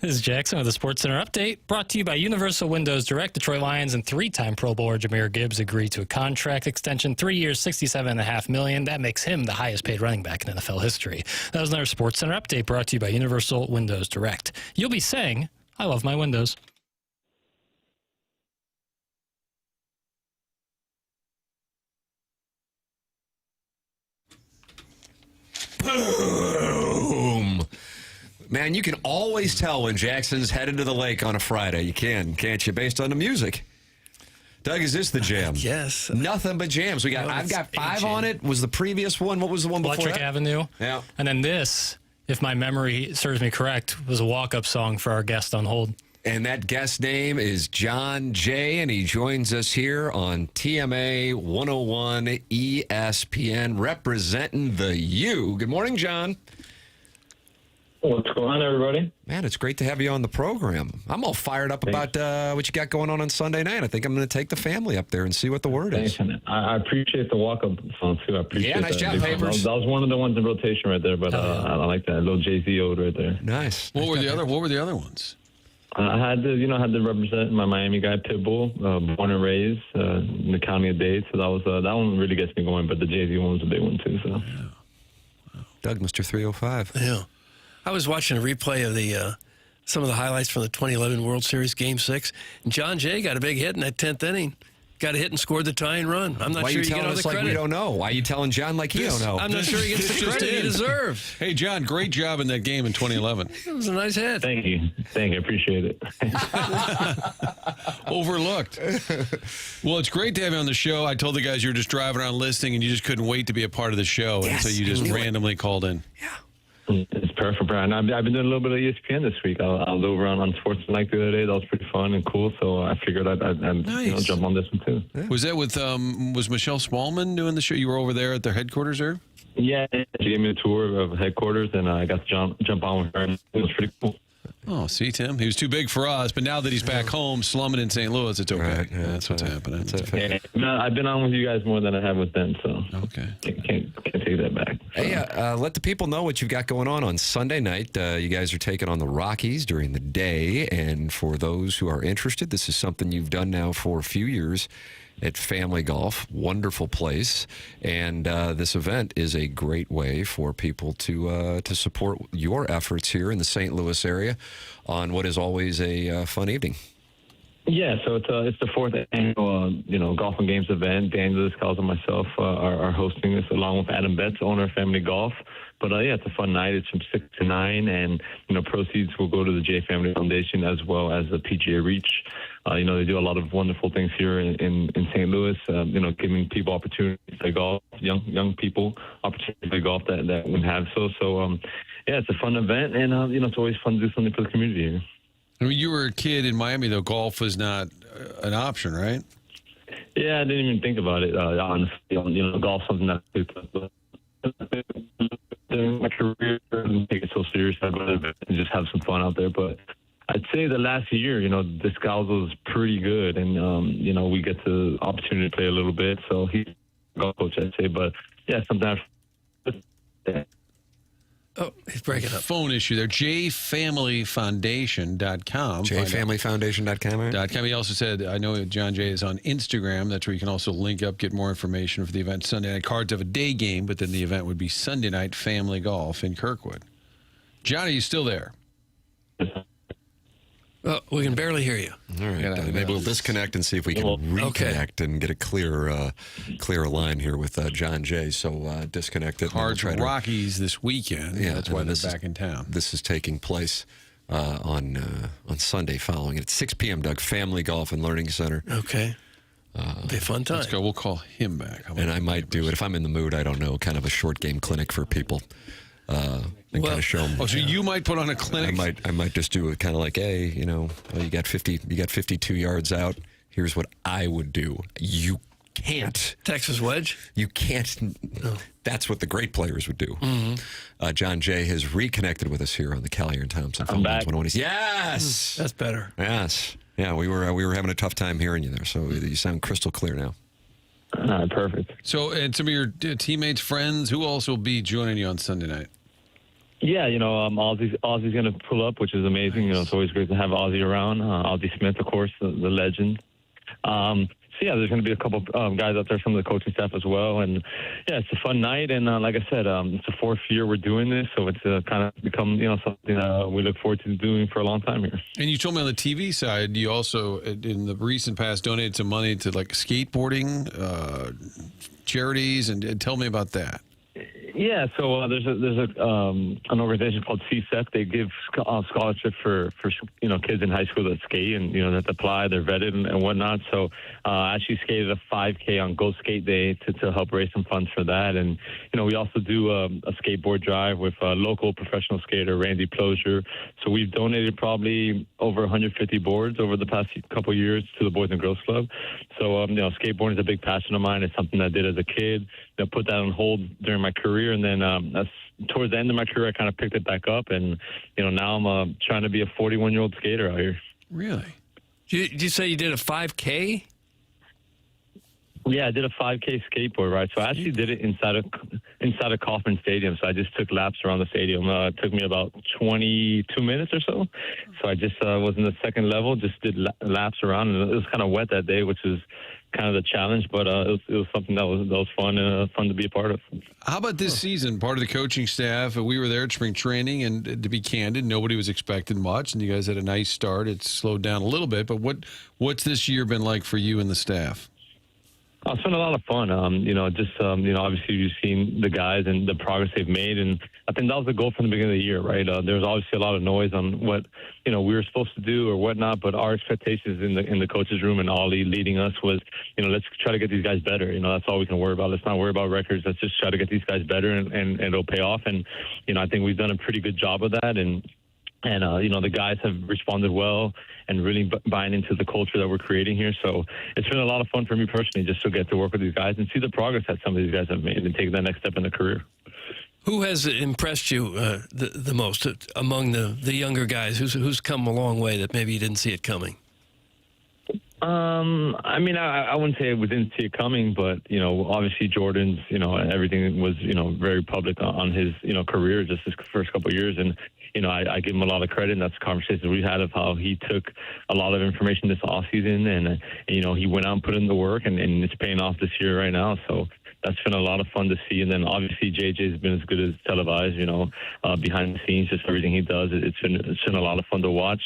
This is Jackson with the SportsCenter update, brought to you by Universal Windows Direct. Detroit Lions and three-time Pro Bowler Jahmyr Gibbs agreed to a contract extension, 3 years, $67.5 million. That makes him the highest-paid running back in NFL history. That was another SportsCenter update brought to you by Universal Windows Direct. You'll be saying, "I love my windows." Boom. Man, you can always tell when Jackson's headed to the lake on a Friday. You can, can't you, based on the music? Doug, is this the jam? Yes. Nothing but jams. I've got 5 on it. Was the previous one? What was the one before Electric that? Avenue. Yeah. And then this, if my memory serves me correct, was a walk-up song for our guest on hold. And that guest name is Jon Jay, and he joins us here on TMA 101 ESPN, representing the U. Good morning, John. What's going on, everybody? Man, it's great to have you on the program. I'm all fired up about what you got going on Sunday night. I think I'm going to take the family up there and see what the word is. Thanks, I appreciate the walk-up song, too. I appreciate nice that. job, Papers. That was one of the ones in rotation right there, but I like that little Jay-Z ode right there. Nice. What were the other ones? I had to represent my Miami guy, Pitbull, born and raised in the county of Dade. So that one really gets me going. But the Jay-Z one was a big one too. So, yeah. Doug, Mr. 305. Yeah, I was watching a replay of some of the highlights from the 2011 World Series Game 6, and Jon Jay got a big hit in that 10th inning. Got a hit and scored the tying run. I'm not sure you get all the credit. We don't know. Why are you telling John like he don't know? I'm not sure he gets the credit he deserves. Hey, John, great job in that game in 2011. It was a nice hit. Thank you. I appreciate it. Overlooked. Well, it's great to have you on the show. I told the guys you were just driving around listening, and you just couldn't wait to be a part of the show, and so you just randomly called in. Yeah. It's perfect, Brian. I've been doing a little bit of ESPN this week. I was over on Sports Tonight the other day. That was pretty fun and cool. So I figured I'd jump on this one too. Yeah. Was that with was Michelle Smallman doing the show? You were over there at their headquarters there? Yeah, she gave me a tour of headquarters, and I got to jump on with her. And it was pretty cool. Oh, see, Tim, he was too big for us, but now that he's back home slumming in St. Louis, it's okay. Right. Yeah, that's what's happening. I've been on with you guys more than I have with them, so okay, can't take that back. So. Hey, let the people know what you've got going on Sunday night. You guys are taking on the Rockies during the day, and for those who are interested, this is something you've done now for a few years at Family Golf. Wonderful place, and this event is a great way for people to support your efforts here in the St. Louis area on what is always a fun evening. Yeah, so it's the 4th annual golf and games event. Daniel Descalzo and myself are hosting this along with Adam Betts, owner of Family Golf. But yeah, it's a fun night. It's from 6 to 9, and proceeds will go to the Jay Family Foundation as well as the PGA Reach. They do a lot of wonderful things here in St. Louis. Giving people opportunities to play golf, young people opportunities to play golf that wouldn't have so. Yeah, it's a fun event, and it's always fun to do something for the community here. When you were a kid in Miami, though, golf was not an option, right? Yeah, I didn't even think about it. Honestly, golf's something that in my career, I didn't take it so serious. I'd rather just have some fun out there. But I'd say the last year, Descalzo's pretty good, and we get the opportunity to play a little bit. So he's a golf coach, I'd say. But yeah, sometimes. Oh, he's breaking up. Phone issue there. JFamilyFoundation.com. JFamilyFoundation.com. Right? He also said, I know Jon Jay is on Instagram. That's where you can also link up, get more information for the event Sunday night. Cards have a day game, but then the event would be Sunday night Family Golf in Kirkwood. John, are you still there? Oh, we can barely hear you. All right. Maybe we'll disconnect and see if we can reconnect and get a clearer line here with Jon Jay. So disconnect it. Cards Rockies this weekend. Yeah, that's why they're back in town. This is taking place on Sunday following it at 6 p.m., Doug. Family Golf and Learning Center. Okay. It'll be a fun time. Let's go. We'll call him back. And I might do it, if I'm in the mood, I don't know, kind of a short game clinic for people. And kind of show them. Oh, so you might put on a clinic? I might just do it kind of like, hey, you got 52 yards out. Here's what I would do. You can't. Texas wedge? You can't. No. That's what the great players would do. Mm-hmm. Jon Jay has reconnected with us here on the Callier and Thompson. I'm back. Yes, that's better. Yes, yeah. We were having a tough time hearing you there, so you sound crystal clear now. Perfect. So, and some of your teammates, friends, who else will be joining you on Sunday night? Yeah, Ozzy's going to pull up, which is amazing. You know, it's always great to have Ozzy around. Ozzy Smith, of course, the legend. So, yeah, there's going to be a couple guys out there, some of the coaching staff as well. And, yeah, it's a fun night. And like I said, it's the 4th year we're doing this. So it's kind of become, something we look forward to doing for a long time here. And you told me on the TV side, you also, in the recent past, donated some money to, like, skateboarding charities. And tell me about that. Yeah, so there's an organization called CSEC. They give scholarship for kids in high school that skate and that apply. They're vetted and whatnot. So I actually skated a 5K on Go Skate Day to help raise some funds for that. And we also do a skateboard drive with a local professional skater Randy Plosier. So we've donated probably over 150 boards over the past couple of years to the Boys and Girls Club. So skateboarding is a big passion of mine. It's something I did as a kid. I put that on hold during my career, and then that's towards the end of my career, I kind of picked it back up, and now I'm trying to be a 41-year-old skater out here. Really? Did you say you did a 5K? Yeah, I did a 5K skateboard ride. So I actually did it inside of Kauffman Stadium. So I just took laps around the stadium. It took me about 22 minutes or so. So I just was in the second level, just did laps around, and it was kind of wet that day, which was kind of the challenge, but it was something that was fun to be a part of. How about this season? Part of the coaching staff, we were there at spring training, and to be candid, nobody was expecting much, and you guys had a nice start. It's slowed down a little bit, but what's this year been like for you and the staff? It's been a lot of fun. Obviously you've seen the guys and the progress they've made. And I think that was the goal from the beginning of the year, right? There was obviously a lot of noise on what, we were supposed to do or whatnot, but our expectations in the coach's room and Ollie leading us was, let's try to get these guys better. That's all we can worry about. Let's not worry about records. Let's just try to get these guys better and it'll pay off. And, I think we've done a pretty good job of that. And the guys have responded well and really buying into the culture that we're creating here. So it's been a lot of fun for me personally just to get to work with these guys and see the progress that some of these guys have made and take that next step in their career. Who has impressed you the most among the younger guys? Who's come a long way that maybe you didn't see it coming? I wouldn't say we didn't see it coming, but, obviously Jordan's, everything was, very public on his, career, just his first couple of years. And, I give him a lot of credit, and that's conversations we had of how he took a lot of information this offseason and he went out and put in the work, and it's paying off this year right now. So that's been a lot of fun to see. And then obviously JJ's been as good as televised, behind the scenes, just everything he does. It's been a lot of fun to watch.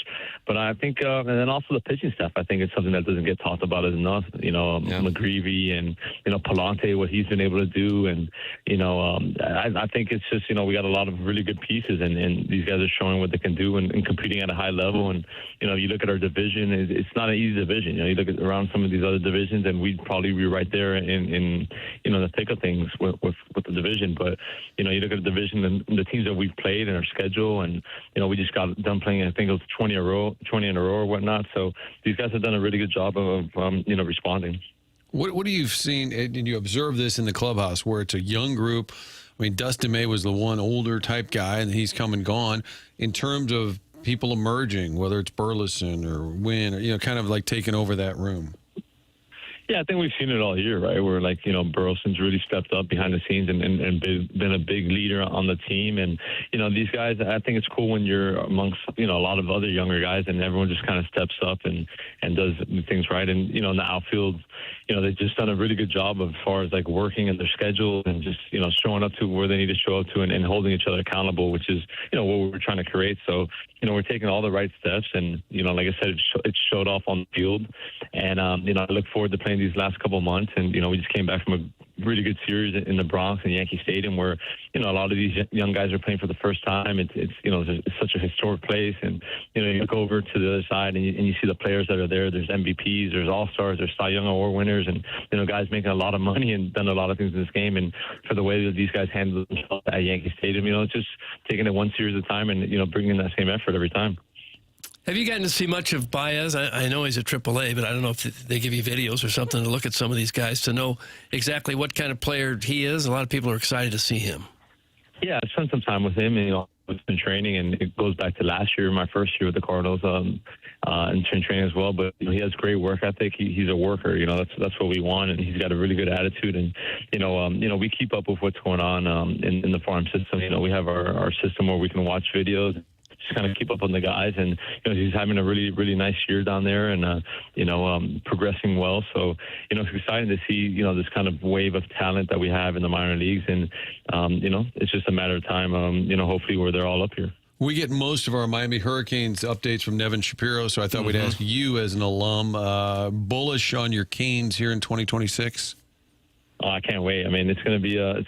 But I think, and then also the pitching staff, I think it's something that doesn't get talked about as enough. McGreevy and, Palante, what he's been able to do. And, I think it's just, we got a lot of really good pieces, and these guys are showing what they can do and competing at a high level. And, you look at our division, it's not an easy division. You look at around some of these other divisions, and we'd probably be right there in the thick of things with the division. But, you look at the division and the teams that we've played and our schedule, and, we just got done playing, I think it was 20 in a row or whatnot. So these guys have done a really good job of, responding. What do you seen, and you observe this in the clubhouse where it's a young group? I mean, Dustin May was the one older type guy, and he's come and gone. In terms of people emerging, whether it's Burleson or Wynn, or, kind of like taking over that room. Yeah, I think we've seen it all year, right? Where Burleson's really stepped up behind the scenes and been a big leader on the team. And, these guys, I think it's cool when you're amongst, a lot of other younger guys and everyone just kind of steps up and does things right. And, in the outfield, they've just done a really good job as far as working in their schedule and just, showing up to where they need to show up to and holding each other accountable, which is, what we're trying to create. So, we're taking all the right steps and, like I said, it showed off on the field. And, I look forward to playing these last couple of months. And, we just came back from a really good series in the Bronx and Yankee Stadium where, a lot of these young guys are playing for the first time. It's such a historic place. And, you look over to the other side and you see the players that are there. There's MVPs, there's All-Stars, there's Cy Young Award winners, and, guys making a lot of money and done a lot of things in this game. And for the way that these guys handle themselves at Yankee Stadium, it's just taking it one series at a time and, bringing that same effort every time. Have you gotten to see much of Baez? I know he's at AAA, but I don't know if they give you videos or something to look at some of these guys to know exactly what kind of player he is. A lot of people are excited to see him. Yeah, I spent some time with him, and in training, and it goes back to last year, my first year with the Cardinals, in training as well. But he has great work ethic. He's a worker. That's what we want, and he's got a really good attitude. And we keep up with what's going on in the farm system. We have our system where we can watch videos, just kind of keep up on the guys, and he's having a really, really nice year down there, and progressing well. So it's exciting to see this kind of wave of talent that we have in the minor leagues, and it's just a matter of time. Hopefully where they're all up here. We get most of our Miami Hurricanes updates from Nevin Shapiro, so I thought we'd ask you as an alum, bullish on your Canes here in 2026. Oh, I can't wait. I mean, it's gonna be a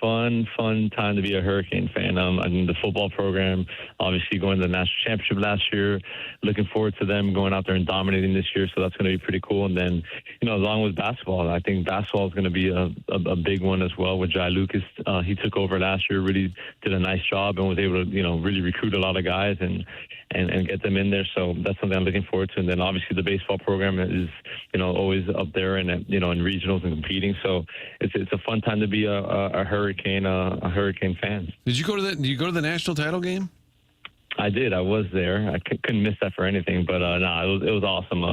fun time to be a Hurricane fan. I mean, the football program, obviously going to the national championship last year. Looking forward to them going out there and dominating this year. So that's gonna be pretty cool. And then, along with basketball, I think basketball is gonna be a big one as well. With Jai Lucas, he took over last year, really did a nice job, and was able to really recruit a lot of guys and get them in there. So that's something I'm looking forward to. And then obviously the baseball program is always up there and in regionals and competing. So it's a fun time to be a Hurricane fan. Did you go to the national title game? I did. I was there. I couldn't miss that for anything. But it was awesome.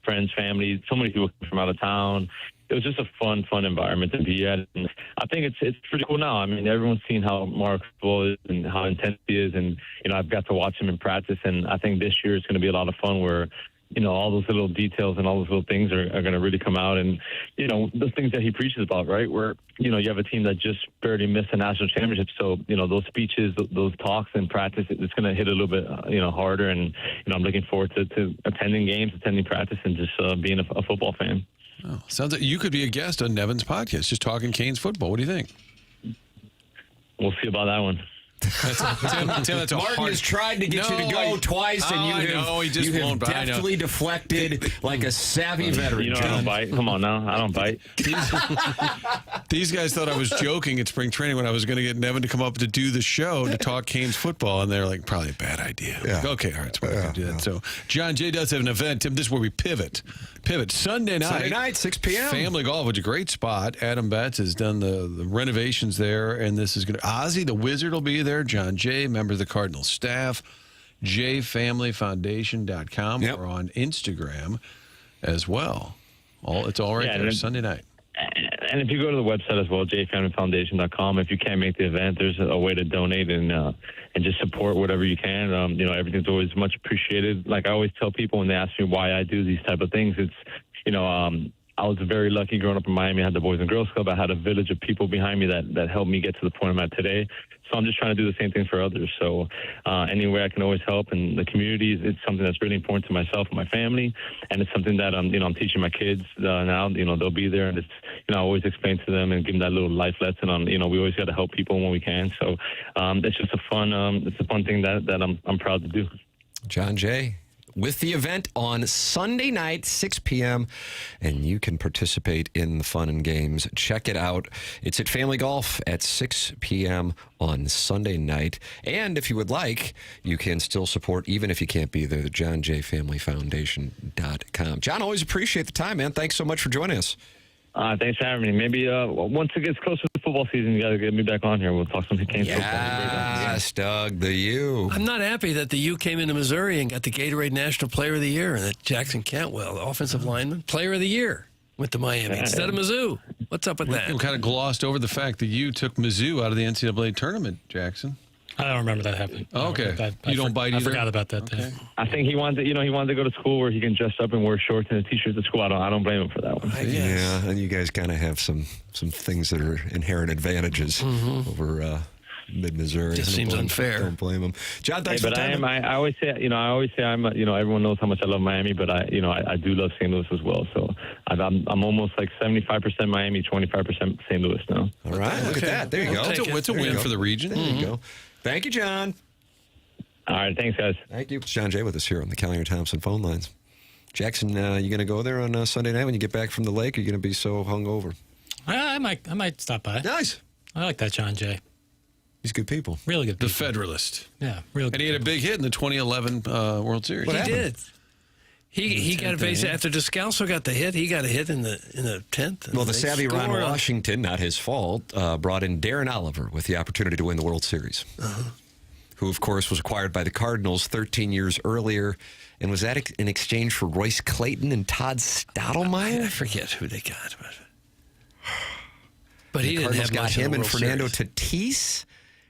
Friends, family, so many people from out of town. It was just a fun environment to be at. And I think it's pretty cool now. I mean, everyone's seen how Mark is and how intense he is, and I've got to watch him in practice. And I think this year it's going to be a lot of fun where all those little details and all those little things are going to really come out. And, the things that he preaches about, right? Where, you have a team that just barely missed a national championship. So, those speeches, those talks in practice, it's going to hit a little bit, harder. And, I'm looking forward to attending games, attending practice, and just being a football fan. Oh, sounds like you could be a guest on Nevin's podcast, just talking Canes football. What do you think? We'll see about that one. Martin has tried to get you to go twice, and you have deftly deflected like a savvy veteran. I don't bite. Come on now, I don't bite. These guys thought I was joking at spring training when I was going to get Nevin to come up to do the show to talk Canes football, and they're like, probably a bad idea. Yeah. Like, okay, all right, so we're going to do that. Yeah. So Jon Jay does have an event. Tim, this is where we pivot. Sunday night, 6 p.m. Family Golf, which is a great spot. Adam Betts has done the renovations there, and this is going to Ozzie the Wizard will be there. Jon Jay, member of the Cardinals staff, jfamilyfoundation.com. Yep. Or on Instagram as well. It's all right there Sunday night. And if you go to the website as well, jfamilyfoundation.com, if you can't make the event, there's a way to donate and just support whatever you can. Everything's always much appreciated. Like I always tell people when they ask me why I do these type of things, it's, I was very lucky growing up in Miami. I had the Boys and Girls Club. I had a village of people behind me that helped me get to the point I'm at today. So I'm just trying to do the same thing for others. So any way I can always help in the communities, it's something that's really important to myself and my family. And it's something that I'm teaching my kids now. They'll be there, and it's, I always explain to them and give them that little life lesson on, we always got to help people when we can. So it's just a fun thing that I'm proud to do. Jon Jay with the event on Sunday night, 6 p.m., and you can participate in the fun and games. Check it out. It's at Family Golf at 6 p.m. on Sunday night. And if you would like, you can still support, even if you can't be there, the JohnJayFamilyFoundation.com. John, always appreciate the time, man. Thanks so much for joining us. Thanks for having me. Maybe once it gets closer to the football season, you got to get me back on here. We'll talk some Canes football. Yes, Doug, the U. I'm not happy that the U came into Missouri and got the Gatorade National Player of the Year, and that Jackson Cantwell, the offensive lineman, Player of the Year went to Miami instead of Mizzou. What's up with that? We kind of glossed over the fact that you took Mizzou out of the NCAA tournament, Jackson. I don't remember that happening. Okay. You don't bite either? I forgot about that. Okay. I think he wanted to go to school where he can dress up and wear shorts and a t-shirt to school. I don't blame him for that one. Yeah, and you guys kind of have some things that are inherent advantages over mid-Missouri. Just seems unfair. Don't blame him. John, thanks for I always say I'm everyone knows how much I love Miami, but I do love St. Louis as well. So I'm almost like 75% Miami, 25% St. Louis now. All right, look at that. There you go. It's a win for the region. There you go. Thank you, John. All right, thanks, guys. Thank you. It's Jon Jay with us here on the Callinger Thompson phone lines. Jackson, you going to go there on Sunday night when you get back from the lake? Or are you going to be so hungover? I might stop by. Nice. I like that Jon Jay. He's good people. Really good people. The Federalist. Yeah, real good. And he had a big hit in the 2011 World Series. He did. He got a base after Descalso got the hit. He got a hit in the 10th. Well, the savvy Ron Washington, not his fault, brought in Darren Oliver with the opportunity to win the World Series. who, of course, was acquired by the Cardinals 13 years earlier. And was that in exchange for Royce Clayton and Todd Stottlemyre? I forget who they got. But he the didn't Cardinals have got much him in and the World Fernando Series. Tatis.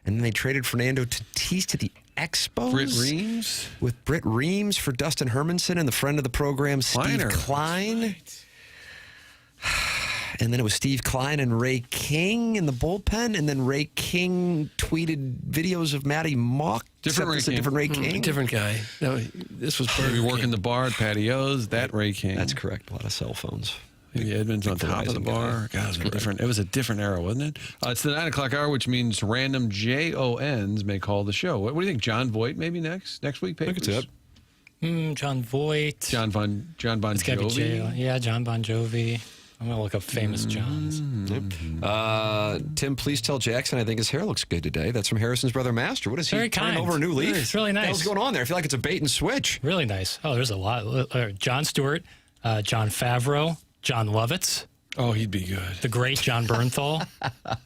And then they traded Fernando Tatis to the Expos. Britt Reams? With Britt Reams for Dustin Hermanson and the friend of the program, Steve Klein. And then it was Steve Klein and Ray King in the bullpen. And then Ray King tweeted videos of Matty Mock. Different Ray King. Different Ray King. Different guy. No, this was Maybe working the bar at patios. That Ray King. That's correct. A lot of cell phones. Maybe Edmonds on top of the bar. God, it was a different era, wasn't it? It's the 9 o'clock hour, which means random JONs may call the show. What do you think? John Voight maybe next week? Papers? Look at that. John Voight. John Bon It's gotta be Jovi. Yeah, John Bon Jovi. I'm gonna look up famous Johns. Tim, please tell Jackson I think his hair looks good today. That's from Harrison's brother Master. What is he Very turning kind. over a new leaf? It's really nice. What's going on there? I feel like it's a bait and switch. Really nice. Oh, there's a lot. John Stewart, John Favreau, John Lovitz. Oh, he'd be good. The great John Bernthal. I'm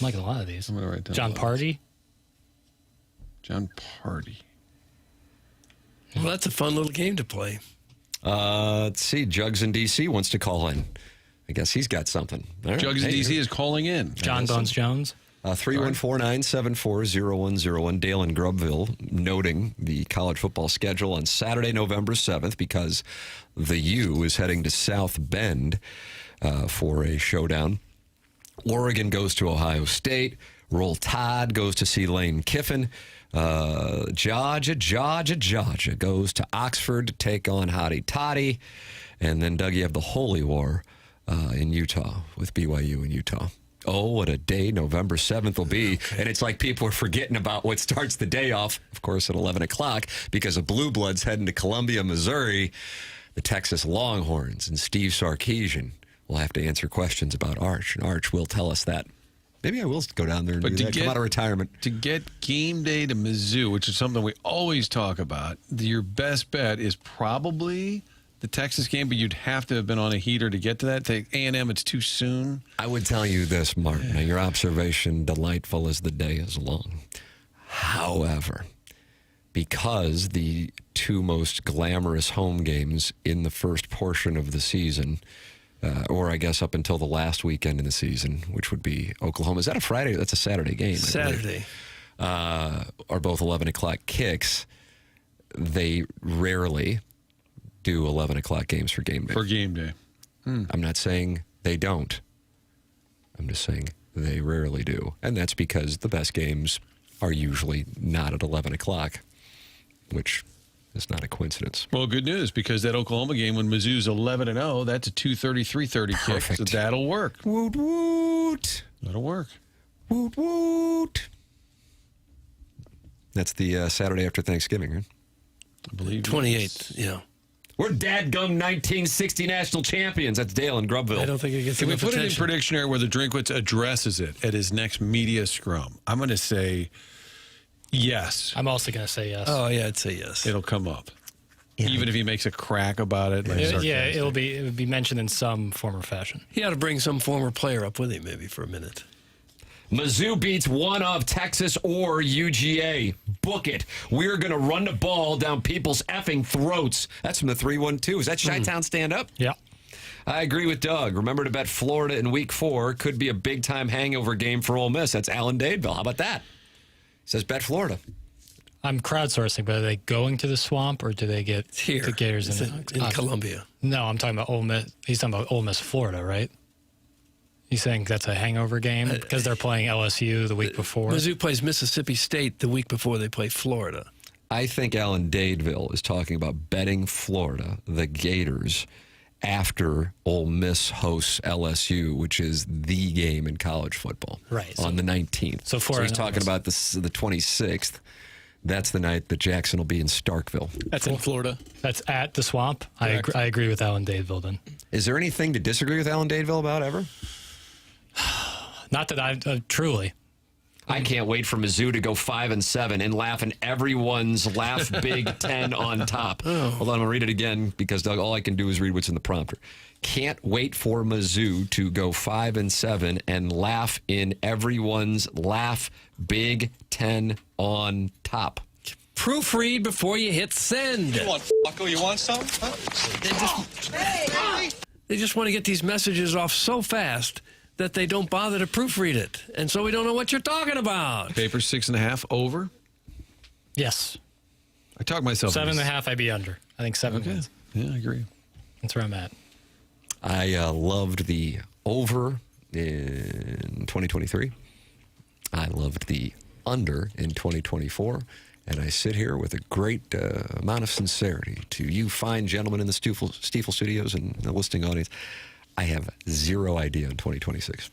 liking a lot of these. I'm gonna write down John Lovitz. Party. John Party. Well, that's a fun little game to play. Let's see. Jugs in D.C. wants to call in. I guess he's got something. All right. Jugs in Hey, D.C. is calling in. John Bones Jones. 314-974-0101. Dale in Grubville noting the college football schedule on Saturday, November 7th, because the U is heading to South Bend for a showdown. Oregon goes to Ohio State. Roll Tide goes to see Lane Kiffin. Georgia goes to Oxford to take on Hotty Toddy. And then, Doug, you have the Holy War in Utah with BYU in Utah. Oh, what a day November 7th will be. And it's like people are forgetting about what starts the day off, of course, at 11 o'clock because of Blue Bloods heading to Columbia, Missouri. The Texas Longhorns and Steve Sarkisian will have to answer questions about Arch. And Arch will tell us that. Maybe I will go down there and do that. Come out of retirement. To get game day to Mizzou, which is something we always talk about, your best bet is probably the Texas game, but you'd have to have been on a heater to get to that. Take A&M, it's too soon. I would tell you this, Martin. Now, your observation, delightful as the day is long. However, because the two most glamorous home games in the first portion of the season, or I guess up until the last weekend in the season, which would be Oklahoma. Is that a Friday? That's a Saturday game. Saturday. Are both 11 o'clock kicks. They rarely do 11 o'clock games for game day. For game day. I'm not saying they don't. I'm just saying they rarely do. And that's because the best games are usually not at 11 o'clock, which is not a coincidence. Well, good news, because that Oklahoma game, when Mizzou's 11-0, that's a 2:30, 3:30 kick. So that'll work. Woot, woot. That'll work. Woot, woot. That's the Saturday after Thanksgiving, right? I believe 28th, yeah. We're dadgum 1960 national champions. That's Dale in Grubville. I don't think it gets Can we enough put it in attention. Predictionary where the Drinkwitz addresses it at his next media scrum? I'm going to say yes. I'm also going to say yes. Oh, yeah, I'd say yes. It'll come up. Even if he makes a crack about it. Like It would be mentioned in some form or fashion. He ought to bring some former player up with him maybe for a minute. Mizzou beats one of Texas or UGA. Book it. We're going to run the ball down people's effing throats. That's from the 312. Is that Chi-Town stand up? Yeah. I agree with Doug. Remember to bet Florida in week 4. Could be a big-time hangover game for Ole Miss. That's Alan Dadeville. How about that? He says bet Florida. I'm crowdsourcing, but are they going to the swamp or do they get Here. the Gators in Columbia? No, I'm talking about Ole Miss. He's talking about Ole Miss, Florida, right? He's saying that's a hangover game because they're playing LSU the week before. Mizzou plays Mississippi State the week before they play Florida. I think Alan Dadeville is talking about betting Florida, the Gators, after Ole Miss hosts LSU, which is the game in college football. Right. On the 19th. So he's talking about the 26th. That's the night that Jackson will be in Starkville. That's in Florida. That's at the swamp. I agree with Alan Dadeville then. Is there anything to disagree with Alan Dadeville about ever? Not that I truly. I can't wait for Mizzou to go 5-7 and laugh in everyone's laugh Big Ten on top. Hold on, I'm going to read it again because, Doug, all I can do is read what's in the prompter. Can't wait for Mizzou to go 5-7 and laugh in everyone's laugh Big Ten on top. Proofread before you hit send. You want Flacco? You want some? Huh? They just want to get these messages off so fast that they don't bother to proofread it. And so we don't know what you're talking about. Paper 6.5 over? Yes. I talked myself. 7.5, I'd be under. I think 7 wins. Yeah, I agree. That's where I'm at. I loved the over in 2023. I loved the under in 2024. And I sit here with a great amount of sincerity to you fine gentlemen in the Stiefel Studios and the listening audience. I have zero idea in 2026.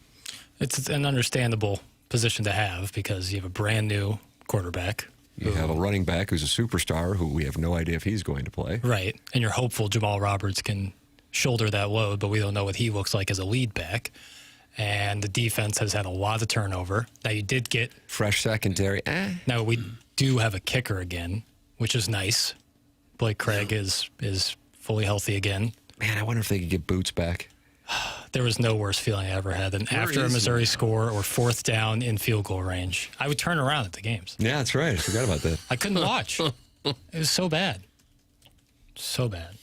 It's an understandable position to have because you have a brand new quarterback. You have a running back who's a superstar who we have no idea if he's going to play. Right. And you're hopeful Jamal Roberts can shoulder that load, but we don't know what he looks like as a lead back. And the defense has had a lot of turnover. Now, you did get... fresh secondary. Now, we do have a kicker again, which is nice. Blake Craig is fully healthy again. Man, I wonder if they could get Boots back. There was no worse feeling I ever had than after a Missouri score or fourth down in field goal range. I would turn around at the games. Yeah, that's right. I forgot about that. I couldn't watch. It was so bad. So bad.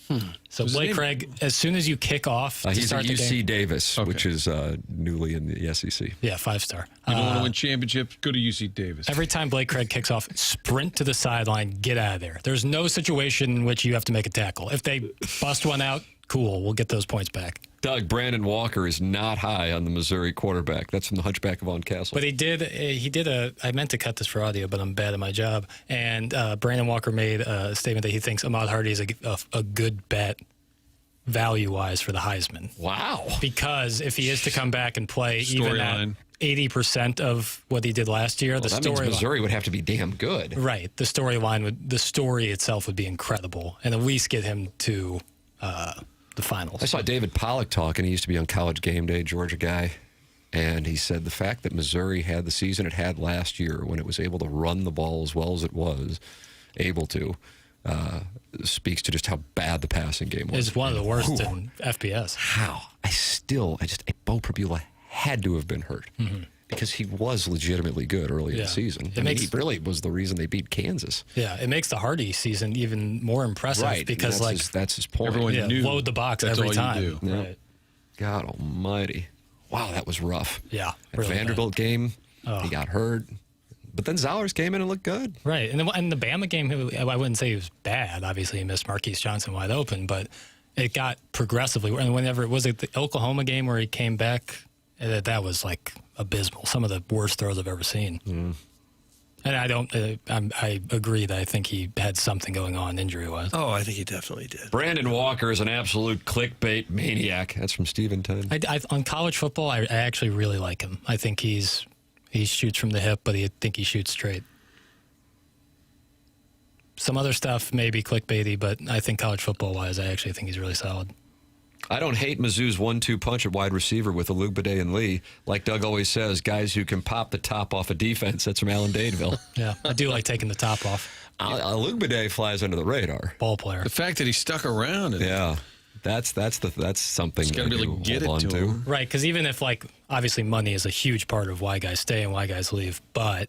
So Blake Craig, as soon as you kick off to he's start at the UC game, Davis, which is newly in the SEC. Yeah, 5-star. You don't want to win championships? Go to UC Davis. Every time Blake Craig kicks off, sprint to the sideline, get out of there. There's no situation in which you have to make a tackle. If they bust one out, cool, we'll get those points back. Doug, Brandon Walker is not high on the Missouri quarterback. That's from the Hunchback of Von Castle. But he did I meant to cut this for audio, but I'm bad at my job. And Brandon Walker made a statement that he thinks Ahmad Hardy is a good bet value-wise for the Heisman. Wow. Because if he is to come back and play even at 80% of what he did last year, that means Missouri would have to be damn good. Right. The story itself would be incredible and at least get him to the finals. I saw David Pollack talking. He used to be on College Game Day, Georgia guy. And he said the fact that Missouri had the season it had last year when it was able to run the ball as well as it was able to speaks to just how bad the passing game was. It's one of the worst in FBS. How? Bo Prabula had to have been hurt. Mm-hmm. Because he was legitimately good early in the season. He really was the reason they beat Kansas. Yeah, it makes the Hardy season even more impressive. Right, because that's his point. Everyone knew load the box every time. Yeah. Right. God almighty. Wow, that was rough. Yeah. That really Vanderbilt game, he got hurt. But then Zellers came in and looked good. Right. And the Bama game, I wouldn't say he was bad. Obviously, he missed Marquise Johnson wide open, but it got progressively. And whenever it was the Oklahoma game where he came back, that was like abysmal. Some of the worst throws I've ever seen. Mm. And I agree that I think he had something going on injury-wise. Oh, I think he definitely did. Brandon Walker is an absolute clickbait maniac. That's from Steven Time. On college football, I actually really like him. I think he shoots from the hip, but I think he shoots straight. Some other stuff may be clickbaity, but I think college football-wise, I actually think he's really solid. I don't hate Mizzou's 1-2 punch at wide receiver with Olugbade and Lee. Like Doug always says, guys who can pop the top off a defense. That's from Alan Dadeville. Yeah, I do like taking the top off. Olugbade flies under the radar. Ball player. The fact that he stuck around. That's something he's got to be able to get it to him. Right, because even if, obviously money is a huge part of why guys stay and why guys leave, but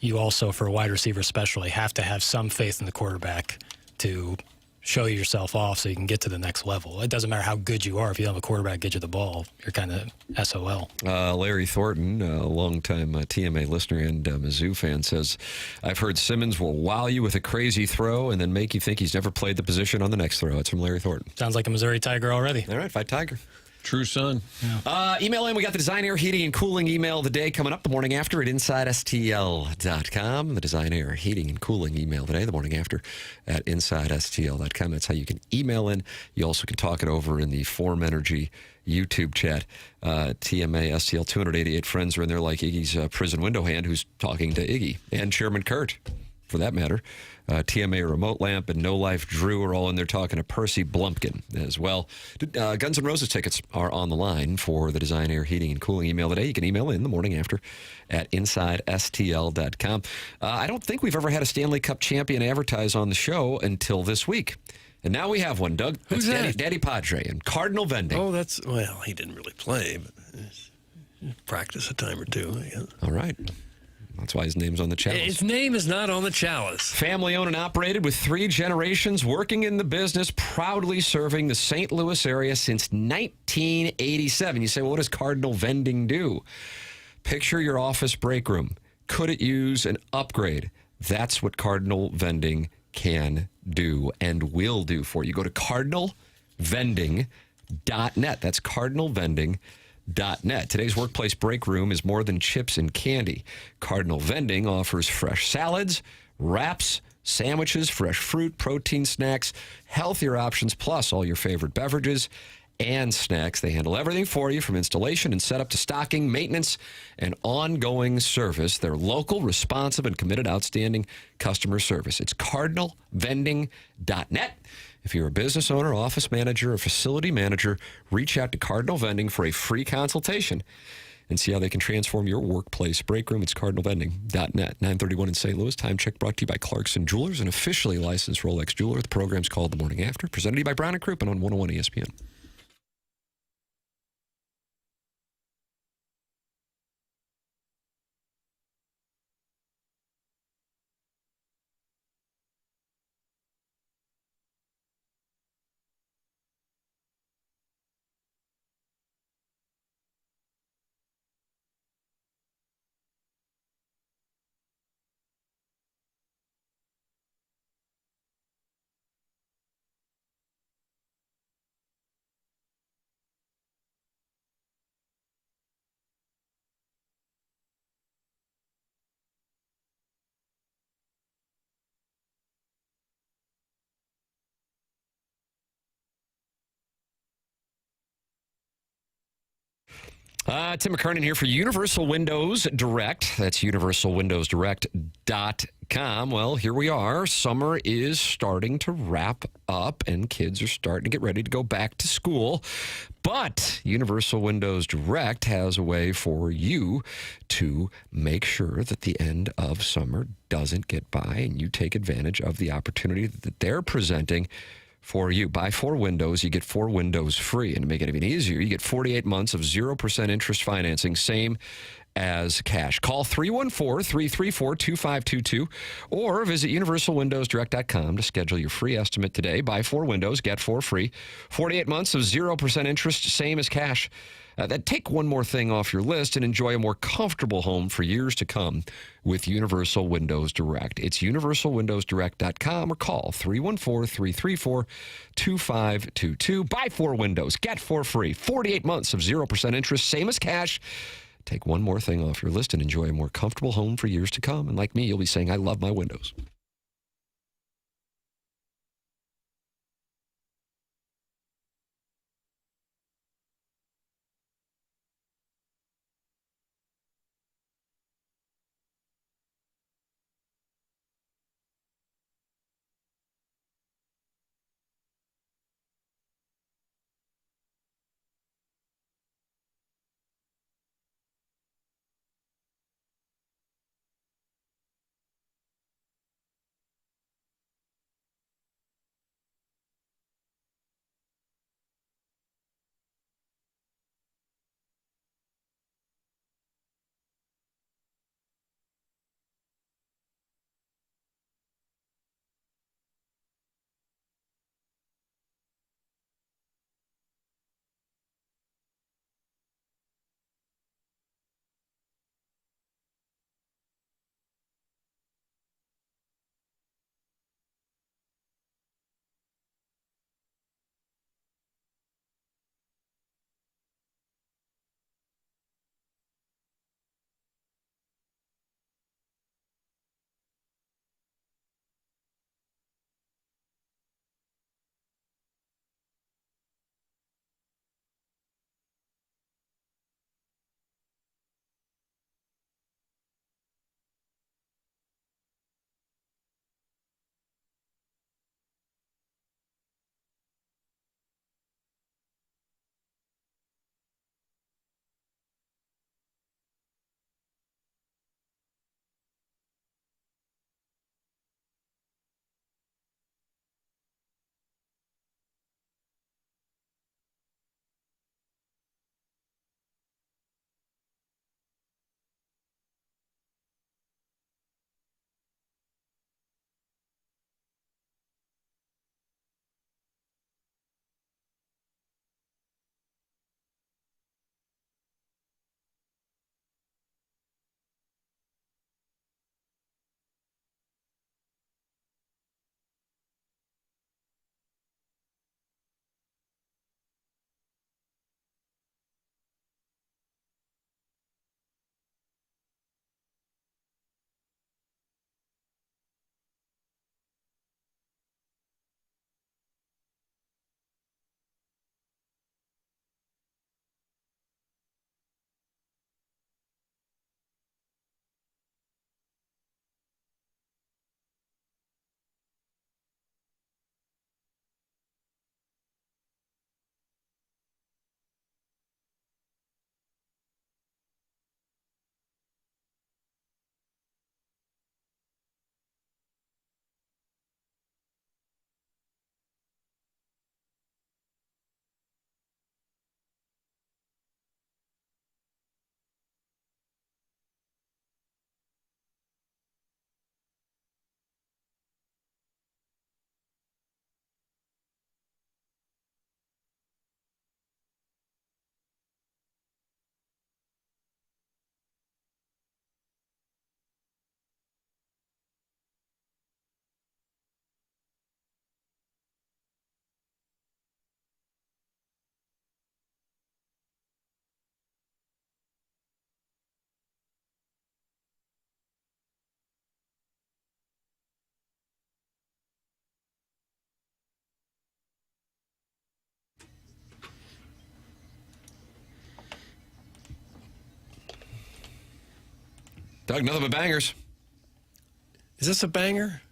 you also, for a wide receiver especially, have to have some faith in the quarterback to show yourself off so you can get to the next level. It doesn't matter how good you are. If you don't have a quarterback get you the ball, you're kind of SOL. Larry Thornton, a longtime TMA listener and Mizzou fan, says, I've heard Simmons will wow you with a crazy throw and then make you think he's never played the position on the next throw. It's from Larry Thornton. Sounds like a Missouri Tiger already. All right, fight Tiger. True son. Yeah. Email in. We got the Design Air Heating and Cooling email of the day coming up the morning after at InsideSTL.com. The Design Air Heating and Cooling email today, the morning after at InsideSTL.com. That's how you can email in. You also can talk it over in the Form Energy YouTube chat. TMA STL 288 friends are in there like Iggy's prison window hand who's talking to Iggy and Chairman Kurt. for that matter. TMA Remote Lamp and No Life Drew are all in there talking to Percy Blumpkin as well. Guns N' Roses tickets are on the line for the Design Air Heating and Cooling email today. You can email in the morning after at InsideSTL.com. I don't think we've ever had a Stanley Cup champion advertise on the show until this week. And now we have one, Doug. Who's that? Daddy Padre and Cardinal Vending. Oh, well, he didn't really play, but practice a time or two, I guess. All right. That's why his name's on the chalice. His name is not on the chalice. Family owned and operated with 3 generations working in the business, proudly serving the St. Louis area since 1987. You say, well, what does Cardinal Vending do? Picture your office break room. Could it use an upgrade? That's what Cardinal Vending can do and will do for you. Go to cardinalvending.net. That's cardinalvending.net. Today's workplace break room is more than chips and candy. Cardinal Vending offers fresh salads, wraps, sandwiches, fresh fruit, protein snacks, healthier options, plus all your favorite beverages and snacks. They handle everything for you from installation and setup to stocking, maintenance, and ongoing service. They're local, responsive, and committed outstanding customer service. It's cardinalvending.net. If you're a business owner, office manager, or facility manager, reach out to Cardinal Vending for a free consultation and see how they can transform your workplace break room. It's cardinalvending.net. 9:31 in St. Louis. Time check brought to you by Clarkson Jewelers, an officially licensed Rolex jeweler. The program's called The Morning After, presented to you by Brown and Crouppen on 101 ESPN. Tim McKernan here for Universal Windows Direct. That's universalwindowsdirect.com. Well, here we are. Summer is starting to wrap up, and kids are starting to get ready to go back to school. But Universal Windows Direct has a way for you to make sure that the end of summer doesn't get by, and you take advantage of the opportunity that they're presenting for you. Buy 4 windows, you get 4 windows free. And to make it even easier, you get 48 months of 0% interest financing, same as cash. Call 314-334-2522 or visit universalwindowsdirect.com to schedule your free estimate today. Buy 4 windows, get 4 free. 48 months of 0% interest, same as cash. Then take one more thing off your list and enjoy a more comfortable home for years to come with Universal Windows Direct. It's universalwindowsdirect.com or call 314-334-2522. Buy 4 windows, get 4 free. 48 months of 0% interest, same as cash. Take one more thing off your list and enjoy a more comfortable home for years to come. And like me, you'll be saying, I love my windows. Doug, nothing but bangers. Is this a banger?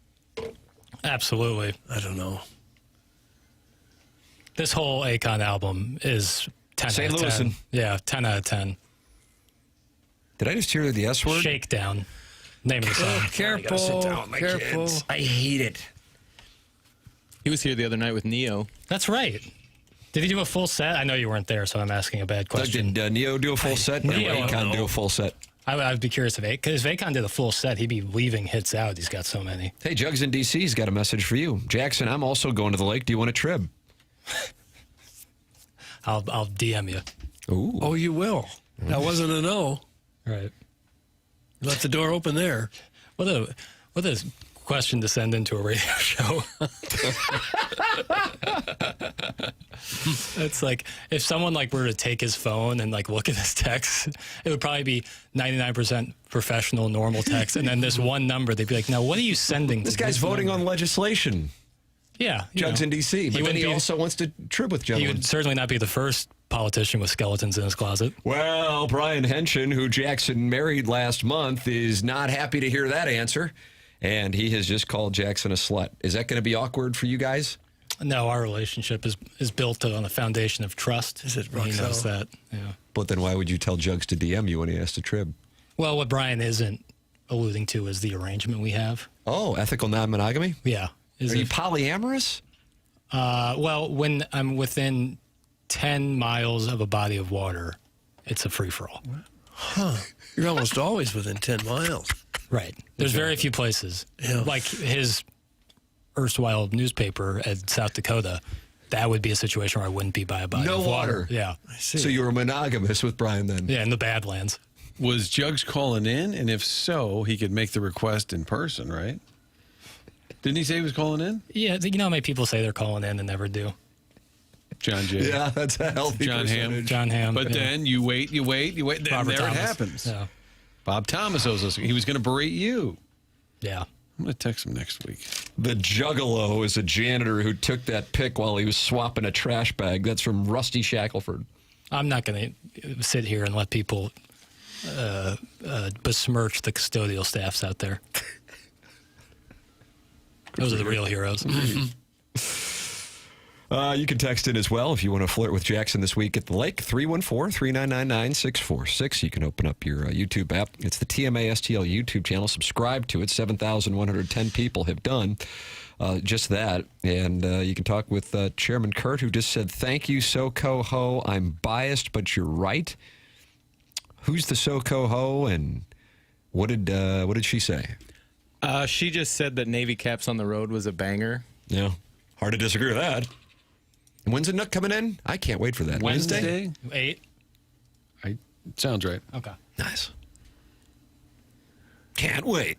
Absolutely. I don't know. This whole Akon album is 10 St. out of 10. Yeah, 10 out of 10. Did I just hear the S word? Shakedown. Name of the song. Careful. I hate it. He was here the other night with Neo. That's right. Did he do a full set? I know you weren't there, so I'm asking a bad question. Did Neo do a full set? Or Neo, Akon do a full set? I'd be curious if Akon did a full set, he'd be leaving hits out. He's got so many. Hey, Jugs in D.C.'s got a message for you. Jackson, I'm also going to the lake. Do you want a trib? I'll DM you. Ooh. Oh, you will. That wasn't a no. Right. Left the door open there. What a question to send into a radio show. It's like if someone were to take his phone and look at his text, it would probably be 99% professional, normal text, and then this one number, they'd be like, "Now, what are you sending?" This guy's voting on legislation. Yeah, Jugs in D.C., but then he also wants to trib with He gentlemen. would certainly not be the first politician with skeletons in his closet. Well, Brian Henshin, who Jackson married last month, is not happy to hear that answer, and he has just called Jackson a slut. Is that going to be awkward for you guys? No, our relationship is built on a foundation of trust. Is it He knows Roxelle? that. Yeah. But then why would you tell Jugs to DM you when he has to trib? Well, what Brian isn't alluding to is the arrangement we have. Oh, ethical non-monogamy? Yeah. Are you polyamorous? Well, when I'm within 10 miles of a body of water, it's a free-for-all. Huh. You're almost always within 10 miles. Right. There's very few places. Yeah. Like his erstwhile newspaper at South Dakota, that would be a situation where I wouldn't be by a body No of water. water. Yeah. I see. So you were monogamous with Brian then? Yeah, in the Badlands. Was Jugs calling in? And if so, he could make the request in person, right? Didn't he say he was calling in? Yeah, you know how many people say they're calling in and never do? John Jay. Yeah, that's a healthy John Hamm. percentage. John Hamm. But yeah. then you wait, and Robert there Thomas. it happens. Yeah. Bob Thomas owes us. He was going to berate you. Yeah. I'm going to text him next week. The Juggalo is a janitor who took that pic while he was swapping a trash bag. That's from Rusty Shackelford. I'm not going to sit here and let people besmirch the custodial staffs out there. Those are the real heroes. You can text in as well if you want to flirt with Jackson this week at the lake. 314-399-9646. You can open up your YouTube app. It's the TMA STL YouTube channel. Subscribe to it. 7,110 people have done just that. And you can talk with Chairman Kurt, who just said, "Thank you, SoCo-Ho. I'm biased, but you're right." Who's the SoCo-Ho, and what did she say? She just said that Navy Caps on the Road was a banger. Yeah. Hard to disagree with that. And when's the Nook coming in? I can't wait for that. Wednesday? 8? Sounds right. Okay. Nice. Can't wait.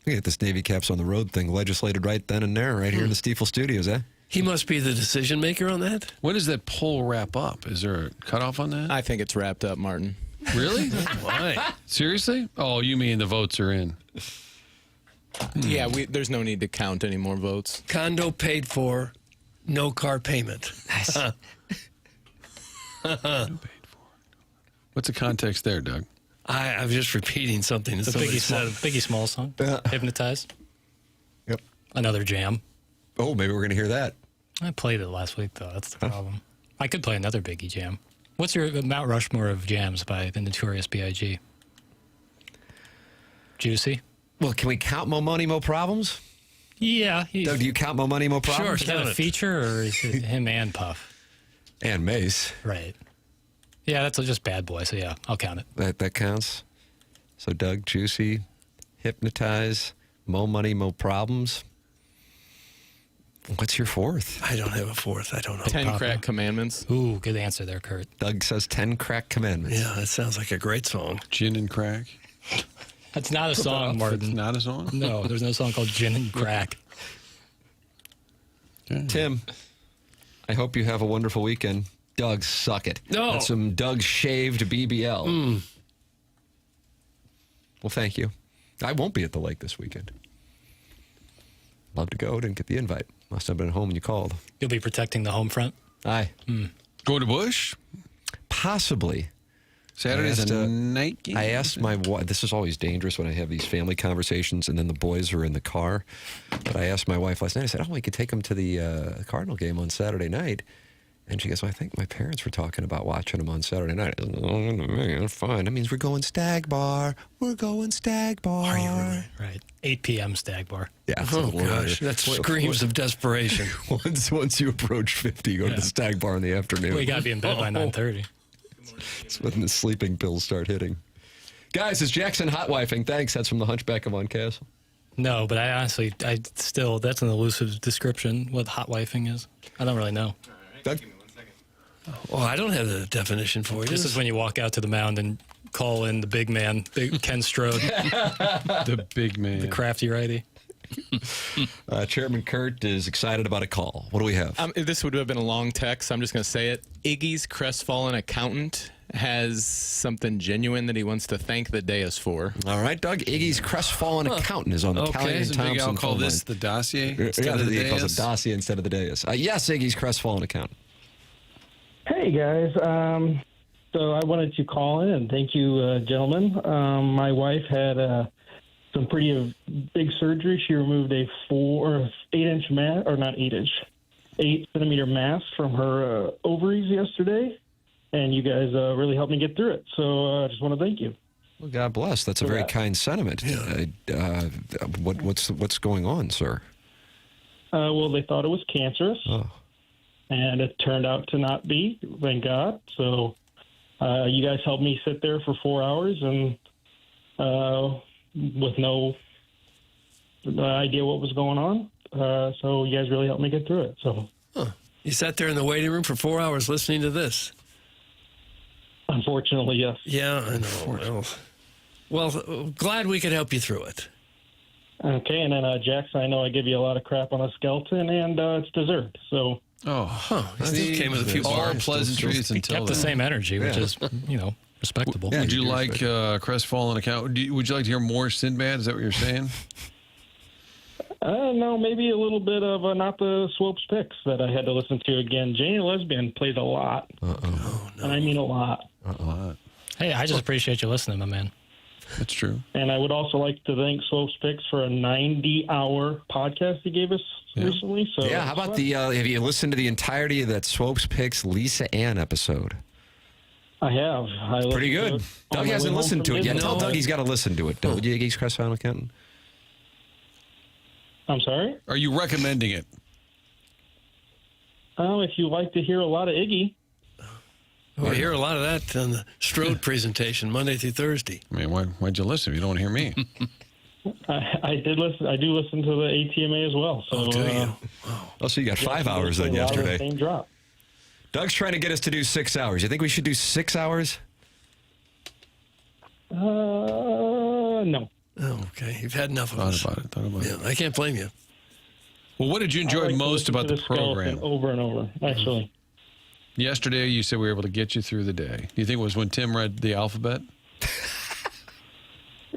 We get this Navy Caps on the Road thing legislated right then and there, right here in the Stiefel studios, eh? He must be the decision maker on that. When does that poll wrap up? Is there a cutoff on that? I think it's wrapped up, Martin. Really? Why? Seriously? Oh, you mean the votes are in? Yeah, there's no need to count any more votes. Condo paid for, no car payment. Nice. What's the context there, Doug? I was just repeating something that The somebody said. Biggie Smalls song. Hypnotize. Yep. Another jam. Oh, maybe we're going to hear that. I played it last week, though. That's the problem. I could play another Biggie jam. What's your Mount Rushmore of jams by the Notorious B.I.G.? Juicy? Well, can we count Mo Money, Mo Problems? Yeah. Doug, do you count Mo Money, Mo Problems? Is that a feature, or is it him and Puff? And Mace. Right. Yeah, that's just Bad Boy, so yeah, I'll count it. That counts. So, Doug, Juicy, Hypnotize, Mo Money, Mo Problems. What's your fourth? I don't have a fourth. I don't know. 10 Crack Commandments. Ooh, good answer there, Kurt. Doug says 10 Crack Commandments. Yeah, that sounds like a great song. Gin and crack? That's not a song, Martin. It's not a song? No, there's no song called Gin and Crack. Tim, I hope you have a wonderful weekend. Doug, suck it. No. That's some Doug shaved BBL. Well, thank you. I won't be at the lake this weekend. Love to go. Didn't get the invite. Must have been home when you called. You'll be protecting the home front? Aye. Go to Bush? Possibly. Saturday's a night game? I asked my wife, this is always dangerous when I have these family conversations and then the boys are in the car. But I asked my wife last night, I said, we could take them to the Cardinal game on Saturday night. And she goes, I think my parents were talking about watching them on Saturday night. I said, oh, fine. That means we're going Stag Bar. We're going Stag Bar. Are you really? Right. 8 p.m. Stag Bar. Yeah. Oh, gosh. That screams of desperation. Once you approach 50, you go to the Stag Bar in the afternoon. Well, you got to be in bed by 9:30. It's when the sleeping pills start hitting. Guys, is Jackson hot wifing? Thanks. That's from the Hunchback of Von Castle. No, but that's an elusive description, what hot wifing is. I don't really know. Doug? Well, I don't have the definition for you. This is when you walk out to the mound and call in the big man, Ken Strode. The big man. The crafty righty. Chairman Kurt is excited about a call. What do we have? This would have been a long text. I'm just going to say it. Iggy's crestfallen accountant has something genuine that he wants to thank the dais for. All right, Doug. Iggy's crestfallen accountant is on the Callie and Thompson I'll call phone this line. the dossier He instead of the calls dais? it dossier instead of the dais. Yes, Iggy's crestfallen accountant. Hey, guys. So I wanted to call in and thank you, gentlemen. My wife had some pretty big surgery. She removed a 8-inch mass, or not 8-inch, 8-centimeter mass from her ovaries yesterday, and you guys really helped me get through it. So I just want to thank you. Well, God bless. That's a very kind sentiment. Yeah. What's going on, sir? Well, they thought it was cancerous, and it turned out to not be, thank God. So you guys helped me sit there for 4 hours and with no idea what was going on. So you guys really helped me get through it. So You sat there in the waiting room for 4 hours listening to this. Unfortunately, yes. Yeah, I know. Well, glad we could help you through it. Okay, and then Jackson, I know I give you a lot of crap on a skeleton, and it's deserved. So. He came with a few all pleasantries He until kept the then. same energy, which is, respectable. Would you like crestfallen account? Would you like to hear more Sinbad? Is that what you're saying? No, maybe a little bit of not the Swopes picks that I had to listen to again. Janie Lesbian plays a lot. And I mean a lot. Hey, I just appreciate you listening, my man. That's true. And I would also like to thank Swopes Picks for a 90-hour podcast he gave us recently. So how about have you listened to the entirety of that Swopes Picks Lisa Ann episode? I have. Pretty good. Doug hasn't listened to it yet. Tell Doug he's got to listen to it. Would you, Iggy's crestfallen accountant? I'm sorry? Are you recommending it? If you like to hear a lot of Iggy. We hear a lot of that on the Strode presentation, Monday through Thursday. I mean, why'd you listen if you don't want to hear me? I did listen. I do listen to the ATMA as well. So, do you? So you got 5 hours then a lot of the yesterday. same drop. Doug's trying to get us to do 6 hours. You think we should do 6 hours? No. Oh, okay. You've had enough of us. Thought about it. I can't blame you. Well, what did you enjoy I like to most listen about to the skeleton program? Over and over, actually. Yesterday, you said we were able to get you through the day. Do you think it was when Tim read the alphabet?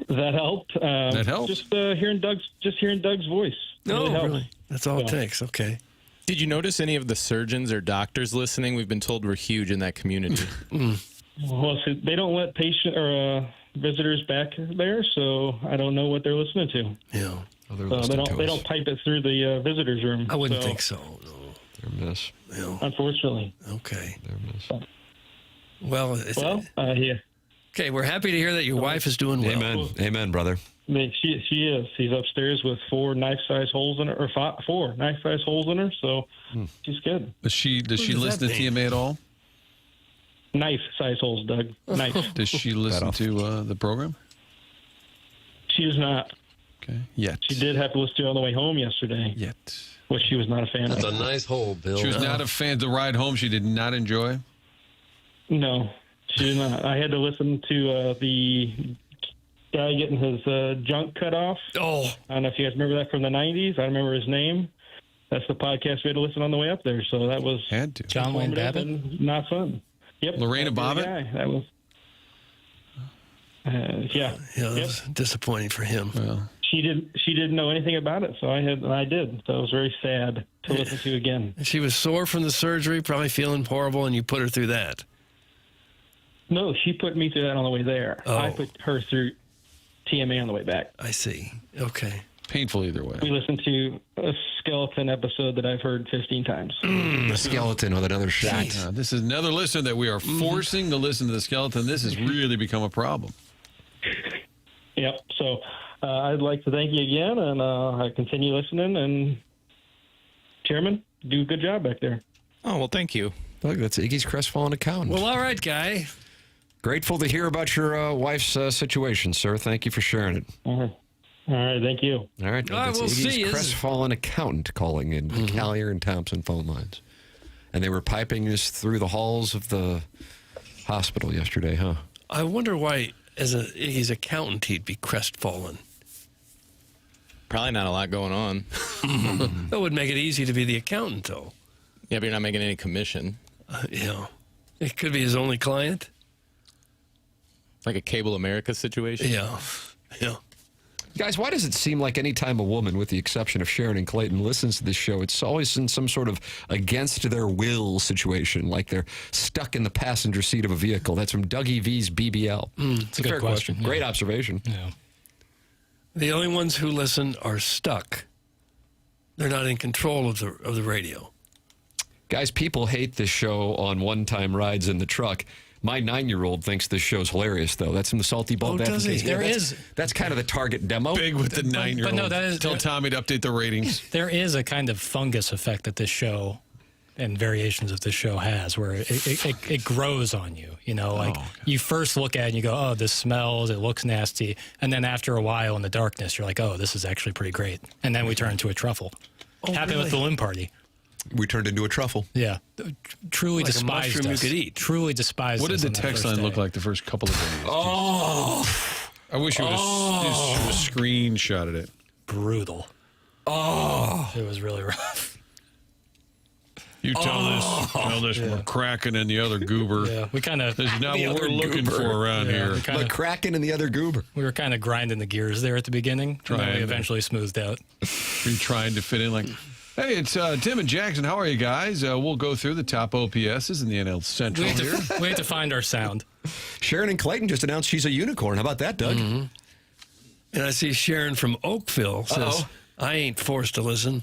That helped. That helped? Just hearing Doug's voice. No, helped. really. That's all it takes. Okay. Did you notice any of the surgeons or doctors listening? We've been told we're huge in that community. Well, see, they don't let patient or visitors back there, so I don't know what they're listening to. Yeah. They don't pipe it through the visitors room. I wouldn't think so. No. They're a miss. Yeah. Unfortunately. Okay. They're a miss. Well, yeah. Okay, we're happy to hear that your wife is doing well. Amen. Amen, brother. I mean, she is. She's upstairs with 4 knife-sized holes in her, or 4 knife-sized holes in her. So she's good. Does she listen to TMA at all? Knife-sized holes, Doug. Knife. Does she listen to the program? She is not. Okay. Yet. She did have to listen to it on the way home yesterday. Yet. Which she was not a fan of. That's a nice hole, Bill. She was not a fan. The ride home she did not enjoy? No, she did not. I had to listen to the guy getting his junk cut off. Oh. I don't know if you guys remember that from the 90s. I remember his name. That's the podcast we had to listen on the way up there. So that was had to. John Wayne Babbitt? and not fun. Yep. Lorena Bobbitt? That was. Yeah. Yeah, that was disappointing for him. Well. She didn't know anything about it, so I did. So it was very sad to listen to again. She was sore from the surgery, probably feeling horrible, and you put her through that. No, she put me through that on the way there. Oh. I put her through TMA on the way back. I see. Okay. Painful either way. We listened to a skeleton episode that I've heard 15 times. A skeleton with another shot. This is another listener that we are forcing to listen to the skeleton. This has really become a problem. Yep. So I'd like to thank you again, and I continue listening. And Chairman, do a good job back there. Oh, well, thank you. Look, that's Iggy's crestfallen accountant. Well, all right, guy. Grateful to hear about your wife's situation, sir. Thank you for sharing it. All right, thank you. All right, All right, that's we'll Iggy's see you. crestfallen accountant calling in the Callier and Thompson phone lines. And they were piping us through the halls of the hospital yesterday, huh? I wonder why, as Iggy's accountant, he'd be crestfallen. Probably not a lot going on. That would make it easy to be the accountant, though. Yeah, but you're not making any commission. Yeah. It could be his only client. Like a Cable America situation? Yeah. Yeah. Guys, why does it seem like any time a woman, with the exception of Sharon and Clayton, listens to this show, it's always in some sort of against their will situation, like they're stuck in the passenger seat of a vehicle? That's from Dougie V's BBL. It's a fair good question. Yeah. Great observation. Yeah. The only ones who listen are stuck. They're not in control of the radio. Guys, people hate this show on one-time rides in the truck. My 9-year-old thinks this show's hilarious, though. That's from the Salty Ball. Oh, does he? Yeah, There is. That's kind of the target demo. Big with the 9-year-old. But no, that is- Tell Tommy to update the ratings. There is a kind of fungus effect that this show and variations of this show has, where it grows on you. You know, like you first look at it and you go, oh, this smells, it looks nasty. And then after a while in the darkness, you're like, oh, this is actually pretty great. And then we turn into a truffle. Happened with the Limb Party. We turned into a truffle. Yeah. Truly Like a despised mushroom us. you could eat. Truly despised What did us the on that text first line look day. like the first couple of days? Oh. I wish you would have screenshotted it. Brutal. Oh. It was really rough. You tell this we're cracking in the other goober. Yeah, we kind of. This is not The what we're other looking goober. for around here. But cracking in the other goober. We were kind of grinding the gears there at the beginning. And then Trying we to- eventually smoothed out. You're trying to fit in like, hey, it's Tim and Jackson. How are you guys? We'll go through the top OPSs in the NL Central here. We had to find our sound. Sharon and Clayton just announced she's a unicorn. How about that, Doug? And I see Sharon from Oakville says, Uh-oh. I ain't forced to listen.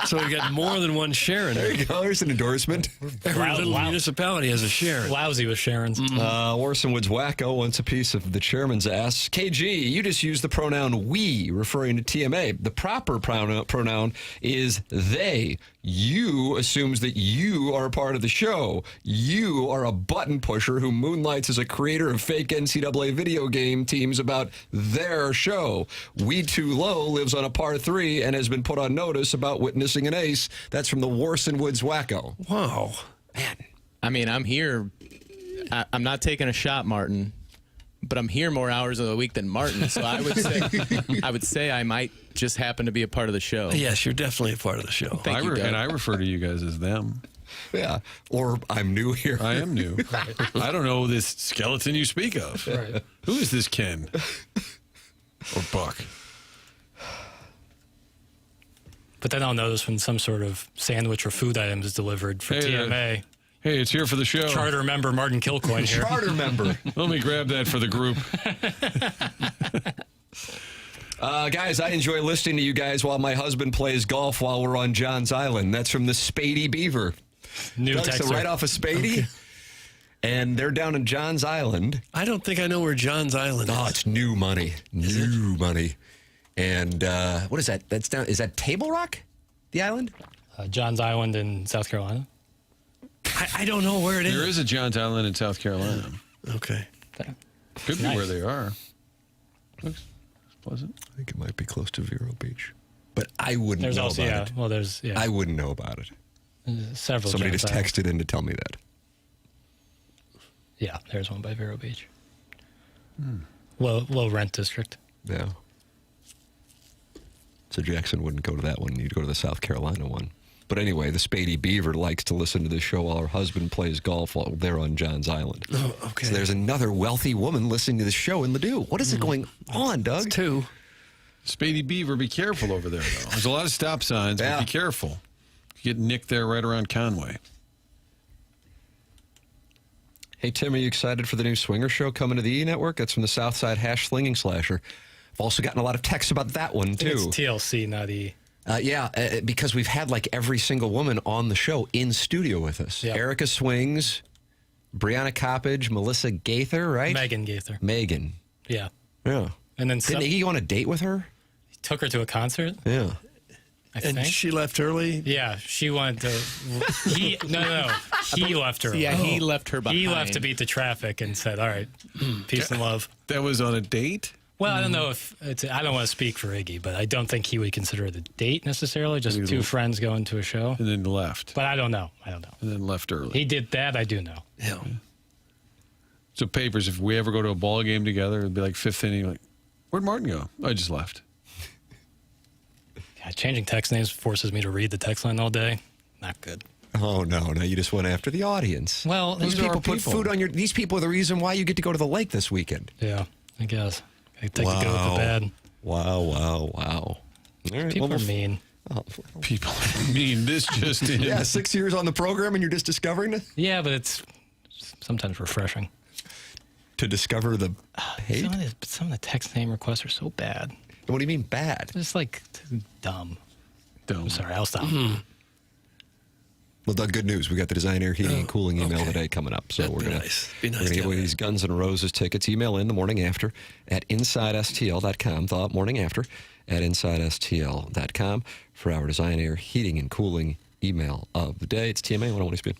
So we got more than one Sharon. There you go. There's an endorsement. Every little municipality has a Sharon. Lousy with Sharon's. Orson Woods Wacko wants a piece of the chairman's ass. KG, you just use the pronoun we, referring to TMA. The proper pronoun is they. You assumes that you are a part of the show. You are a button pusher who moonlights as a creator of fake NCAA video game teams about their show. We Too Low lives on a par 3 and has been put on notice about witnessing an ace. That's from the Orson Woods Wacko. Wow. Man. I mean, I'm here. I'm not taking a shot, Martin, but I'm here more hours of the week than Martin. So I would say I might just happen to be a part of the show. Yes, you're definitely a part of the show. Thank you, Doug. And I refer to you guys as them. Yeah. Or I'm new here. I am new. I don't know this skeleton you speak of. Right. Who is this Ken? Or Buck? But then I'll notice when some sort of sandwich or food item is delivered for TMA. Hey, it's here for the show. Charter member Martin Kilcoyne here. Charter member. Let me grab that for the group. Guys, I enjoy listening to you guys while my husband plays golf while we're on John's Island. That's from the Spady Beaver. New Doug's texter. right off of Spady. Okay. And they're down in John's Island. I don't think I know where John's Island is. Oh, it's new money. New money. And what is that? That's down. Is that Table Rock, the island? John's Island in South Carolina. I don't know where it is. There is a John's Island in South Carolina. Okay. Could be Nice. where they are. Looks pleasant. I think it might be close to Vero Beach. But I wouldn't There's know also, about it. well, there's, I wouldn't know about it. Several. Somebody John's just Island. texted in to tell me that. Yeah, there's one by Vero Beach. Low rent district. Yeah. So Jackson wouldn't go to that one. You'd go to the South Carolina one. But anyway, the Spady Beaver likes to listen to this show while her husband plays golf while they're on John's Island. Oh, okay. So there's another wealthy woman listening to the show in Ladue. What is it going on, Doug? It's two. Spady Beaver, be careful over there, though. There's a lot of stop signs, Yeah. but be careful. You get nicked there right around Conway. Hey, Tim, are you excited for the new Swinger show coming to the E! Network? That's from the South Side Slinging Slasher. I've also gotten a lot of texts about that one, too. It's TLC, not E! Because we've had like every single woman on the show in studio with us. Yep. Erica Swings, Brianna Coppage, Melissa Gaither, right? Megan Gaither. Megan. Yeah. Yeah. And then Didn't Iggy go on a date with her? He took her to a concert. Yeah. I And think. she left early? Yeah, she wanted to. No. He left her. Yeah, he left her behind. He left to beat the traffic and said, "All right, peace and love." That was on a date? Well, I don't know if it's. I don't want to speak for Iggy, but I don't think he would consider it a date necessarily. Just two friends going to a show. And then left. But I don't know. And then left early. He did that. I do know. Yeah. So, Papers, if we ever go to a ball game together, it'd be like fifth inning, like, where'd Martin go? I just left. Yeah, changing text names forces me to read the text line all day. Not good. Oh, no, you just went after the audience. Well, these people put food on your... These people are the reason why you get to go to the lake this weekend. Yeah, I guess. I take the good with the bad. Wow. All right, People are mean. Oh. People are mean. This just in. Yeah, 6 years on the program and you're just discovering it? Yeah, but it's sometimes refreshing. To discover the hate? Some of the text name requests are so bad. What do you mean bad? It's like dumb. I'm sorry, I'll stop. Well, Doug, good news. We got the Design Air Heating and Cooling email today coming up. So we're going to give away these Guns N' Roses tickets. Email in the morning after at InsideSTL.com. Thought morning after at InsideSTL.com for our Design Air Heating and Cooling email of the day. It's TMA 101 ESPN.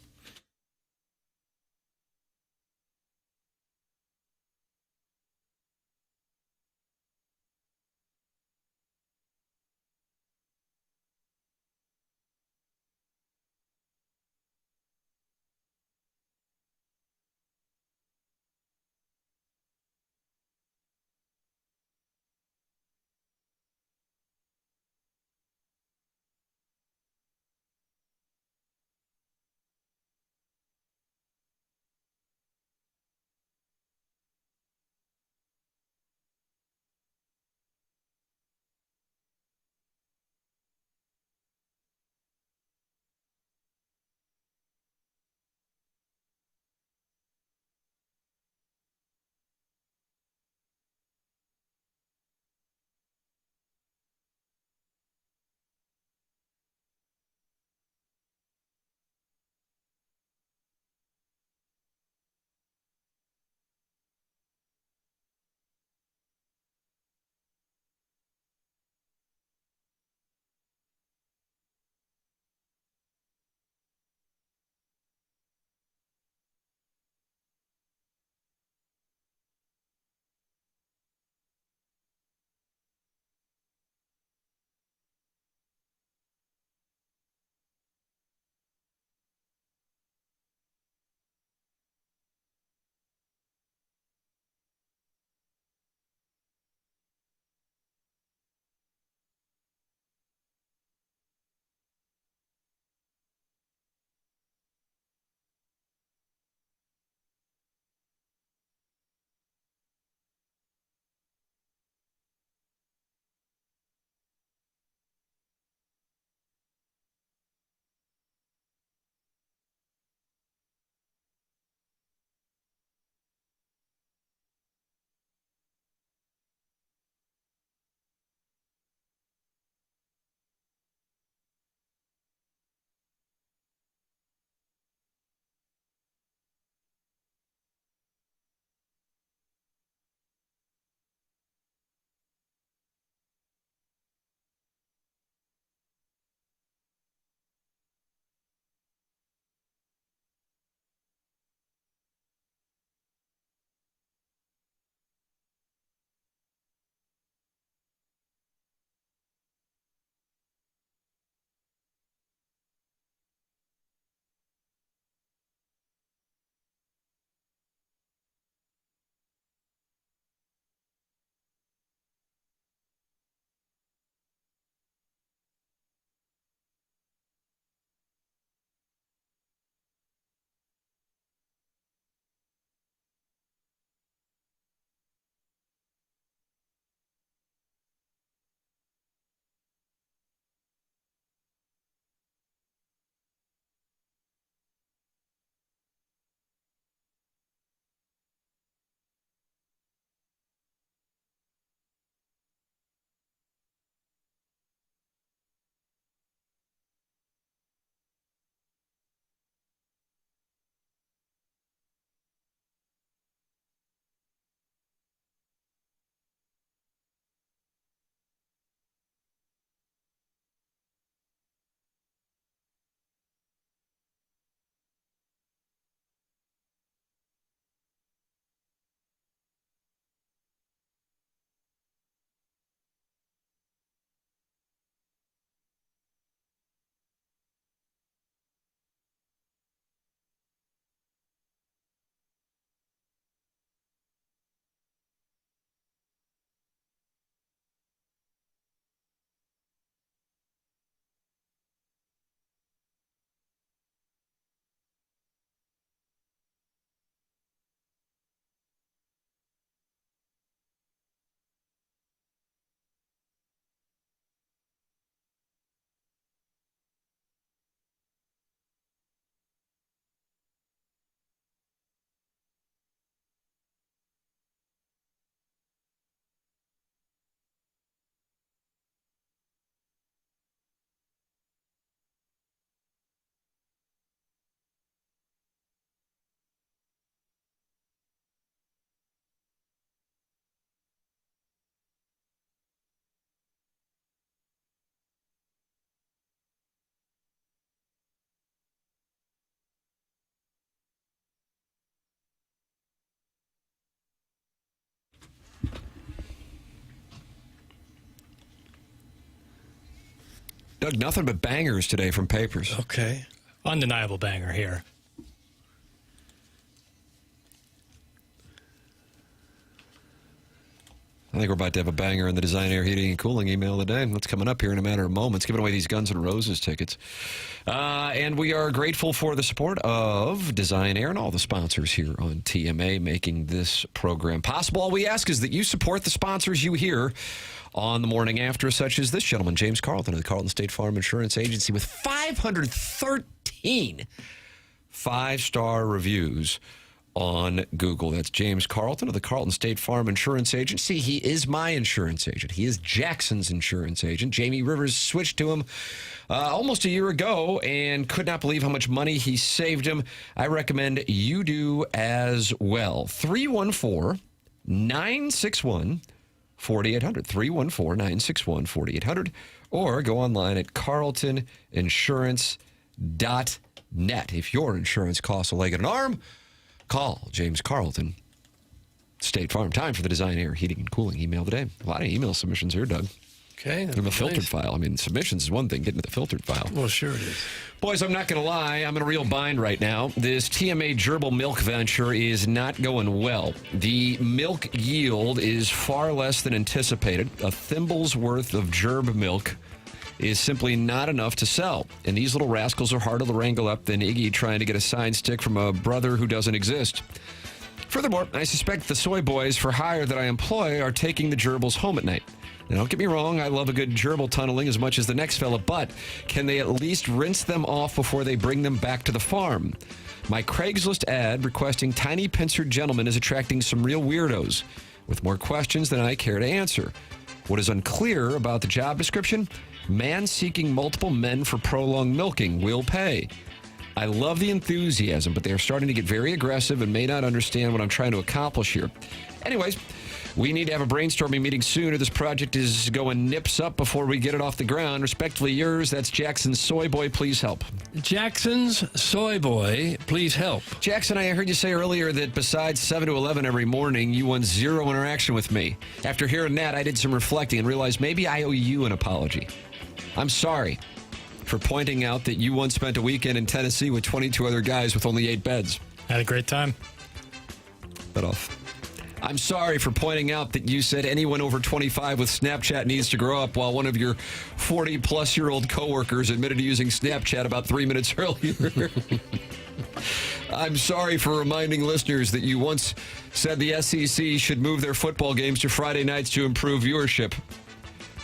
Doug, nothing but bangers today from Papers. Okay. Undeniable banger here. I think we're about to have a banger in the Design Air Heating and Cooling email of the day. That's coming up here in a matter of moments, giving away these Guns N' Roses tickets. And we are grateful for the support of Design Air and all the sponsors here on TMA making this program possible. All we ask is that you support the sponsors you hear on the morning after, such as this gentleman, James Carlton of the Carlton State Farm Insurance Agency, with 513 five-star reviews on Google. That's James Carlton of the Carlton State Farm Insurance Agency. He is my insurance agent. He is Jackson's insurance agent. Jamie Rivers switched to him almost a year ago and could not believe how much money he saved him. I recommend you do as well. 314-961-4800. 314-961-4800. Or go online at carltoninsurance.net. If your insurance costs a leg and an arm, call James Carlton, State Farm. Time for the Design Air Heating and Cooling email today. A lot of email submissions here, Doug. Okay. In the filtered file. I mean, submissions is one thing, getting to the filtered file. Well, sure it is. Boys, I'm not going to lie. I'm in a real bind right now. This TMA gerbil milk venture is not going well. The milk yield is far less than anticipated. A thimble's worth of gerb milk is simply not enough to sell. And these little rascals are harder to wrangle up than Iggy trying to get a signed stick from a brother who doesn't exist. Furthermore, I suspect the soy boys for hire that I employ are taking the gerbils home at night. Now, don't get me wrong, I love a good gerbil tunneling as much as the next fella, but can they at least rinse them off before they bring them back to the farm? My Craigslist ad requesting tiny pincered gentlemen is attracting some real weirdos with more questions than I care to answer. What is unclear about the job description? Man seeking multiple men for prolonged milking will pay. I love the enthusiasm, but they are starting to get very aggressive and may not understand what I'm trying to accomplish here. Anyways, we need to have a brainstorming meeting soon or this project is going nips up before we get it off the ground. Respectfully yours, that's Jackson's Soy Boy. Please help. Jackson's Soy Boy, please help. Jackson, I heard you say earlier that besides 7 to 11 every morning, you want zero interaction with me. After hearing that, I did some reflecting and realized maybe I owe you an apology. I'm sorry for pointing out that you once spent a weekend in Tennessee with 22 other guys with only 8 beds. Had a great time. But off. I'm sorry for pointing out that you said anyone over 25 with Snapchat needs to grow up while one of your 40-plus-year-old coworkers admitted to using Snapchat about 3 minutes earlier. I'm sorry for reminding listeners that you once said the SEC should move their football games to Friday nights to improve viewership.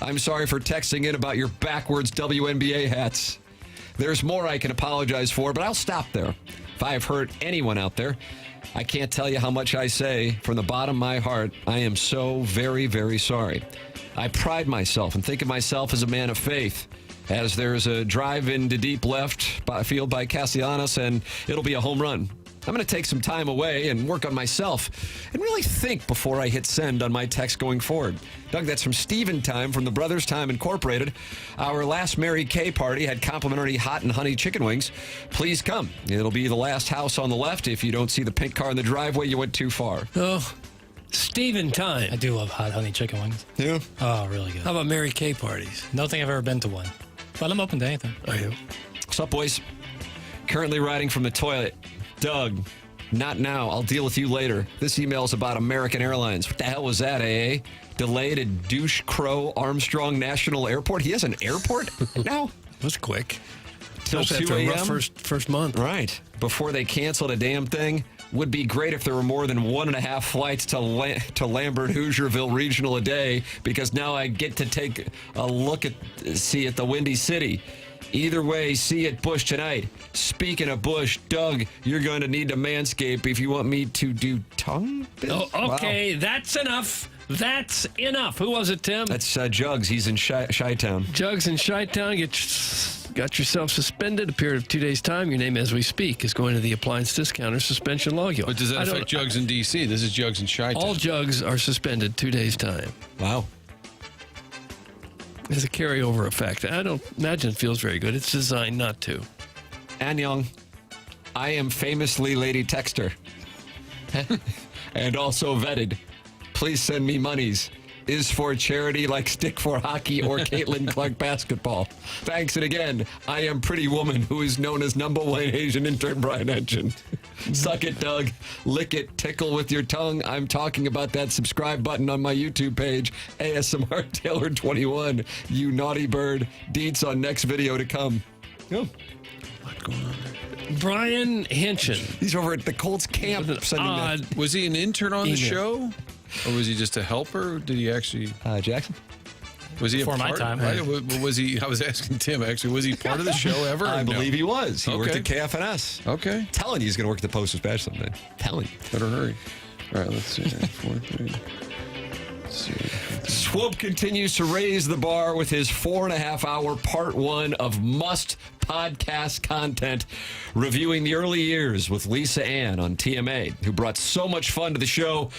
I'm sorry for texting in about your backwards WNBA hats. There's more I can apologize for, but I'll stop there. If I have hurt anyone out there, I can't tell you how much I say from the bottom of my heart. I am so very, very sorry. I pride myself and think of myself as a man of faith, as there's a drive into deep left field by Castellanos, and it'll be a home run. I'm going to take some time away and work on myself and really think before I hit send on my text going forward. Doug, that's from Steven Time from the Brothers Time Incorporated. Our last Mary Kay party had complimentary hot and honey chicken wings. Please come. It'll be the last house on the left. If you don't see the pink car in the driveway, you went too far. Oh, Steven Time. I do love hot honey chicken wings. Yeah? Oh, really good. How about Mary Kay parties? Don't think I've ever been to one, but I'm open to anything. Are you? What's up, boys? Currently riding from the toilet. Doug, not now. I'll deal with you later. This email is about American Airlines. What the hell was that, AA? Delayed at Douche Crow Armstrong National Airport. He has an airport now? That's quick. Till 2 after a a.m.? rough first month. Right. Before they canceled a damn thing. Would be great if there were more than 1.5 flights to Lambert Hoosierville Regional a day, because now I get to take a look at the Windy City. Either way, see you at Bush tonight. Speaking of Bush, Doug, you're going to need to manscape if you want me to do tongue biz. Oh, okay, Wow. That's enough. That's enough. Who was it, Tim? That's Jugs. He's in Chi-Town. Jugs in Chi-Town. Got yourself suspended a period of 2 days' time. Your name, as we speak, is going to the appliance discounter suspension log. But does that affect Jugs in D.C.? This is Jugs in Chi-Town. All Jugs are suspended 2 days' time. Wow. There's a carryover effect. I don't imagine it feels very good. It's designed not to. Anyong, I am famously Lady Texter. And also vetted. Please send me monies. is for charity like Stick for Hockey or Caitlin Clark basketball. Thanks, and again, I am Pretty Woman, who is known as #1 Asian intern Brian Henson. Suck it, Doug. Lick it. Tickle with your tongue. I'm talking about that subscribe button on my YouTube page, ASMR Taylor 21. You naughty bird. Deets on next video to come. Oh. What's going on there? Brian Henson. He's over at the Colts camp. Was he an intern on the show? Or was he just a helper? Did he actually... Jackson? Was he Before a my part? time. Was he? I was asking Tim, actually. Was he part of the show ever? I believe he was. He worked at KFNS. Okay. Telling you he's going to work at the Post-Dispatch someday. Telling you. Better hurry. All right, let's see. 4, 3. Let's see. Swoop continues to raise the bar with his 4.5-hour part 1 of must podcast content, reviewing the early years with Lisa Ann on TMA, who brought so much fun to the show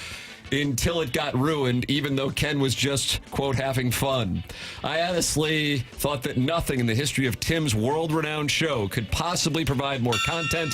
until it got ruined, even though Ken was just, quote, having fun. I honestly thought that nothing in the history of Tim's world-renowned show could possibly provide more content.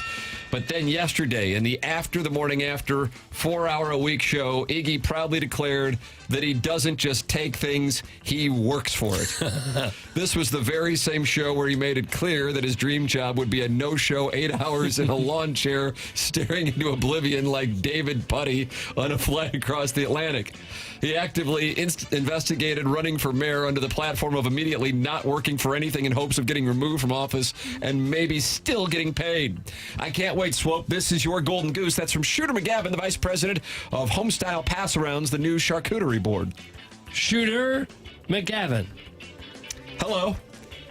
But then yesterday, in the After the Morning After 4-hour-a-week show, Iggy proudly declared that he doesn't just take things, he works for it. This was the very same show where he made it clear that his dream job would be a no-show 8 hours in a lawn chair staring into oblivion like David Putty on a flight across the Atlantic. He actively investigated running for mayor under the platform of immediately not working for anything in hopes of getting removed from office and maybe still getting paid. I can't wait, Swope. This is your golden goose. That's from Shooter McGavin, the vice president of Homestyle Pass-Arounds, the new charcuterie board. Shooter McGavin. Hello.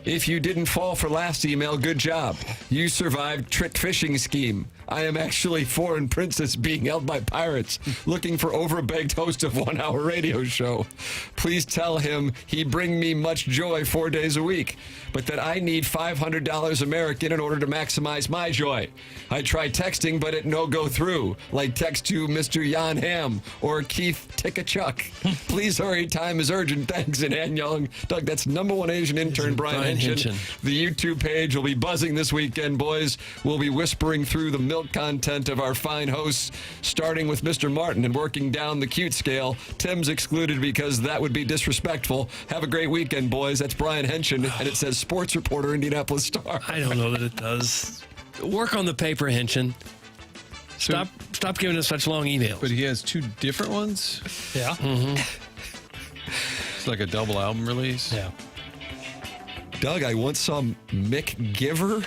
If you didn't fall for last email, good job. You survived trick fishing scheme. I am actually foreign princess being held by pirates, looking for overbegged host of 1 hour radio show. Please tell him he bring me much joy 4 days a week, but that I need $500 American in order to maximize my joy. I tried texting, but it no go through, like text to Mr. Jan Ham or Keith Tickachuk. Please hurry, time is urgent. Thanks, and Ann Young. Doug, that's #1 Asian intern Brian Henson. The YouTube page will be buzzing this weekend, boys. We'll be whispering through the milk content of our fine hosts, starting with Mr. Martin and working down the cute scale. Tim's excluded because that would be disrespectful. Have a great weekend, boys. That's Brian Henson, and it says sports reporter, Indianapolis Star. I don't know that it does. Work on the paper, Henson. Stop giving us such long emails. But he has 2 different ones? Yeah. Mm-hmm. It's like a double album release? Yeah. Doug, I once saw Mick Giver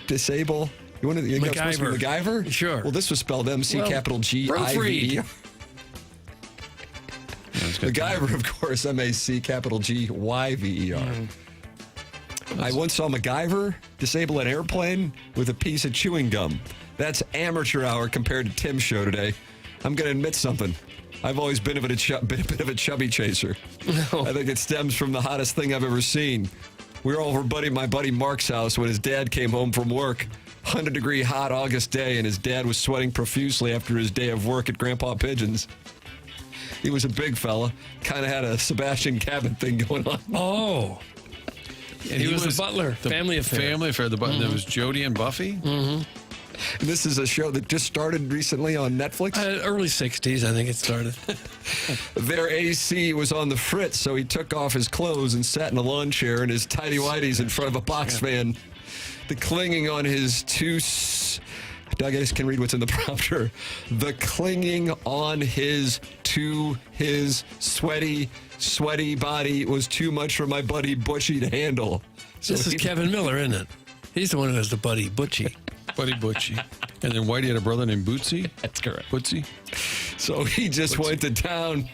disable. You want to MacGyver. MacGyver? Sure. Well, this was spelled M-C-G-I-V-E-R. MacGyver, of course, M-A-C-G-Y-V-E-R. I once saw MacGyver disable an airplane with a piece of chewing gum. That's amateur hour compared to Tim's show today. I'm going to admit something. I've always been a bit of a chubby chaser. No. I think it stems from the hottest thing I've ever seen. We were over my buddy Mark's house when his dad came home from work. 100-degree hot August day, and his dad was sweating profusely after his day of work at Grandpa Pigeon's. He was a big fella, kind of had a Sebastian Cabot thing going on. Oh. And he was the butler. Family affair. Family affair. The butler. Mm-hmm. That was Jody and Buffy. Mm-hmm. This is a show that just started recently on Netflix? Early 60s, I think it started. Their AC was on the fritz, so he took off his clothes and sat in a lawn chair in his tighty-whities in front of a box fan. The clinging on his Doug, I just can read what's in the prompter. The clinging on to his sweaty body was too much for my buddy Butchie to handle. So this is Kevin Miller, isn't it? He's the one who has the buddy Butchie. Buddy Butchie. And then Whitey had a brother named Bootsy. That's correct. Bootsy. So he just went to town.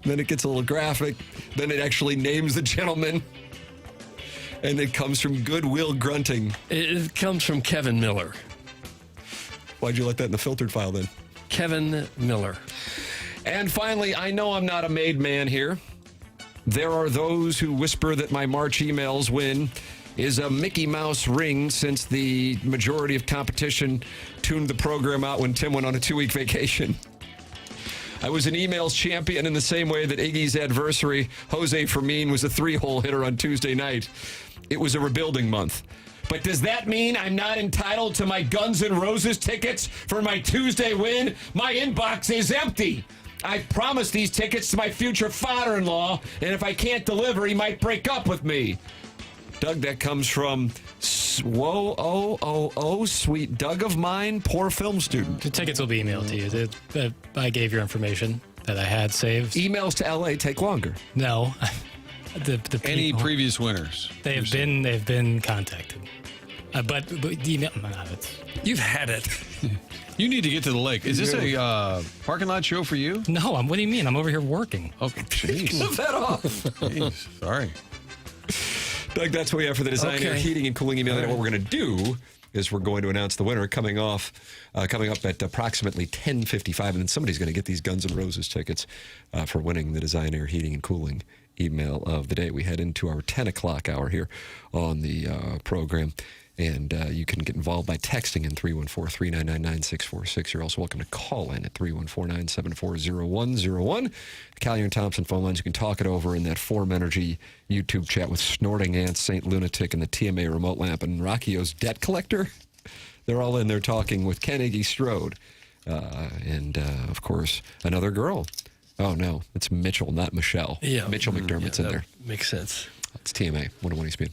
Then it gets a little graphic. Then it actually names the gentleman. And it comes from Goodwill Grunting. It comes from Kevin Miller. Why'd you let that in the filtered file then? Kevin Miller. And finally, I know I'm not a made man here. There are those who whisper that my March emails win is a Mickey Mouse ring, since the majority of competition tuned the program out when Tim went on a 2-week vacation. I was an emails champion in the same way that Iggy's adversary, Jose Fermin, was a 3-hole hitter on Tuesday night. It was a rebuilding month. But does that mean I'm not entitled to my Guns N' Roses tickets for my Tuesday win? My inbox is empty. I promised these tickets to my future father-in-law, and if I can't deliver, he might break up with me. Doug, that comes from sweet Doug of mine, poor film student. The tickets will be emailed to you. I gave your information that I had saved. Emails to LA take longer. No. Any previous winners? They've been contacted. But email. You've had it. You need to get to the lake. Is this a parking lot show for you? No, what do you mean? I'm over here working. Okay, jeez. Lift that off. Jeez, sorry. Doug, that's what we have for the Design Air Heating and Cooling email. Right. What we're going to do is we're going to announce the winner coming up at approximately 10:55, and then somebody's going to get these Guns N' Roses tickets for winning the Design Air Heating and Cooling email of the day. We head into our 10 o'clock hour here on the program. And you can get involved by texting in 314-399-9646. You're also welcome to call in at 314-974-0101. Callier and Thompson phone lines. You can talk it over in that Form Energy YouTube chat with Snorting Ants, Saint Lunatic, and the TMA Remote Lamp, and Rockio's Debt Collector. They're all in there talking with Ken Iggy Strode. And, of course, another girl. Oh, no, it's Mitchell, not Michelle. Yeah. Mitchell McDermott's in there. Makes sense. It's TMA, 101 Speed.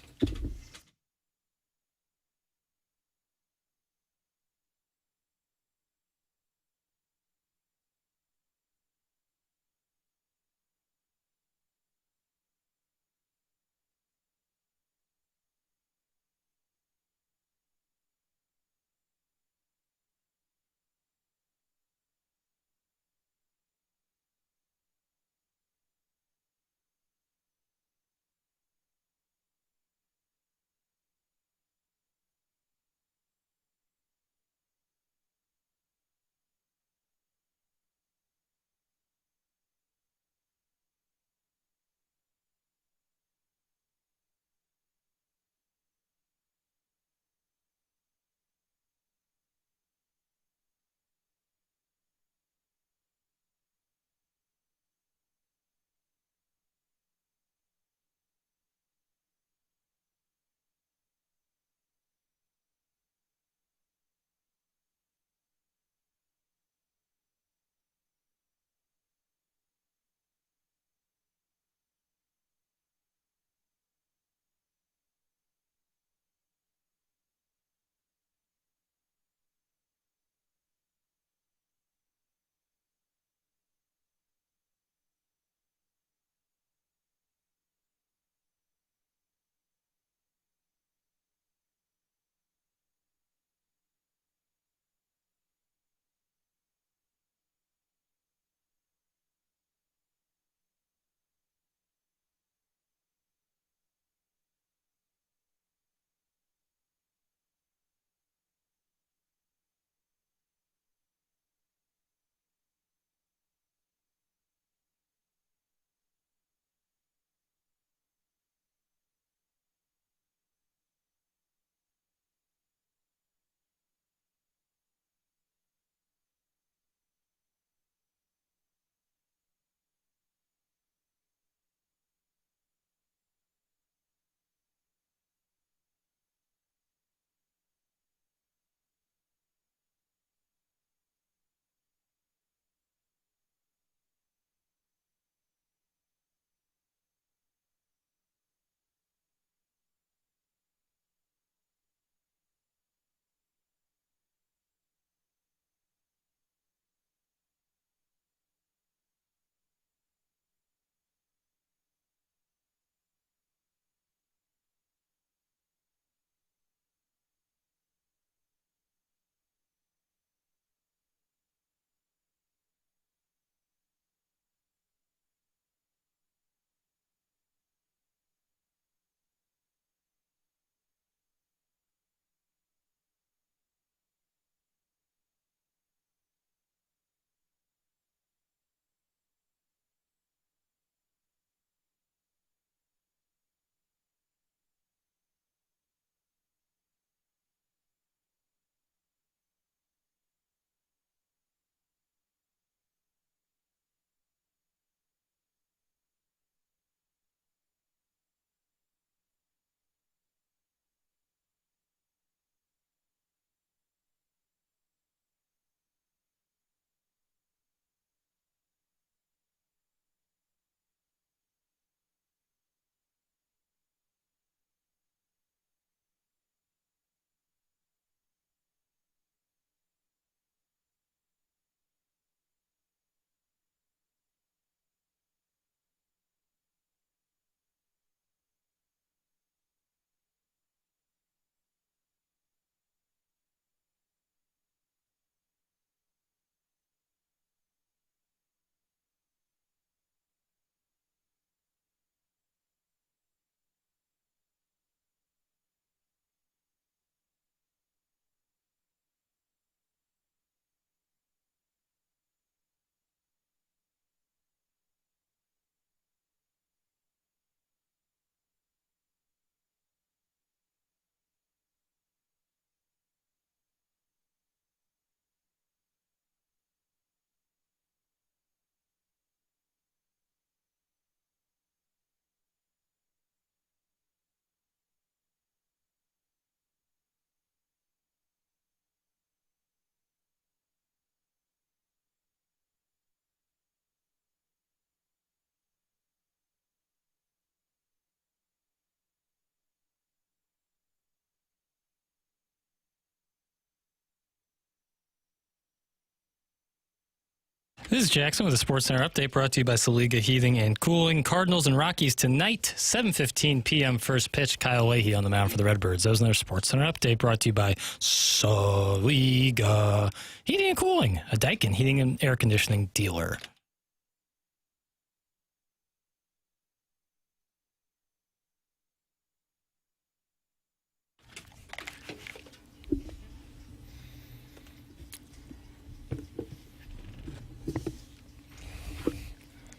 This is Jackson with a Sports Center update brought to you by Saliga Heating and Cooling. Cardinals and Rockies tonight, 7:15 p.m. first pitch. Kyle Leahy on the mound for the Redbirds. That was another Sports Center update brought to you by Saliga Heating and Cooling, a Daikin heating and air conditioning dealer.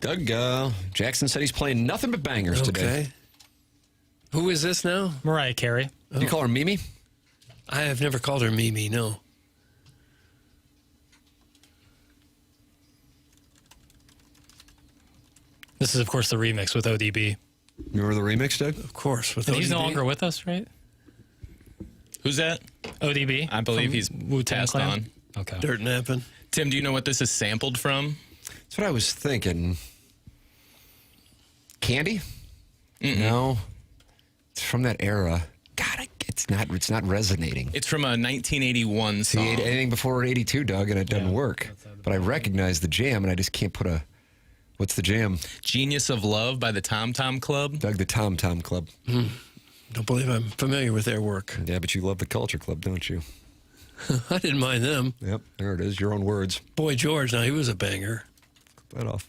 Doug, Jackson said he's playing nothing but bangers today. Who is this now? Mariah Carey. Do you call her Mimi? I have never called her Mimi, no. This is, of course, the remix with ODB. You remember the remix, Doug? Of course. With And ODB. he's no longer with us, right? Who's that? ODB. I believe from he's Wu-Tang passed Clan? on. Okay. Dirt napping. Tim, do you know what this is sampled from? That's what I was thinking. Candy? No. It's from that era. God, it's not resonating. It's from a 1981 See, song. anything before 82, Doug, and it doesn't work. But I recognize the jam, and I just can't put a... What's the jam? Genius of Love by the Tom Tom Club. Doug, the Tom Tom Club. Don't believe I'm familiar with their work. Yeah, but you love the Culture Club, don't you? I didn't mind them. Yep, there it is. Your own words. Boy George, now he was a banger. Cut that off.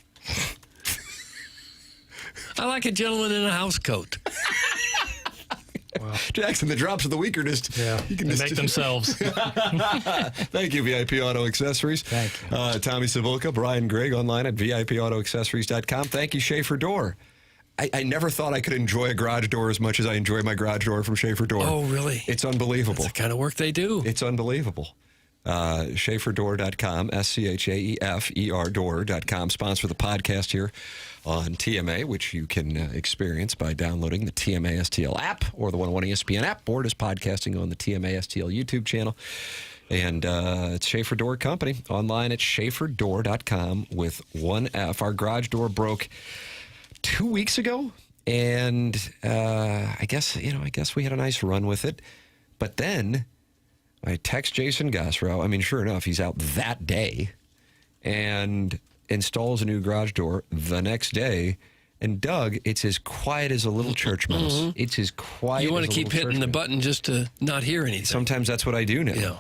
I like a gentleman in a house coat. Wow. Jackson, the drops of the week are just... Yeah, you can they just make themselves. Thank you, VIP Auto Accessories. Thank you. Tommy Savoca, Brian Gregg online at VIPAutoAccessories.com. Thank you, Schaefer Door. I never thought I could enjoy a garage door as much as I enjoy my garage door from Schaefer Door. Oh, really? It's unbelievable. That's the kind of work they do. It's unbelievable. SchaeferDoor.com, SCHAEFER door.com. Sponsor the podcast here on TMA, which you can experience by downloading the TMA STL app or the 101 ESPN app, or just podcasting on the TMA STL YouTube channel. And it's Schaefer Door Company, online at SchaeferDoor.com with one F. Our garage door broke 2 weeks ago, and I guess we had a nice run with it. But then I text Jason Gosrow. I mean, sure enough, he's out that day and installs a new garage door the next day. And Doug, it's as quiet as a little church mouse. Mm-hmm. It's as quiet. You want as to a keep little hitting church the mouse. button just to not hear anything. Sometimes that's what I do now. Yeah.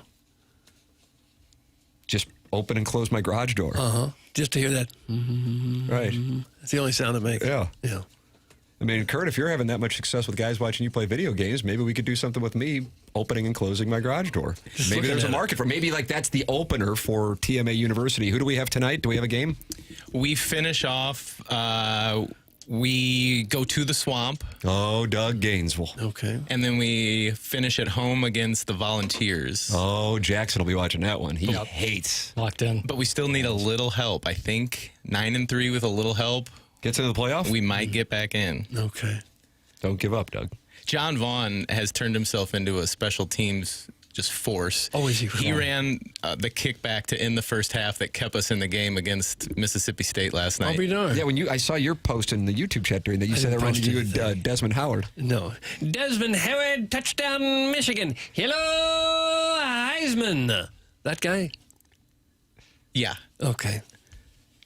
Just open and close my garage door. Just to hear that. Right. That's the only sound it makes. Yeah. Yeah. I mean, Kurt, if you're having that much success with guys watching you play video games, maybe we could do something with me opening and closing my garage door. Maybe there's a market for it. Maybe like that's the opener for TMA University. Who do we have tonight? Do we have a game? We finish off. We go to the Swamp. Oh, Doug, Gainesville. Okay. And then we finish at home against the Volunteers. Oh, Jackson will be watching that one. He hates. Locked in. But we still need a little help. I think 9-3 with a little help. Gets into the playoff? We might get back in. Okay. Don't give up, Doug. John Vaughn has turned himself into a special teams just force. Oh, is he? He ran the kickback to end the first half that kept us in the game against Mississippi State last night. I'll be darned. Yeah, I saw your post in the YouTube chat during that. You said that reminded you of Desmond Howard. No. Desmond Howard, touchdown, Michigan. Hello, Heisman. That guy? Yeah. Okay.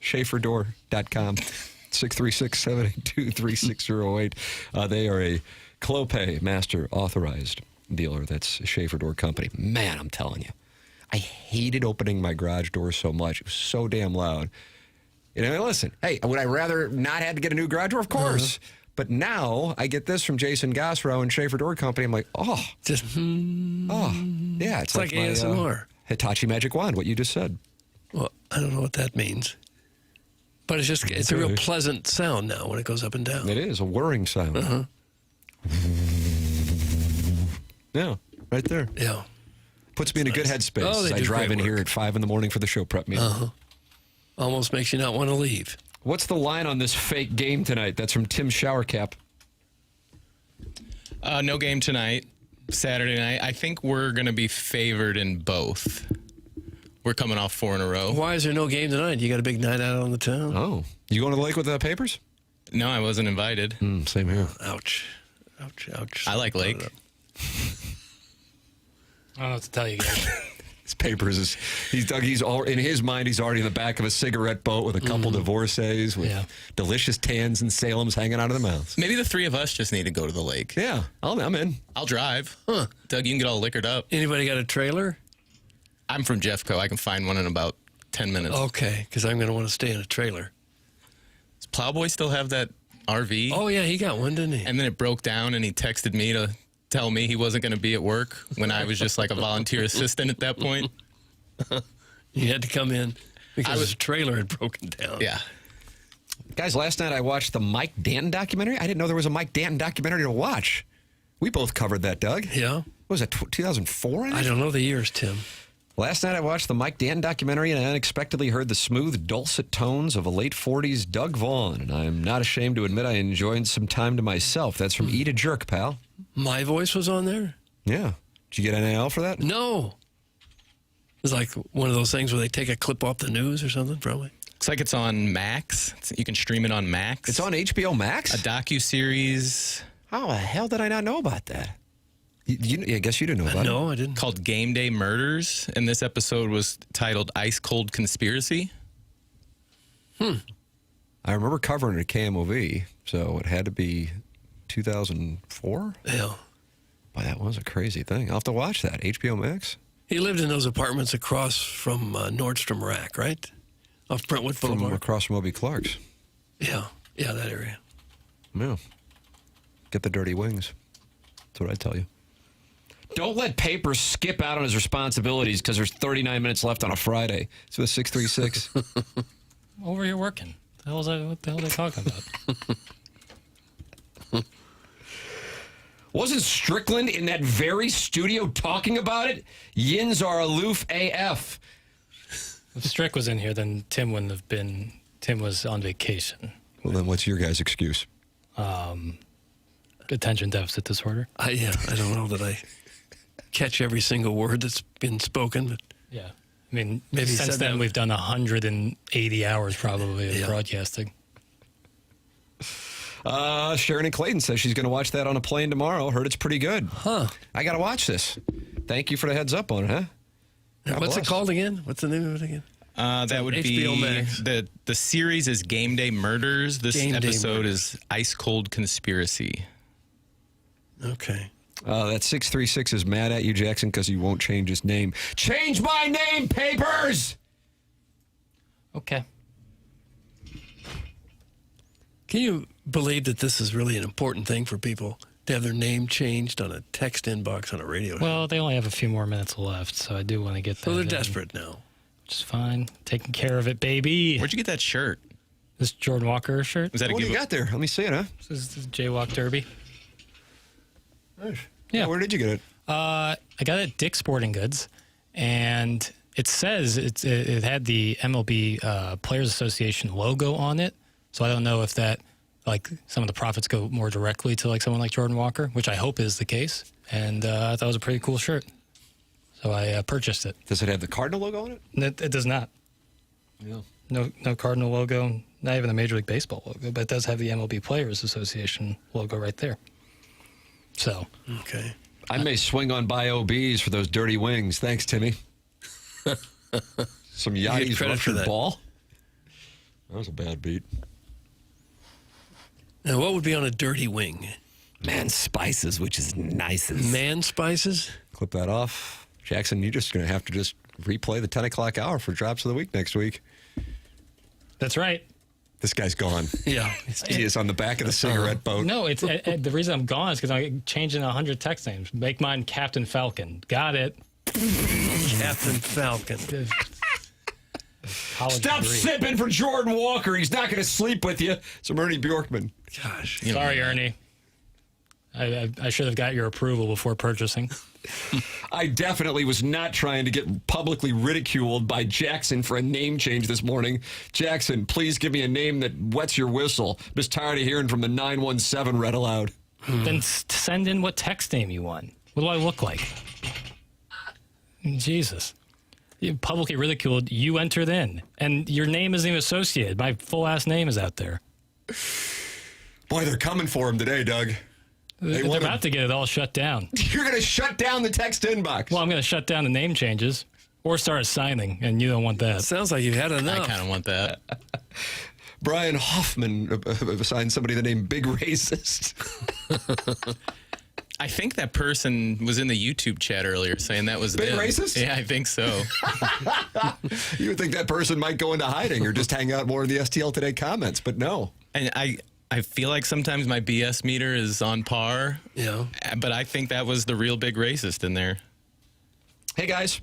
SchaeferDoor.com. 636-782-3608. They are a Clopay Master Authorized dealer. That's Schaefer Door Company. Man, I'm telling you, I hated opening my garage door so much. It was so damn loud. Listen, hey, would I rather not have to get a new garage door? Of course. But now I get this from Jason Gosrow and Schaefer Door Company. I'm like, yeah, it's like my ASMR. Hitachi Magic Wand, what you just said. Well, I don't know what that means. But it's a real pleasant sound now when it goes up and down. It is a whirring sound. Yeah, right there. Yeah. Puts me in a good headspace as I drive in here at 5 in the morning for the show prep meeting. Almost makes you not want to leave. What's the line on this fake game tonight? That's from Tim Showercap. No game tonight. Saturday night. I think we're going to be favored in both. We're coming off 4 in a row. Why is there no game tonight? You got a big night out on the town? Oh. You going to the lake with the Papers? No, I wasn't invited. Same here. Ouch. Ouch, ouch. I like lake. I don't know what to tell you guys. His papers is he's all in his mind. He's already in the back of a cigarette boat with a couple divorcees with delicious tans and Salems hanging out of their mouths. Maybe the three of us just need to go to the lake. Yeah, I'm in. I'll drive. Huh. Doug, you can get all liquored up. Anybody got a trailer? I'm from Jeffco. I can find one in about 10 minutes. Okay, because I'm going to want to stay in a trailer. Does Plowboy still have that RV? Oh, yeah, he got one, didn't he? And then it broke down, and he texted me to tell me he wasn't going to be at work when I was just like a volunteer assistant at that point. You had to come in because the trailer had broken down. Yeah. Guys, last night I watched the Mike Danton documentary. I didn't know there was a Mike Danton documentary to watch. We both covered that, Doug. Yeah. What was it, 2004? I don't know the years, Tim. Last night I watched the Mike Danton documentary and I unexpectedly heard the smooth, dulcet tones of a late 40s Doug Vaughn. And I'm not ashamed to admit I enjoyed some time to myself. That's from Eat a Jerk, pal. My voice was on there? Yeah. Did you get NIL for that? No. It's like one of those things where they take a clip off the news or something, probably. Looks like it's on Max. You can stream it on Max. It's on HBO Max? A docuseries. How the hell did I not know about that? I guess you didn't know about it. No, I didn't. Called Game Day Murders, and this episode was titled Ice Cold Conspiracy. I remember covering it at KMOV, so it had to be 2004? Yeah. Boy, that was a crazy thing. I'll have to watch that. HBO Max? He lived in those apartments across from Nordstrom Rack, right? Off Brentwood Boulevard. From across from Obie Clark's. Yeah, that area. Yeah. Get the dirty wings. That's what I tell you. Don't let Paper skip out on his responsibilities because there's 39 minutes left on a Friday. It's with 636. Over here working. What the hell are they talking about? Wasn't Strickland in that very studio talking about it? Yins are aloof AF. If Strick was in here, then Tim wouldn't have been. Tim was on vacation. Well, then what's your guys' excuse? Attention deficit disorder. I don't know that I catch every single word that's been spoken. But yeah. I mean, maybe since then we've done 180 hours probably of broadcasting. Sharon and Clayton says she's going to watch that on a plane tomorrow. Heard it's pretty good. Huh. I got to watch this. Thank you for the heads up on it, huh? God What's bless. it called again? What's the name of it again? That would HBO be Max. the series is Game Day Murders. This Game Day episode Murders. is Ice Cold Conspiracy. Okay. That 636 is mad at you, Jackson, because you won't change his name. Change my name, Papers! Okay. Can you believe that this is really an important thing for people to have their name changed on a text inbox on a radio? Well, they only have a few more minutes left, so I do want to get that. So they're in, desperate now. which is fine. Taking care of it, baby. Where'd you get that shirt? This Jordan Walker shirt. Was that What do you got there? Let me see it, huh? This is Jaywalk Derby. Nice. Yeah. Where did you get it? I got it at Dick's Sporting Goods, and it says it had the MLB Players Association logo on it. So I don't know if that, like, some of the profits go more directly to like someone like Jordan Walker, which I hope is the case. And I thought it was a pretty cool shirt, so I purchased it. Does it have the Cardinal logo on it? It does not. Yeah. No Cardinal logo, not even the Major League Baseball logo, but it does have the MLB Players Association logo right there. So. Okay. I may swing on by OBs for those dirty wings. Thanks, Timmy. Some Yachty's ruptured ball. That was a bad beat. Now, what would be on a dirty wing? Man Spices, which is nicest. Man Spices? Clip that off. Jackson, you're just going to have to just replay the 10 o'clock hour for Drops of the Week next week. That's right. This guy's gone. Yeah. He is on the back of the cigarette boat. No, it's the reason I'm gone is because I'm changing 100 text names. Make mine Captain Falcon. Got it. Captain Falcon. Stop sipping for Jordan Walker. He's not going to sleep with you. It's Ernie Bjorkman. Gosh. Sorry, Ernie. I should have got your approval before purchasing. I definitely was not trying to get publicly ridiculed by Jackson for a name change this morning. Jackson, please give me a name that wets your whistle. I'm just tired of hearing from the 917 read aloud. Then send in what text name you want. What do I look like? Jesus. You publicly ridiculed, you entered in. And your name isn't even associated. My full-ass name is out there. Boy, they're coming for him today, Doug. They're about to get it all shut down. You're going to shut down the text inbox. Well, I'm going to shut down the name changes. Or start signing, and you don't want that. Sounds like you've had enough. I kind of want that. Brian Hoffman assigned somebody the name Big Racist. I think that person was in the YouTube chat earlier saying that was Big them. Racist? Yeah, I think so. You would think that person might go into hiding or just hang out more in the STL Today comments, but no. And I feel like sometimes my BS meter is on par. Yeah. But I think that was the real Big Racist in there. Hey, guys.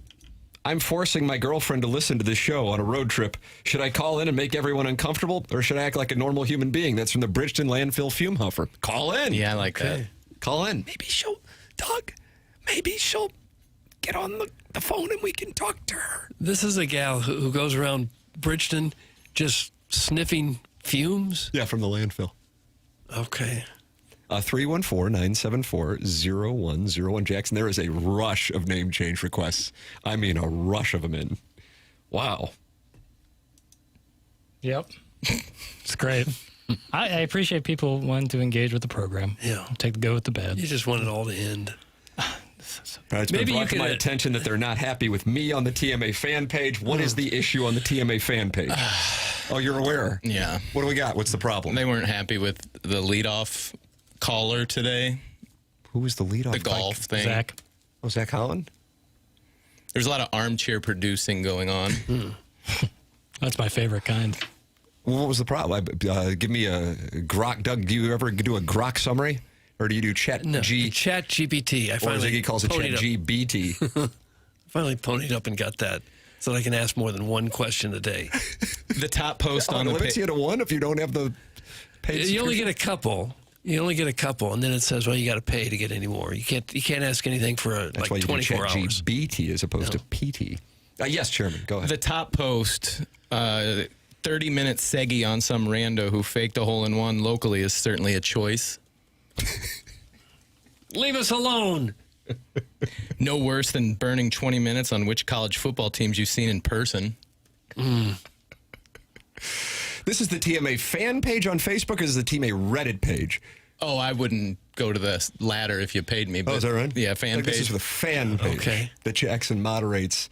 I'm forcing my girlfriend to listen to this show on a road trip. Should I call in and make everyone uncomfortable, or should I act like a normal human being? That's from the Bridgeton Landfill Fume Huffer. Call in. Yeah, I like that. Call in. Maybe she'll get on the phone and we can talk to her. This is a gal who goes around Bridgeton just sniffing fumes? Yeah, from the landfill. Okay. 314-974-0101. Jackson, there is a rush of name change requests. I mean, a rush of them in. Wow. Yep. It's great. I appreciate people wanting to engage with the program. Yeah. Take the good with the bad. You just want it all to end. It's been brought to my attention that they're not happy with me on the TMA fan page. What is the issue on the TMA fan page? Oh, you're aware? Yeah. What do we got? What's the problem? They weren't happy with the leadoff caller today. Who was the leadoff? The golf thing. Zach. Oh, Zach Holland? There's a lot of armchair producing going on. That's my favorite kind. Well, what was the problem? Give me a grok. Doug, do you ever do a grok summary? Or do you do Chat GPT. Or as Iggy calls it, Chat GBT. Finally ponied up and got that so that I can ask more than one question a day. The top post on the limits you to one if you don't have the paid. You only get a couple. You only get a couple, and then it says, "Well, you got to pay to get any more. You can't ask anything for That's like why you 24 do hours." GBT as opposed to PT. Yes, Chairman. Go ahead. The top post, 30-minute seggy on some rando who faked a hole-in-one locally is certainly a choice. Leave us alone. No worse than burning 20 minutes on which college football teams you've seen in person. This is the TMA fan page on Facebook, or is the TMA Reddit page? Oh, I wouldn't go to the latter if you paid me. But is that right? Yeah, fan page. This is the fan page that Jackson moderates.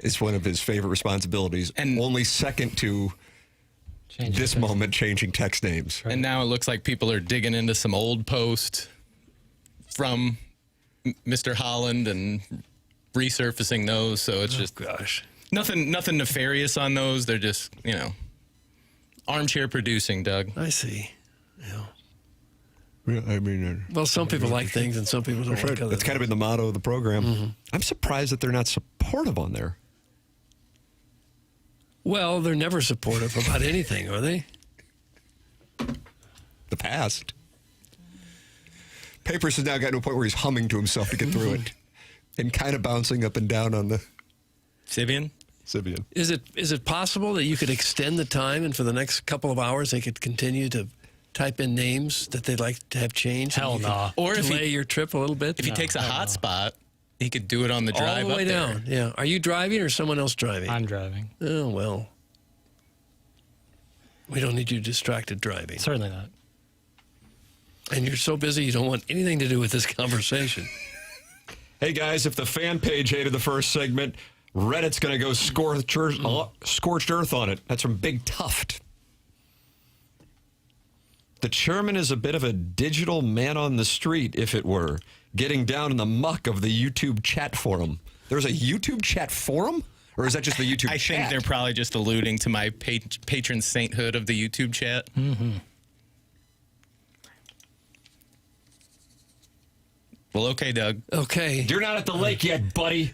Is one of his favorite responsibilities, and only second to this moment changing text names. And now it looks like people are digging into some old post from Mr. Holland and resurfacing those. So it's just nothing nefarious on those. They're just armchair producing, Doug. I see. Yeah, I mean, well, some people like things and some people don't like other That's kind of been the motto of the program. I'm surprised that they're not supportive on there. Well, they're never supportive about anything, are they? The past. Papers has now gotten to a point where he's humming to himself to get through it and kind of bouncing up and down on the Sibian. Is it possible that you could extend the time and for the next couple of hours they could continue to type in names that they'd like to have changed? Hell no. Or delay your trip a little bit? If he takes a hot spot, he could do it on the drive all the way up down. there. Yeah. Are you driving or someone else driving? I'm driving. Oh, well. We don't need you distracted driving. Certainly not. And you're so busy you don't want anything to do with this conversation. Hey, guys, if the fan page hated the first segment, Reddit's going to go scorched earth on it. That's from Big Tuft. The chairman is a bit of a digital man on the street, if it were, getting down in the muck of the YouTube chat forum. There's a YouTube chat forum? Or is that just the YouTube I chat? think they're probably just alluding to my patron sainthood of the YouTube chat. Mm-hmm. Well, okay, Doug. Okay. You're not at the lake yet, buddy.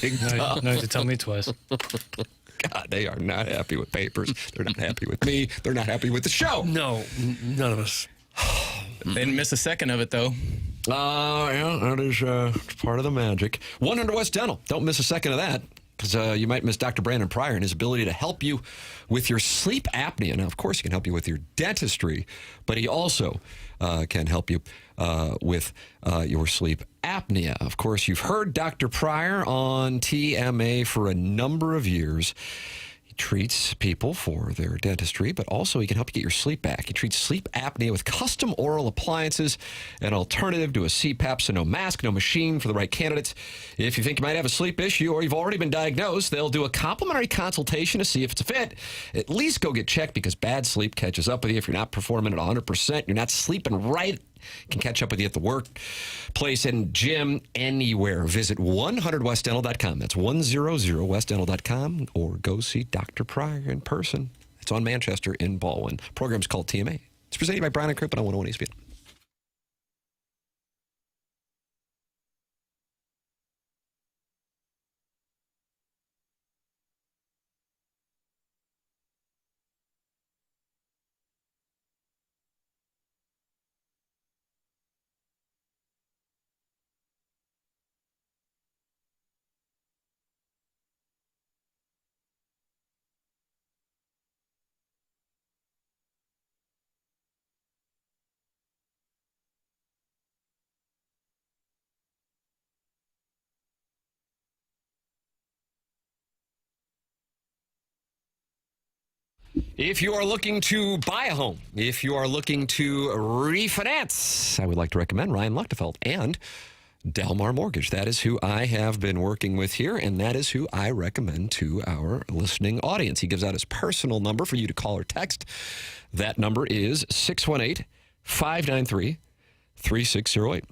Big Tuft. No, to tell me twice. God, they are not happy with papers. They're not happy with me. They're not happy with the show. No, none of us. They didn't miss a second of it, though. Yeah, that is part of the magic. 100 West Dental. Don't miss a second of that, because you might miss Dr. Brandon Pryor and his ability to help you with your sleep apnea. Now, of course, he can help you with your dentistry, but he also can help you with your sleep apnea. Of course, you've heard Dr. Pryor on TMA for a number of years. He treats people for their dentistry, but also he can help you get your sleep back. He treats sleep apnea with custom oral appliances, an alternative to a CPAP, so no mask, no machine for the right candidates. If you think you might have a sleep issue or you've already been diagnosed, they'll do a complimentary consultation to see if it's a fit. At least go get checked because bad sleep catches up with you. If you're not performing at 100%, you're not sleeping right, can catch up with you at the workplace and gym, anywhere. Visit 100westdental.com. That's 100westdental.com, or go see Dr. Pryor in person. It's on Manchester in Baldwin. Program's called TMA. It's presented by Brown and Crouppen on 101 ESPN. If you are looking to buy a home, if you are looking to refinance, I would like to recommend Ryan Luchtefeld and Delmar Mortgage. That is who I have been working with here, and that is who I recommend to our listening audience. He gives out his personal number for you to call or text. That number is 618-593-3608.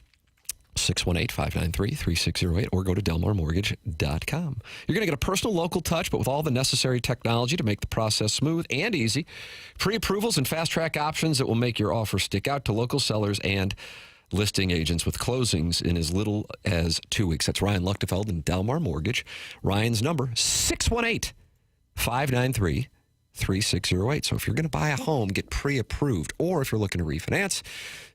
618-593-3608, or go to delmarmortgage.com. You're going to get a personal local touch, but with all the necessary technology to make the process smooth and easy. Pre-approvals and fast-track options that will make your offer stick out to local sellers and listing agents with closings in as little as 2 weeks. That's Ryan Luchtefeld and Delmar Mortgage. Ryan's number, 618-593-3608. So if you're going to buy a home, get pre-approved. Or if you're looking to refinance,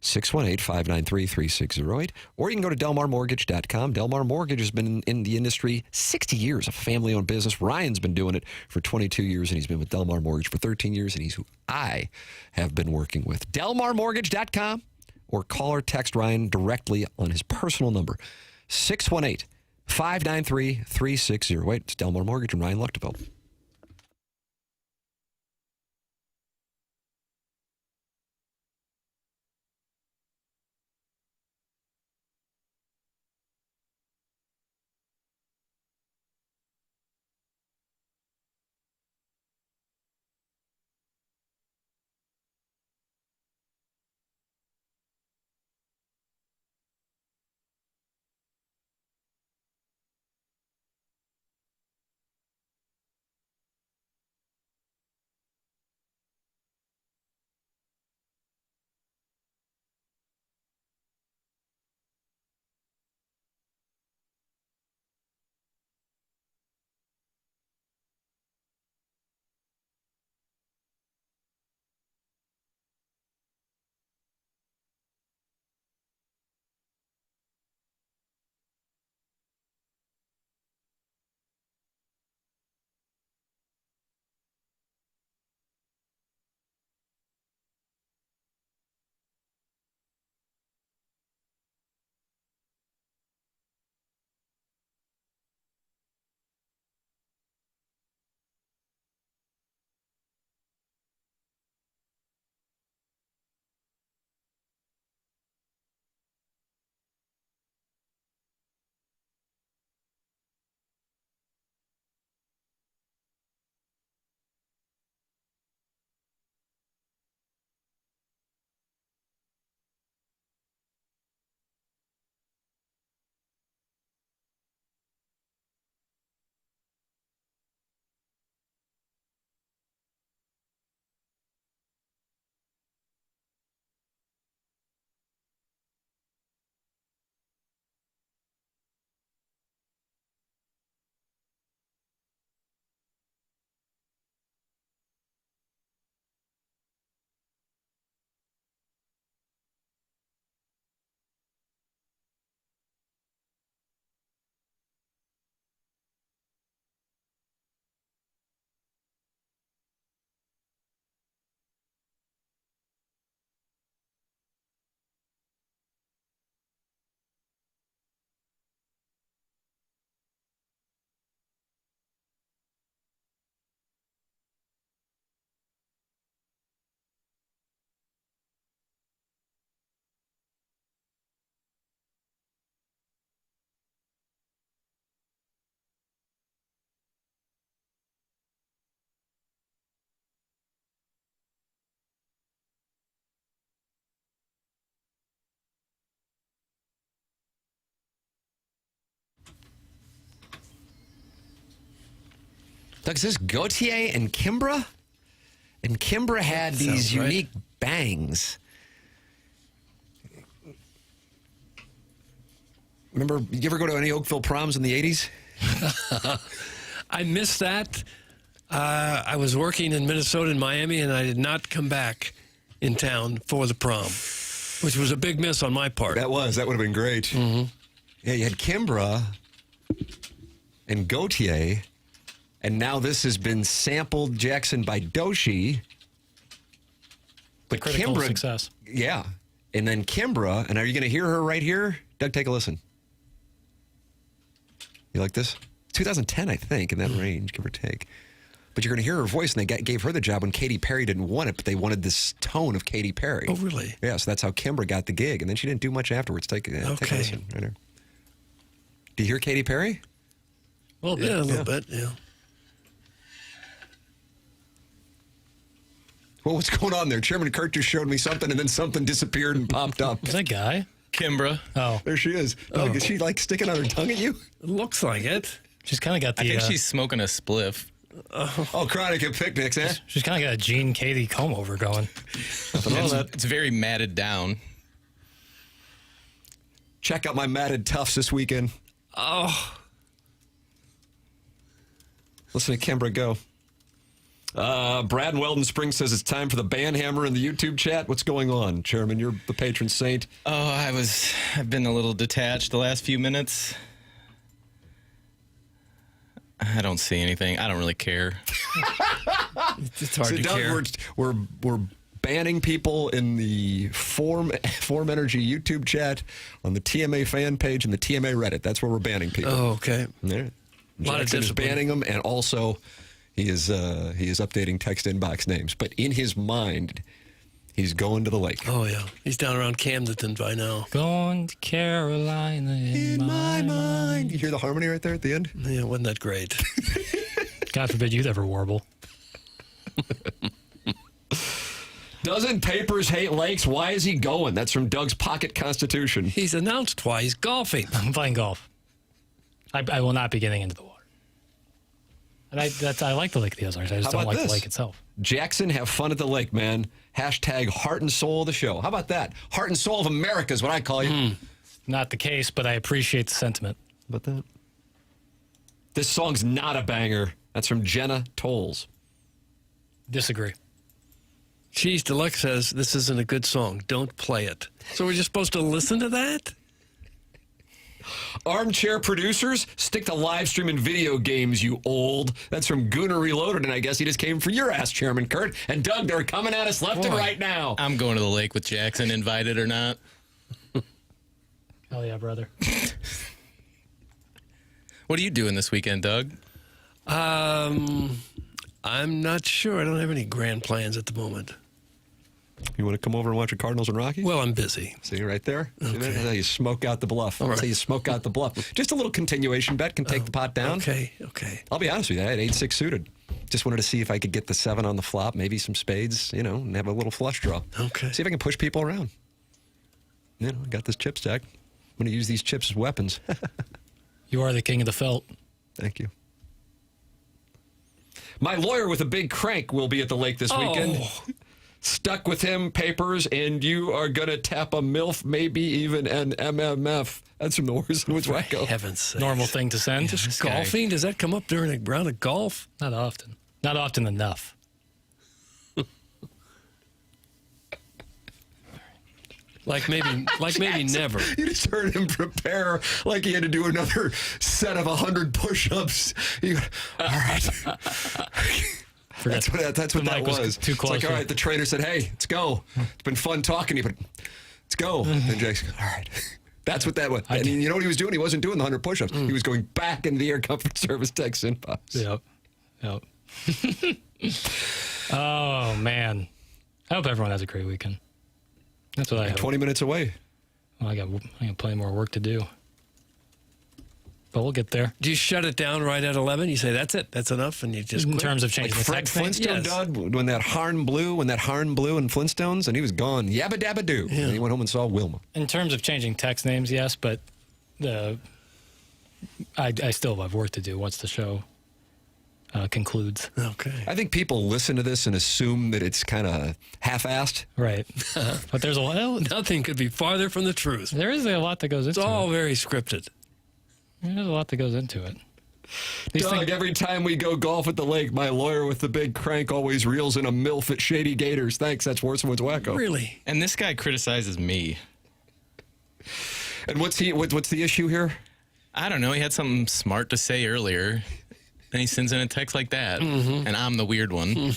618-593-3608. Or you can go to delmarmortgage.com. Delmar Mortgage has been in the industry 60 years, a family-owned business. Ryan's been doing it for 22 years, and he's been with Delmar Mortgage for 13 years, and he's who I have been working with. delmarmortgage.com, or call or text Ryan directly on his personal number, 618-593-3608. It's Delmar Mortgage and Ryan Luchtefeld. Doug, is this Gautier and Kimbra? And Kimbra had these unique bangs. Remember, you ever go to any Oakville proms in the 80s? I missed that. I was working in Minnesota and Miami, and I did not come back in town for the prom, which was a big miss on my part. That would have been great. Mm-hmm. Yeah, you had Kimbra and Gautier, and now this has been sampled, Jackson, by Doshi. But Critical Kimbra, success. Yeah. And then Kimbra, and are you going to hear her right here? Doug, take a listen. You like this? 2010, I think, in that range, give or take. But you're going to hear her voice, and they gave her the job when Katy Perry didn't want it, but they wanted this tone of Katy Perry. Oh, really? Yeah, so that's how Kimbra got the gig, and then she didn't do much afterwards. Take a listen right here. Do you hear Katy Perry? A little bit, yeah. Well, what's going on there? Chairman Kurt just showed me something, and then something disappeared and popped up. Is that guy? Kimbra. Oh. There she is. Doug, is she like sticking out her tongue at you? It looks like it. She's kind of got the... I think she's smoking a spliff. Oh, chronic and picnics, eh? She's kind of got a Gene Katie comb over going. It's very matted down. Check out my matted tufts this weekend. Oh. Listen to Kimbra go. Brad in Weldon Springs says it's time for the band hammer in the YouTube chat. What's going on, Chairman? You're the patron saint. Oh, I've been a little detached the last few minutes. I don't see anything. I don't really care. It's hard to Doug, care. We're banning people in the Form Energy YouTube chat, on the TMA fan page, and the TMA Reddit. That's where we're banning people. Oh, okay. Yeah. A lot of Jackson is discipline. banning them, and also he is updating text inbox names. But in his mind, he's going to the lake. Oh, yeah. He's down around Camden by now. Going to Carolina in my mind. You hear the harmony right there at the end? Yeah, wasn't that great? God forbid you'd ever warble. Doesn't Papers hate lakes? Why is he going? That's from Doug's Pocket Constitution. He's announced why he's golfing. I'm playing golf. I will not be getting into the water. And I like the Lake of the Ozarks. I just don't like the lake itself. Jackson, have fun at the lake, man. Hashtag heart and soul of the show. How about that? Heart and soul of America is what I call you. Not the case, but I appreciate the sentiment. How about that? This song's not a banger. That's from Jenna Tolles. Disagree. Cheese Deluxe says this isn't a good song. Don't play it. So we're just supposed to listen to that? Armchair producers, stick to live streaming video games, you old. That's from Gooner Reloaded, and I guess he just came for your ass, Chairman Kurt. And Doug, they're coming at us left and right now. I'm going to the lake with Jackson, invited or not. Hell yeah, brother. What are you doing this weekend, Doug? I'm not sure. I don't have any grand plans at the moment. You want to come over and watch the Cardinals and Rockies? Well, I'm busy. See right there? Okay. That's how you smoke out the bluff. All That's right. how you smoke out the bluff. Just a little continuation bet can take the pot down. Okay. I'll be honest with you. I had 8-6 suited. Just wanted to see if I could get the 7 on the flop, maybe some spades, and have a little flush draw. Okay. See if I can push people around. I got this chip stack. I'm going to use these chips as weapons. You are the king of the felt. Thank you. My lawyer with a big crank will be at the lake this weekend. Stuck with him, Papers, and you are going to tap a MILF, maybe even an MMF. That's from the Wars and Woods Wacko. Heaven's sake. Normal thing to send. Just golfing? Does that come up during a round of golf? Not often. Not often enough. Like maybe never. You just heard him prepare like he had to do another set of 100 push-ups. All right. That's what that was. Too close. It's like, all right, the trainer said, hey, let's go. It's been fun talking to you, but let's go. And Jackson, all right. That's what that was. I mean, you know what he was doing? He wasn't doing the 100 push-ups. He was going back into the air comfort service text inbox. Yep. Oh, man. I hope everyone has a great weekend. That's what I hope. 20 minutes away. Well, I got plenty more work to do. But we'll get there. Do you shut it down right at 11? You say, that's it. That's enough. And you just In quit? terms of changing Like the Fred text thing? Flintstone, Doug, when that Harn blew in Flintstones, and he was gone. Yabba dabba doo. And he went home and saw Wilma. In terms of changing text names, yes, but I still have work to do once the show concludes. Okay. I think people listen to this and assume that it's kind of half-assed. Right. But there's a lot. Nothing could be farther from the truth. There is a lot that goes into it. It's all very scripted. There's a lot that goes into it. Doug, every time we go golf at the lake, my lawyer with the big crank always reels in a MILF at Shady Gators. Thanks, that's Worsonwood's Wacko. Really? And this guy criticizes me. And what's the issue here? I don't know. He had something smart to say earlier, and he sends in a text like that, and I'm the weird one.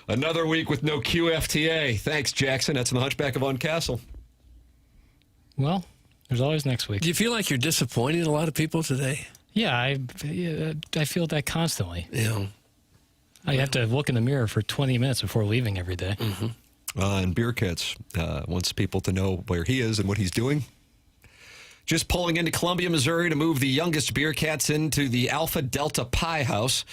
Another week with no QFTA. Thanks, Jackson. That's in the Hunchback of On Castle. Well, there's always next week. Do you feel like you're disappointing a lot of people today? Yeah, I feel that constantly. Yeah. I have to look in the mirror for 20 minutes before leaving every day. And Beer Cats wants people to know where he is and what he's doing. Just pulling into Columbia, Missouri to move the youngest Beer Cats into the Alpha Delta Pi house.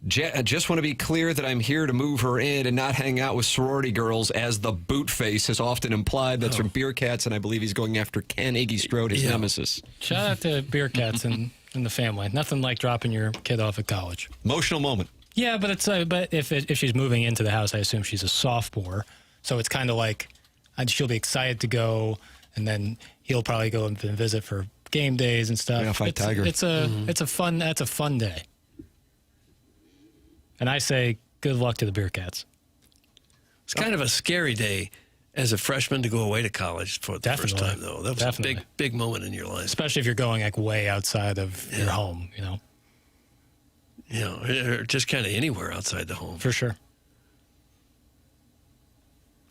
I just want to be clear that I'm here to move her in and not hang out with sorority girls, as the boot face has often implied. That's from Beer Cats, and I believe he's going after Ken Iggy Strode, his nemesis. Shout out to Beer Cats and the family. Nothing like dropping your kid off at college. Emotional moment. Yeah, but it's but if she's moving into the house, I assume she's a sophomore, so it's kind of like she'll be excited to go, and then he'll probably go and visit for game days and stuff. Yeah, fight Tiger. It's a fun day. And I say good luck to the Beer Cats. It's kind of a scary day as a freshman to go away to college for the first time, though. That was a big moment in your life. Especially if you're going like way outside of your home, you know. You know, or just kind of anywhere outside the home. For sure.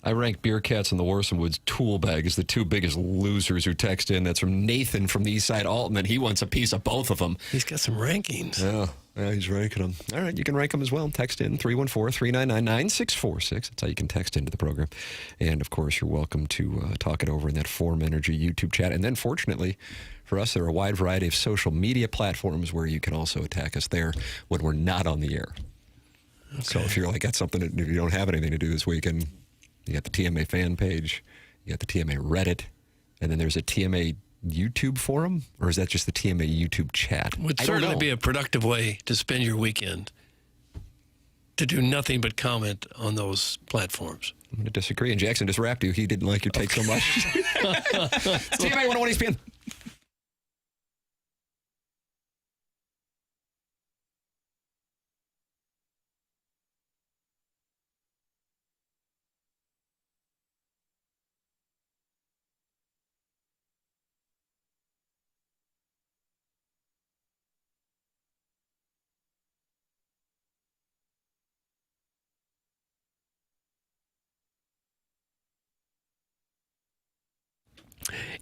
I rank Beer Cats and the Worsonwoods tool bag as the two biggest losers who text in. That's from Nathan from the East Side Altman. He wants a piece of both of them. He's got some rankings. Yeah, he's ranking them. All right, you can rank them as well. Text in 314-399-9646. That's how you can text into the program. And, of course, you're welcome to talk it over in that Form Energy YouTube chat. And then, fortunately, for us, there are a wide variety of social media platforms where you can also attack us there when we're not on the air. Okay. So if you're like, got something, if you don't have anything to do this weekend, you got the TMA fan page, you got the TMA Reddit, and then there's a TMA YouTube forum, or is that just the TMA YouTube chat? Would certainly be a productive way to spend your weekend, to do nothing but comment on those platforms. I'm going to disagree, and Jackson just rapped you. He didn't like your take so much. TMA 101 ESPN.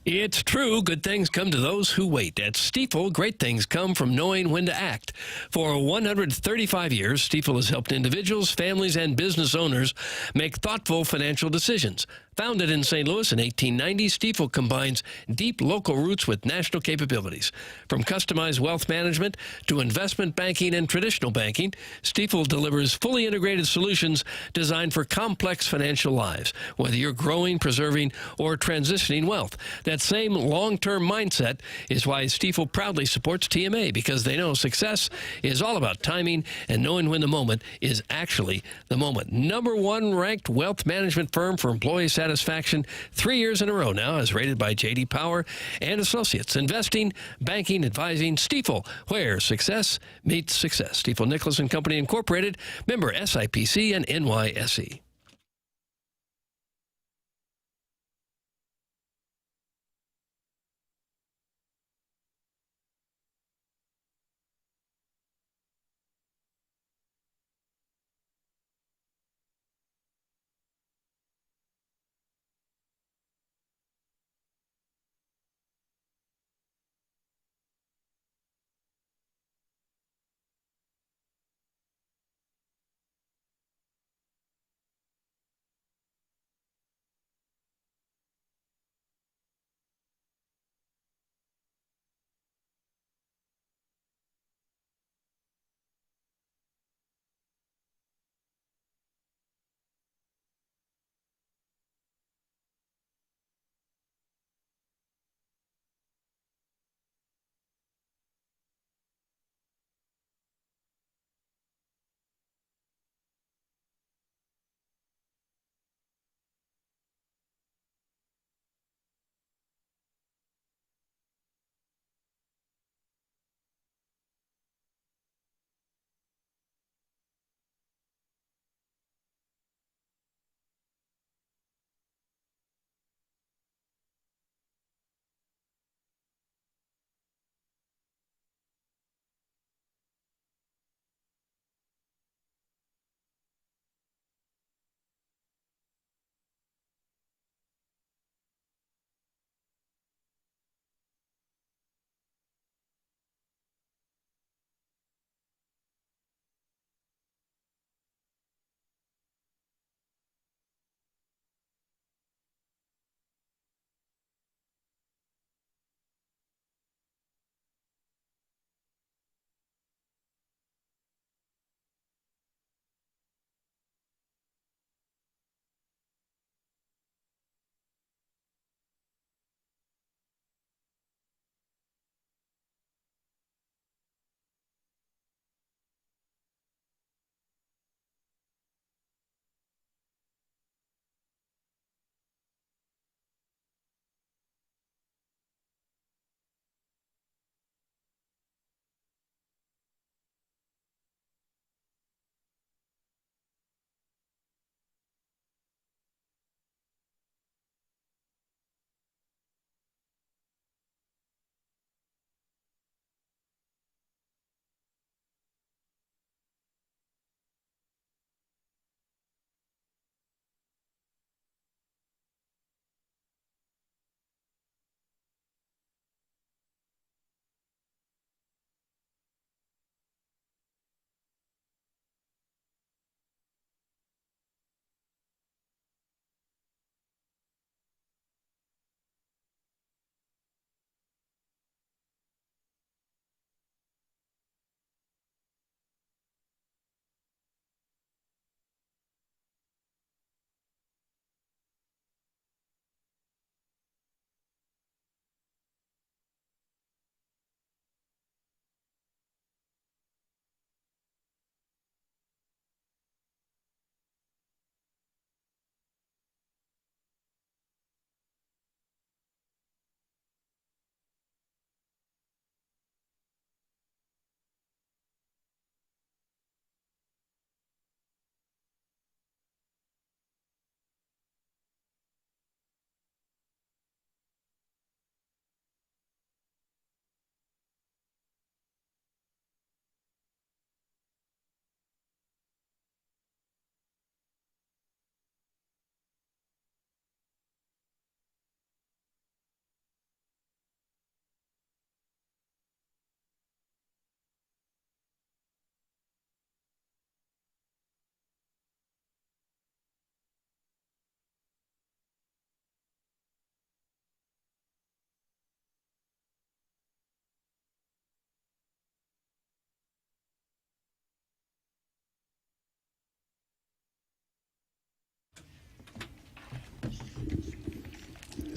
It's true. Good things come to those who wait. At Stifel, great things come from knowing when to act. For 135 years, Stifel has helped individuals, families, and business owners make thoughtful financial decisions. Founded in St. Louis in 1890, Stifel combines deep local roots with national capabilities. From customized wealth management to investment banking and traditional banking, Stifel delivers fully integrated solutions designed for complex financial lives, whether you're growing, preserving, or transitioning wealth. That same long-term mindset is why Stifel proudly supports TMA, because they know success is all about timing and knowing when the moment is actually the moment. Number one ranked wealth management firm for employee satisfaction 3 years in a row now, as rated by J.D. Power and Associates. Investing, banking, advising, Stifel, where success meets success. Stifel Nicholas and Company Incorporated, member SIPC and NYSE.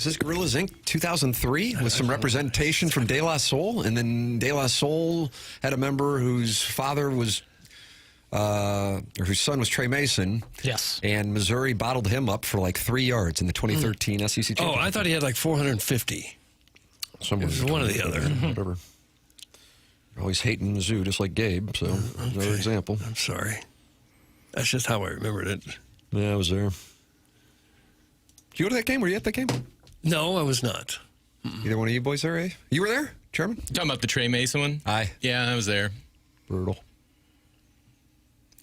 this Gorillas Inc. 2003 with some representation from De La Soul, and then De La Soul had a member whose father was, or whose son was Trey Mason. Yes. And Missouri bottled him up for like 3 yards in the 2013 SEC championship. Oh, I thought he had like 450. Somewhere it was one or the other. Whatever. You're always hating Mizzou, just like Gabe, so another example. I'm sorry. That's just how I remembered it. Yeah, I was there. Did you go to that game? Were you at that game? No, I was not. Either one of you boys there, eh? You were there, Chairman? Talking about the Trey Mason one? Aye. Yeah, I was there. Brutal.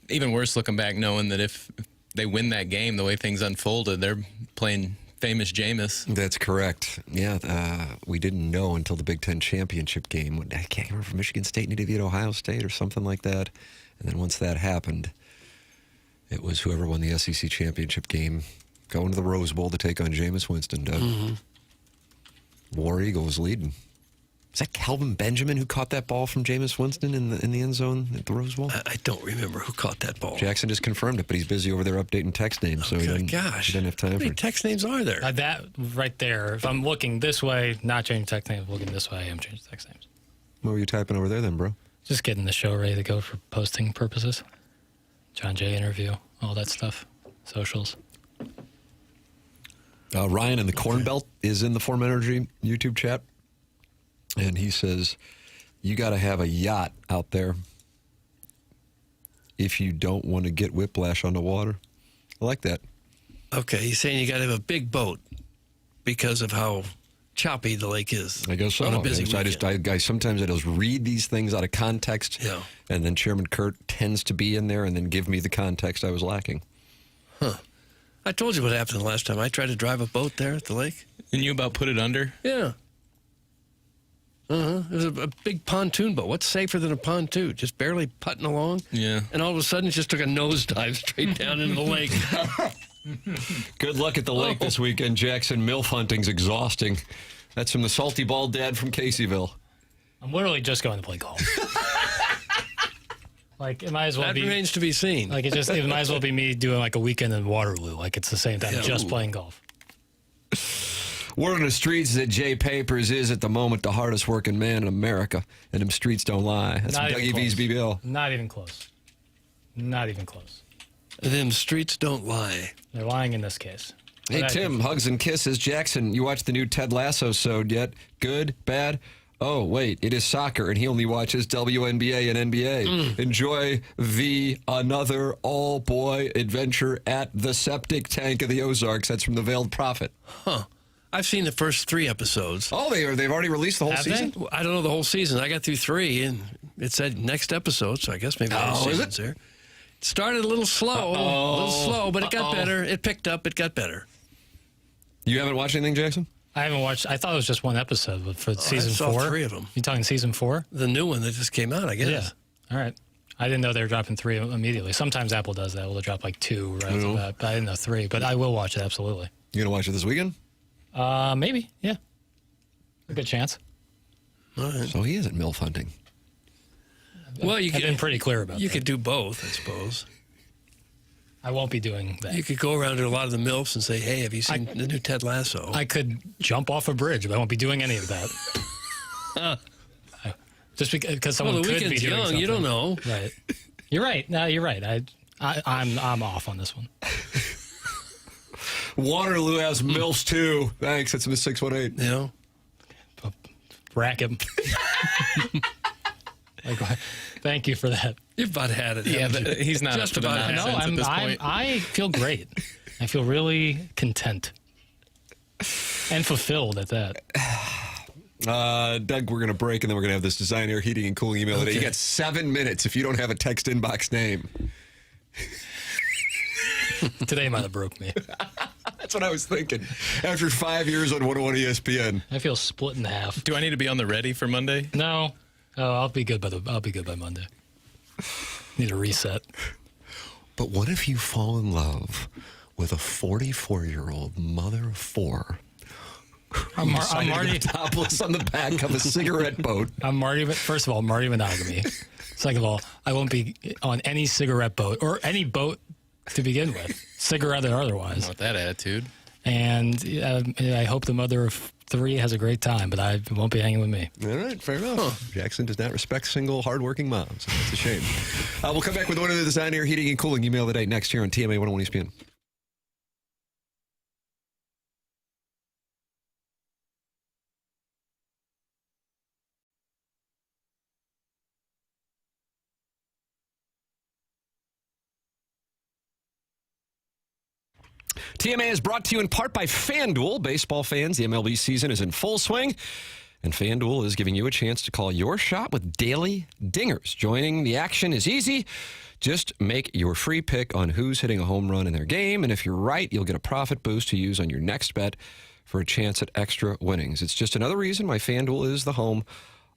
Even worse looking back, knowing that if they win that game, the way things unfolded, they're playing famous Jameis. That's correct. Yeah, we didn't know until the Big Ten championship game. I can't remember if Michigan State needed to beat Ohio State or something like that. And then once that happened, it was whoever won the SEC championship game going to the Rose Bowl to take on Jameis Winston, Doug. War Eagle was leading. Is that Calvin Benjamin who caught that ball from Jameis Winston in the end zone at the Rose Bowl? I don't remember who caught that ball. Jackson just confirmed it, but he's busy over there updating text names, so he didn't have time How for many it. text names are there? That right there. If I'm looking this way, not changing text names, looking this way, I am changing text names. What were you typing over there then, bro? Just getting the show ready to go for posting purposes. Jon Jay interview, all that stuff, socials. Ryan in the Corn Belt is in the Form Energy YouTube chat, and he says, you got to have a yacht out there if you don't want to get whiplash on the water. I like that. Okay, he's saying you got to have a big boat because of how choppy the lake is. I guess so. On a busy Sometimes I just read these things out of context, and then Chairman Kurt tends to be in there and then give me the context I was lacking. Huh. I told you what happened the last time I tried to drive a boat there at the lake. And you about put it under? Yeah. It was a big pontoon boat. What's safer than a pontoon? Just barely putting along? Yeah. And all of a sudden, it just took a nosedive straight down into the lake. Good luck at the lake this weekend, Jackson. MILF hunting's exhausting. That's from the salty bald dad from Caseyville. I'm literally just going to play golf. Like, it might as well That be. remains to be seen. Like, it might as well be me doing like a weekend in Waterloo. Like, it's the same time, just playing golf. Word on the streets is that Jay Papers is, at the moment, the hardest working man in America. And them streets don't lie. That's from Dougie V's BBL. Not even close. Not even close. Them streets don't lie. They're lying in this case. Hey, Tim, hugs and kisses. Jackson, you watched the new Ted Lasso sode yet? Good? Bad? Oh, wait, it is soccer, and he only watches WNBA and NBA. Enjoy another all-boy adventure at the septic tank of the Ozarks. That's from the Veiled Prophet. Huh. I've seen the first 3 episodes. Oh, they've already released the whole season? They? I don't know the whole season. I got through 3, and it said next episode, so I guess maybe the whole season's there. It started a little slow, but it got better. It picked up. It got better. You haven't watched anything, Jackson? I haven't watched. I thought it was just one episode, but for season 4. I saw 3 of them. You talking season 4? The new one that just came out, I guess. Yeah. All right. I didn't know they were dropping 3 immediately. Sometimes Apple does that. We'll drop like 2 right off the bat. But I didn't know 3. But I will watch it, absolutely. You going to watch it this weekend? Maybe, yeah. A good chance. All right. So he isn't MILF hunting. Well, I've been pretty clear about that. You could do both, I suppose. I won't be doing that. You could go around to a lot of the MILFs and say, hey, have you seen the new Ted Lasso? I could jump off a bridge, but I won't be doing any of that. Just because someone the could be weekend's doing young, something. you don't know. Right. You're right. No, you're right. I'm off on this one. Waterloo has MILFs too. Thanks. That's Miss 618. Yeah. Rack him. Thank you for that. You've about had it. Yeah, but he's not just up to about the had nonsense it. at this point. I feel great. I feel really content and fulfilled at that. Doug, we're going to break, and then we're going to have this design, air, heating, and cooling email today. You got 7 minutes if you don't have a text inbox name. Today might have broke me. That's what I was thinking. After 5 years on 101 ESPN. I feel split in half. Do I need to be on the ready for Monday? No. Oh, I'll be good by Monday. Need a reset. But what if you fall in love with a 44-year-old mother of 4? I'm Marty topless on the back of a cigarette boat. I'm Marty. First of all, Marty monogamy. Second of all, I won't be on any cigarette boat or any boat to begin with, cigarette or otherwise. Not with that attitude. And I hope the mother of 3 has a great time, but I won't be hanging with me. All right, fair enough. Jackson does not respect single, hardworking moms. That's a shame. We'll come back with one of the Design Air Heating and Cooling email of the day next here on TMA 101 ESPN. TMA is brought to you in part by FanDuel. Baseball fans, the MLB season is in full swing, and FanDuel is giving you a chance to call your shot with daily dingers. Joining the action is easy. Just make your free pick on who's hitting a home run in their game, and if you're right, you'll get a profit boost to use on your next bet for a chance at extra winnings. It's just another reason why FanDuel is the home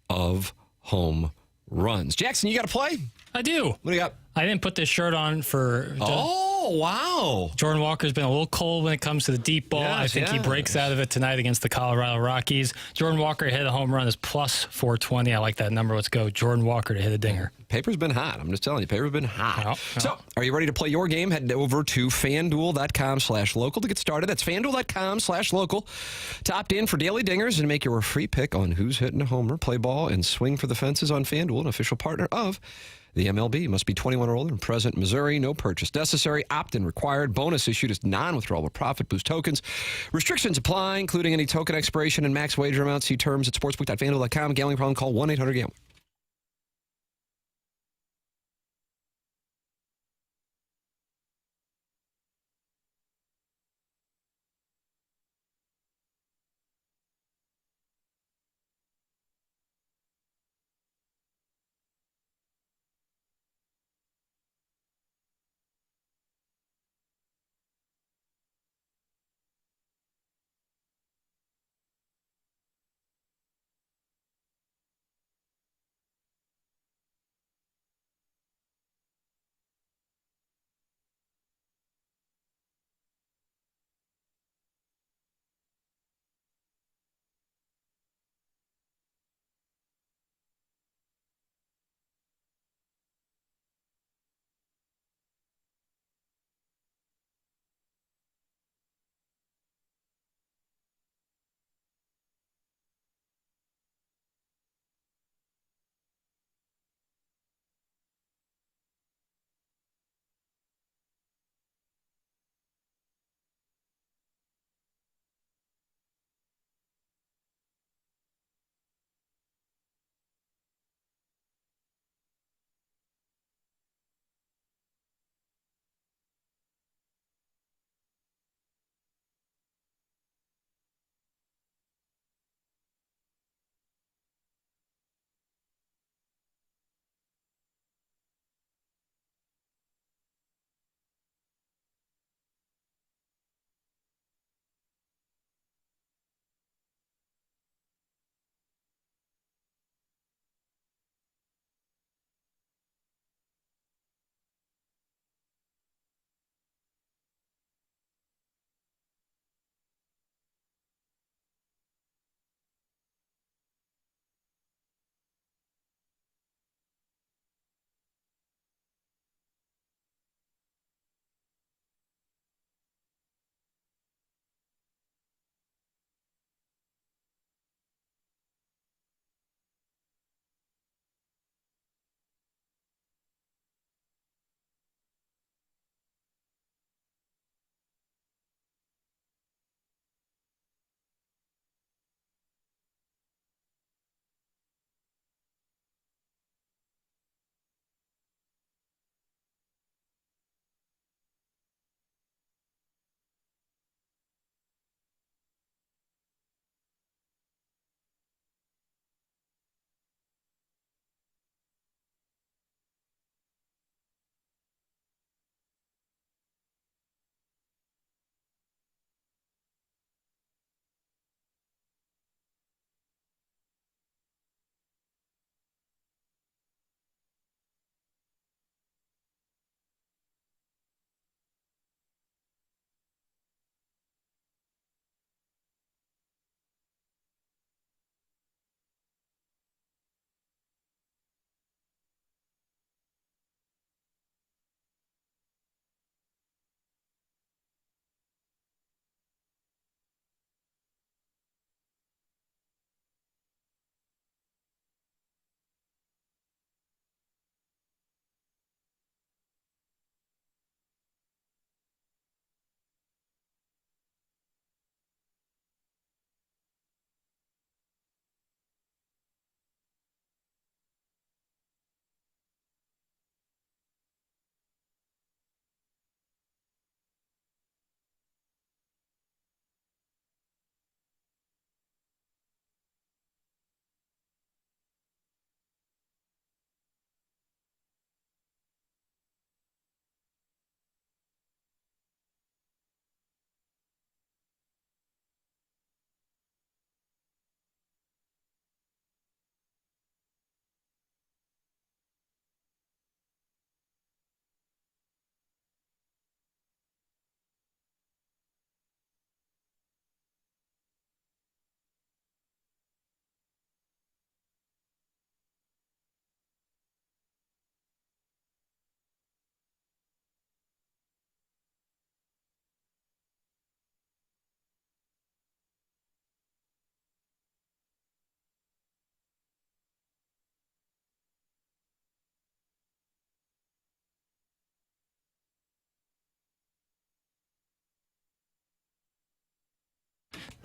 of home runs. Jackson, you got to play? I do. What do you got? I didn't put this shirt on for... Oh, wow. Jordan Walker's been a little cold when it comes to the deep ball. Yes, I think he breaks out of it tonight against the Colorado Rockies. Jordan Walker hit a home run is plus 420. I like that number. Let's go. Jordan Walker to hit a dinger. Paper's been hot. I'm just telling you, paper's been hot. No. So, are you ready to play your game? Head over to FanDuel.com/local to get started. That's FanDuel.com/local to opt in for daily dingers and make your free pick on who's hitting a homer. Play ball and swing for the fences on FanDuel, an official partner of the MLB. Must be 21 or older and present in Missouri. No purchase necessary. Opt-in required. Bonus issued as non-withdrawable profit boost tokens. Restrictions apply, including any token expiration and max wager amounts. See terms at sportsbook.fanduel.com. Gambling problem? Call 1-800-GAMBLER.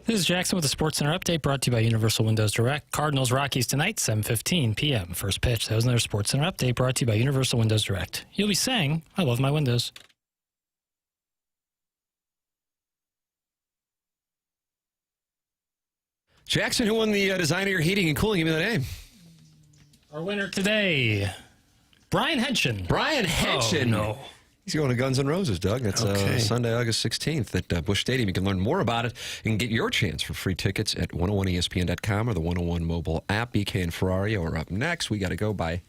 This is Jackson with the Sports Center update brought to you by Universal Windows Direct. Cardinals Rockies tonight, 7:15 p.m. First pitch. That was another Sports Center update brought to you by Universal Windows Direct. You'll be saying, I love my windows. Jackson, who won the design of your heating and cooling? Give me the name. Our winner today, Brian Henson. Brian Henson. Oh, no. He's going to Guns N' Roses, Doug. That's Sunday, August 16th at Busch Stadium. You can learn more about it and get your chance for free tickets at 101ESPN.com or the 101 mobile app. BK and Ferrari are up next. We got to go. Bye.